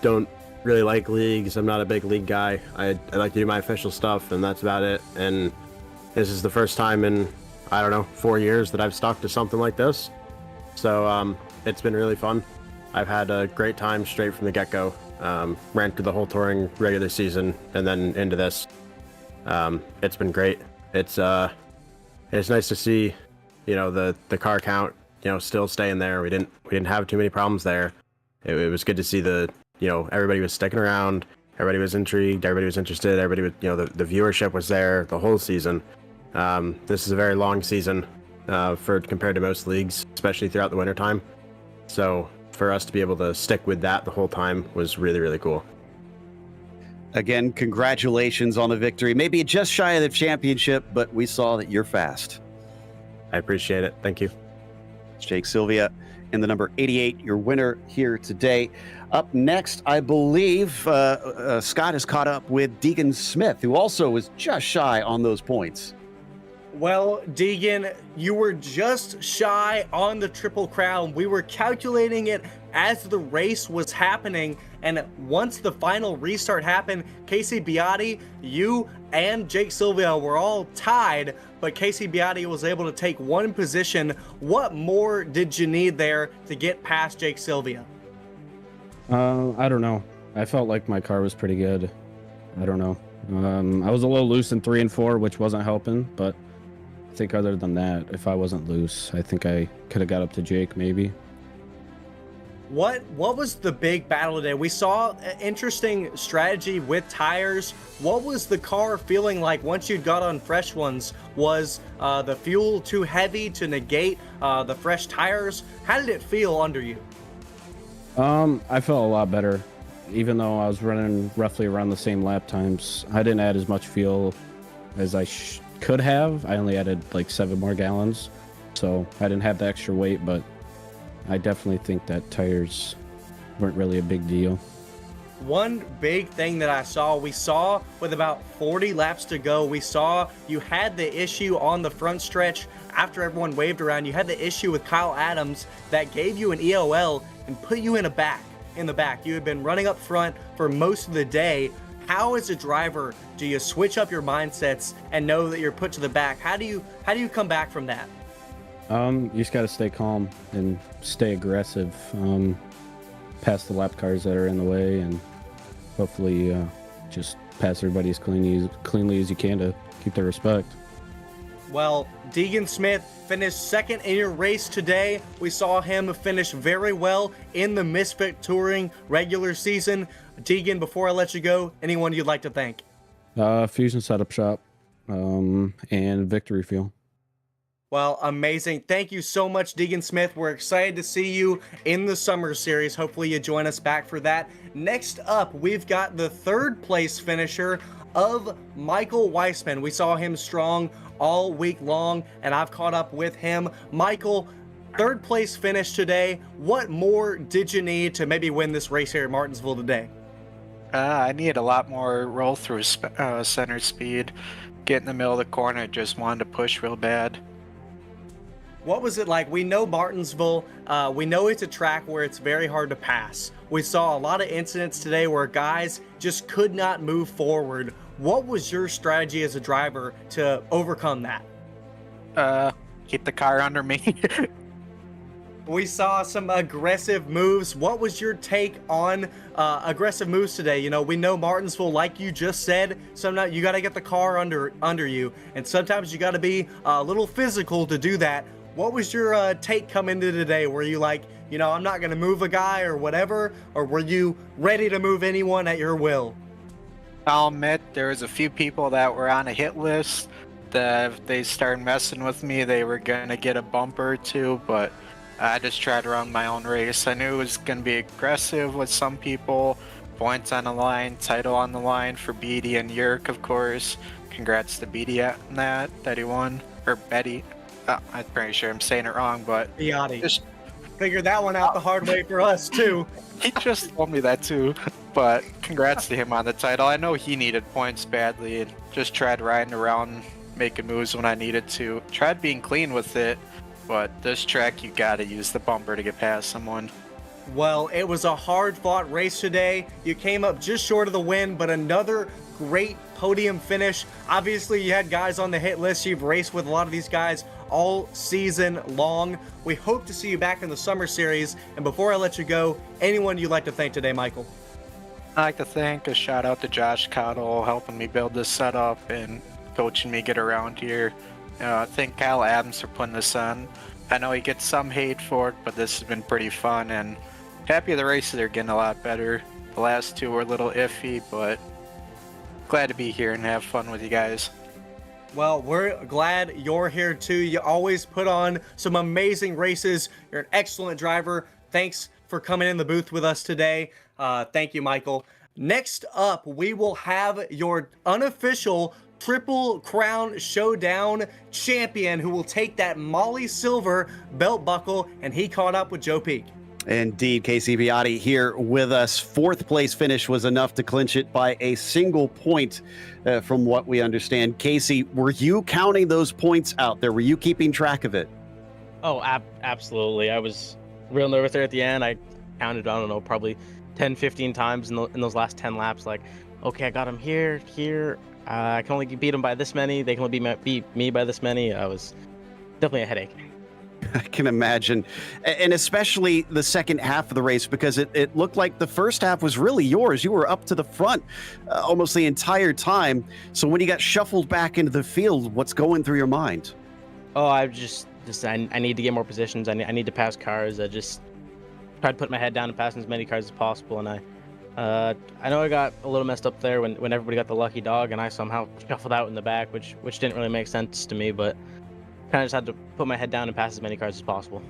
don't really like leagues. I'm not a big league guy. I like to do my official stuff, and that's about it. And this is the first time in, 4 years that I've stuck to something like this. So it's been really fun. I've had a great time straight from the get-go. Ran through the whole touring regular season and then into this. It's been great. It's nice to see, the car count, still staying there. We didn't have too many problems there. It was good to see everybody was sticking around. Everybody was intrigued. Everybody was interested. Everybody was, the viewership was there the whole season. This is a very long season compared to most leagues, especially throughout the wintertime. So for us to be able to stick with that the whole time was really, really cool. Again, congratulations on the victory. Maybe just shy of the championship, but we saw that you're fast. I appreciate it. Thank you. It's Jake Sylvia in the number 88, your winner here today. Up next, I believe Scott has caught up with Deegan Smith, who also was just shy on those points. Well, Deegan, you were just shy on the Triple Crown. We were calculating it as the race was happening, and once the final restart happened, Casey Beatti, you and Jake Sylvia were all tied, but Casey Beatti was able to take one position. What more did you need there to get past Jake Sylvia? I don't know. I felt like my car was pretty good. I don't know. I was a little loose in 3 and 4, which wasn't helping, but I think other than that, if I wasn't loose, I think I could have got up to Jake maybe. What was the big battle today? We saw an interesting strategy with tires. What was the car feeling like once you got on fresh ones? Was the fuel too heavy to negate the fresh tires? How did it feel under you? I felt a lot better. even though I was running roughly around the same lap times, I didn't add as much fuel as I could have. I only added like 7 more gallons, so I didn't have the extra weight, but I definitely think that tires weren't really a big deal. One big thing that we saw with about 40 laps to go, we saw you had the issue on the front stretch after everyone waved around. You had the issue with Kyle Adams that gave you an EOL and put you in the back. You had been running up front for most of the day. How, as a driver, do you switch up your mindsets and know that you're put to the back? How do you come back from that? You just got to stay calm and stay aggressive. Past the lap cars that are in the way, and hopefully just pass everybody as cleanly as you can to keep their respect. Well, Deegan Smith finished second in your race today. We saw him finish very well in the Misfit Touring regular season. Deegan, before I let you go, anyone you'd like to thank? Fusion Setup Shop and Victory Fuel. Well, amazing. Thank you so much, Deegan Smith. We're excited to see you in the summer series. Hopefully you join us back for that. Next up, we've got the third place finisher of Michael Weissman. We saw him strong all week long, and I've caught up with him. Michael, third place finish today. What more did you need to maybe win this race here at Martinsville today? I need a lot more roll through center speed. Get in the middle of the corner, just wanted to push real bad. What was it like? We know Martinsville, we know it's a track where it's very hard to pass. We saw a lot of incidents today where guys just could not move forward. What was your strategy as a driver to overcome that? Keep the car under me. We saw some aggressive moves. What was your take on aggressive moves today? You know, we know Martinsville, like you just said, sometimes you got to get the car under you, and sometimes you got to be a little physical to do that. What was your take come into today? Were you like, you know, I'm not going to move a guy or whatever? Or were you ready to move anyone at your will? I'll admit there was a few people that were on a hit list that if they started messing with me, they were going to get a bumper or two, but I just tried to run my own race. I knew it was going to be aggressive with some people. Points on the line, title on the line for Beatty and Yerk, of course. Congrats to Beatty on that he won. Or Betty. I'm pretty sure I'm saying it wrong, but Beatty. Just figured that one out the hard way for us, too. He just told me that, too. But congrats to him on the title. I know he needed points badly and just tried riding around, making moves when I needed to. Tried being clean with it. But this track, you gotta use the bumper to get past someone. Well, it was a hard-fought race today. You came up just short of the win, but another great podium finish. Obviously, you had guys on the hit list. You've raced with a lot of these guys all season long. We hope to see you back in the summer series. And before I let you go, anyone you'd like to thank today, Michael? I'd like to thank a shout out to Josh Cottle helping me build this setup and coaching me get around here. Thank Kyle Adams for putting this on. I know he gets some hate for it, but this has been pretty fun, and happy the races are getting a lot better. The last two were a little iffy, but glad to be here and have fun with you guys. Well, we're glad you're here too. You always put on some amazing races. You're an excellent driver. Thanks for coming in the booth with us today. Thank you, Michael. Next up, we will have your unofficial Triple Crown Showdown champion who will take that Molly Silver belt buckle, and he caught up with Joe Peak. Indeed, Casey Biotti here with us. Fourth place finish was enough to clinch it by a single point, from what we understand. Casey, were you counting those points out there? Were you keeping track of it? Oh, absolutely. I was real nervous there at the end. I counted, I don't know, probably 10, 15 times in those last 10 laps. Like, okay, I got him here. I can only beat them by this many. They can only beat me by this many. I was definitely a headache. I can imagine. And especially the second half of the race, because it looked like the first half was really yours. You were up to the front almost the entire time. So when you got shuffled back into the field, what's going through your mind? Oh, I need to get more positions. I need to pass cars. I just tried to put my head down and pass as many cars as possible. And I know I got a little messed up there when everybody got the lucky dog, and I somehow shuffled out in the back, which didn't really make sense to me, but kind of just had to put my head down and pass as many cars as possible.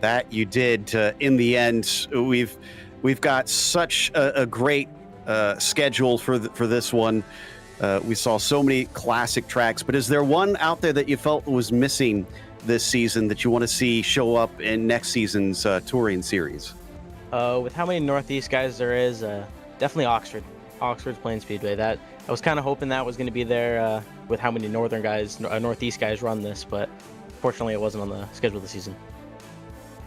That you did. In the end, we've we've got such a great schedule for this one. We saw so many classic tracks, but is there one out there that you felt was missing this season that you want to see show up in next season's touring series? With how many Northeast guys there is, definitely Oxford's Plain Speedway. That I was kind of hoping that was going to be there with how many Northeast guys run this, but fortunately it wasn't on the schedule this season.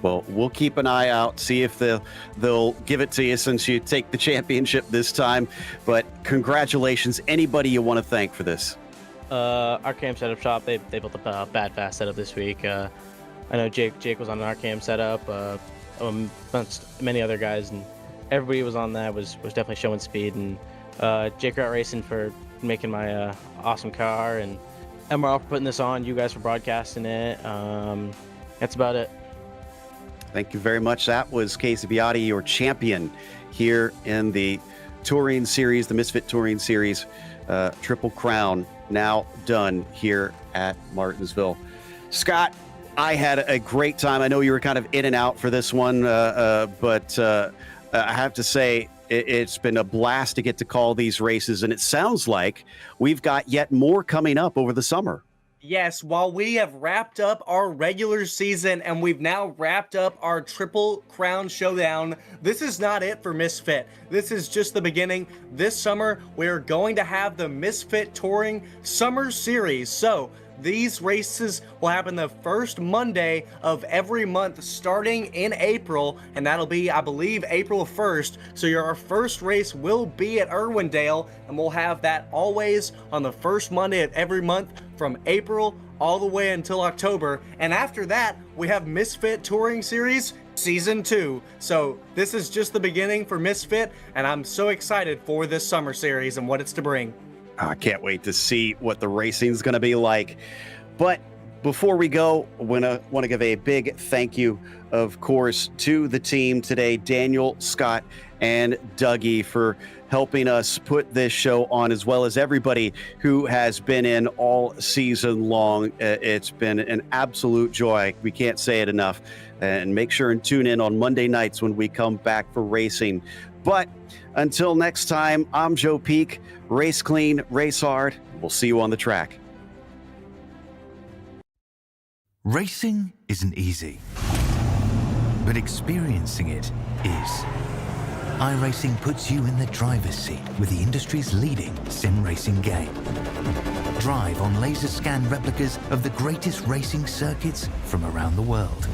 Well, we'll keep an eye out, see if they'll give it to you since you take the championship this time. But congratulations, anybody you want to thank for this? Our cam setup shop, they built a bad fast setup this week. I know Jake was on our cam setup, many other guys, and everybody was on that, was definitely showing speed. And Jake iRacing for making my awesome car, and MRL for putting this on, you guys for broadcasting it. That's about it. Thank you very much. That was Casey Biotti, your champion here in the Touring Series, the Misfit Touring Series, Triple Crown, now done here at Martinsville. Scott, I had a great time. I know you were kind of in and out for this one, but I have to say it's been a blast to get to call these races, and it sounds like we've got yet more coming up over the summer. Yes, while we have wrapped up our regular season and we've now wrapped up our Triple Crown Showdown, this is not it for Misfit. This is just the beginning. This summer, we're going to have the Misfit Touring Summer Series. So these races will happen the first Monday of every month starting in April, and that'll be, I believe, April 1st. So our first race will be at Irwindale, and we'll have that always on the first Monday of every month from April all the way until October. And after that, we have Misfit Touring Series Season 2. So this is just the beginning for Misfit, and I'm so excited for this summer series and what it's to bring. I can't wait to see what the racing's going to be like. But before we go, I want to give a big thank you, of course, to the team today, Daniel, Scott, and Dougie, for helping us put this show on, as well as everybody who has been in all season long. It's been an absolute joy. We can't say it enough. And make sure and tune in on Monday nights when we come back for racing. But until next time, I'm Joe Peak. Race clean, race hard. We'll see you on the track. Racing isn't easy, but experiencing it is. iRacing puts you in the driver's seat with the industry's leading sim racing game. Drive on laser scan replicas of the greatest racing circuits from around the world.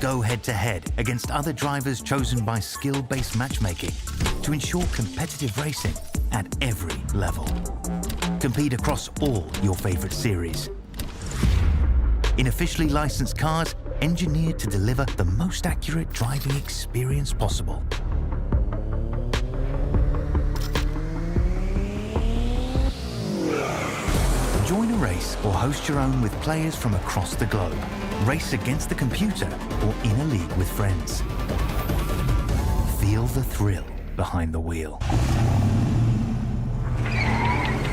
Go head-to-head against other drivers chosen by skill-based matchmaking to ensure competitive racing at every level. Compete across all your favorite series. In officially licensed cars, engineered to deliver the most accurate driving experience possible. Join a race or host your own with players from across the globe. Race against the computer or in a league with friends. Feel the thrill behind the wheel.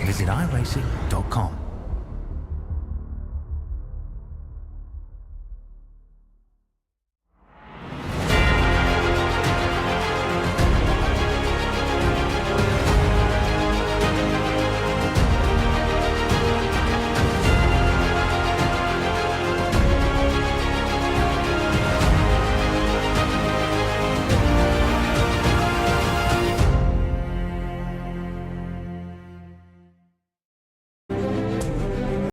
Visit iRacing.com.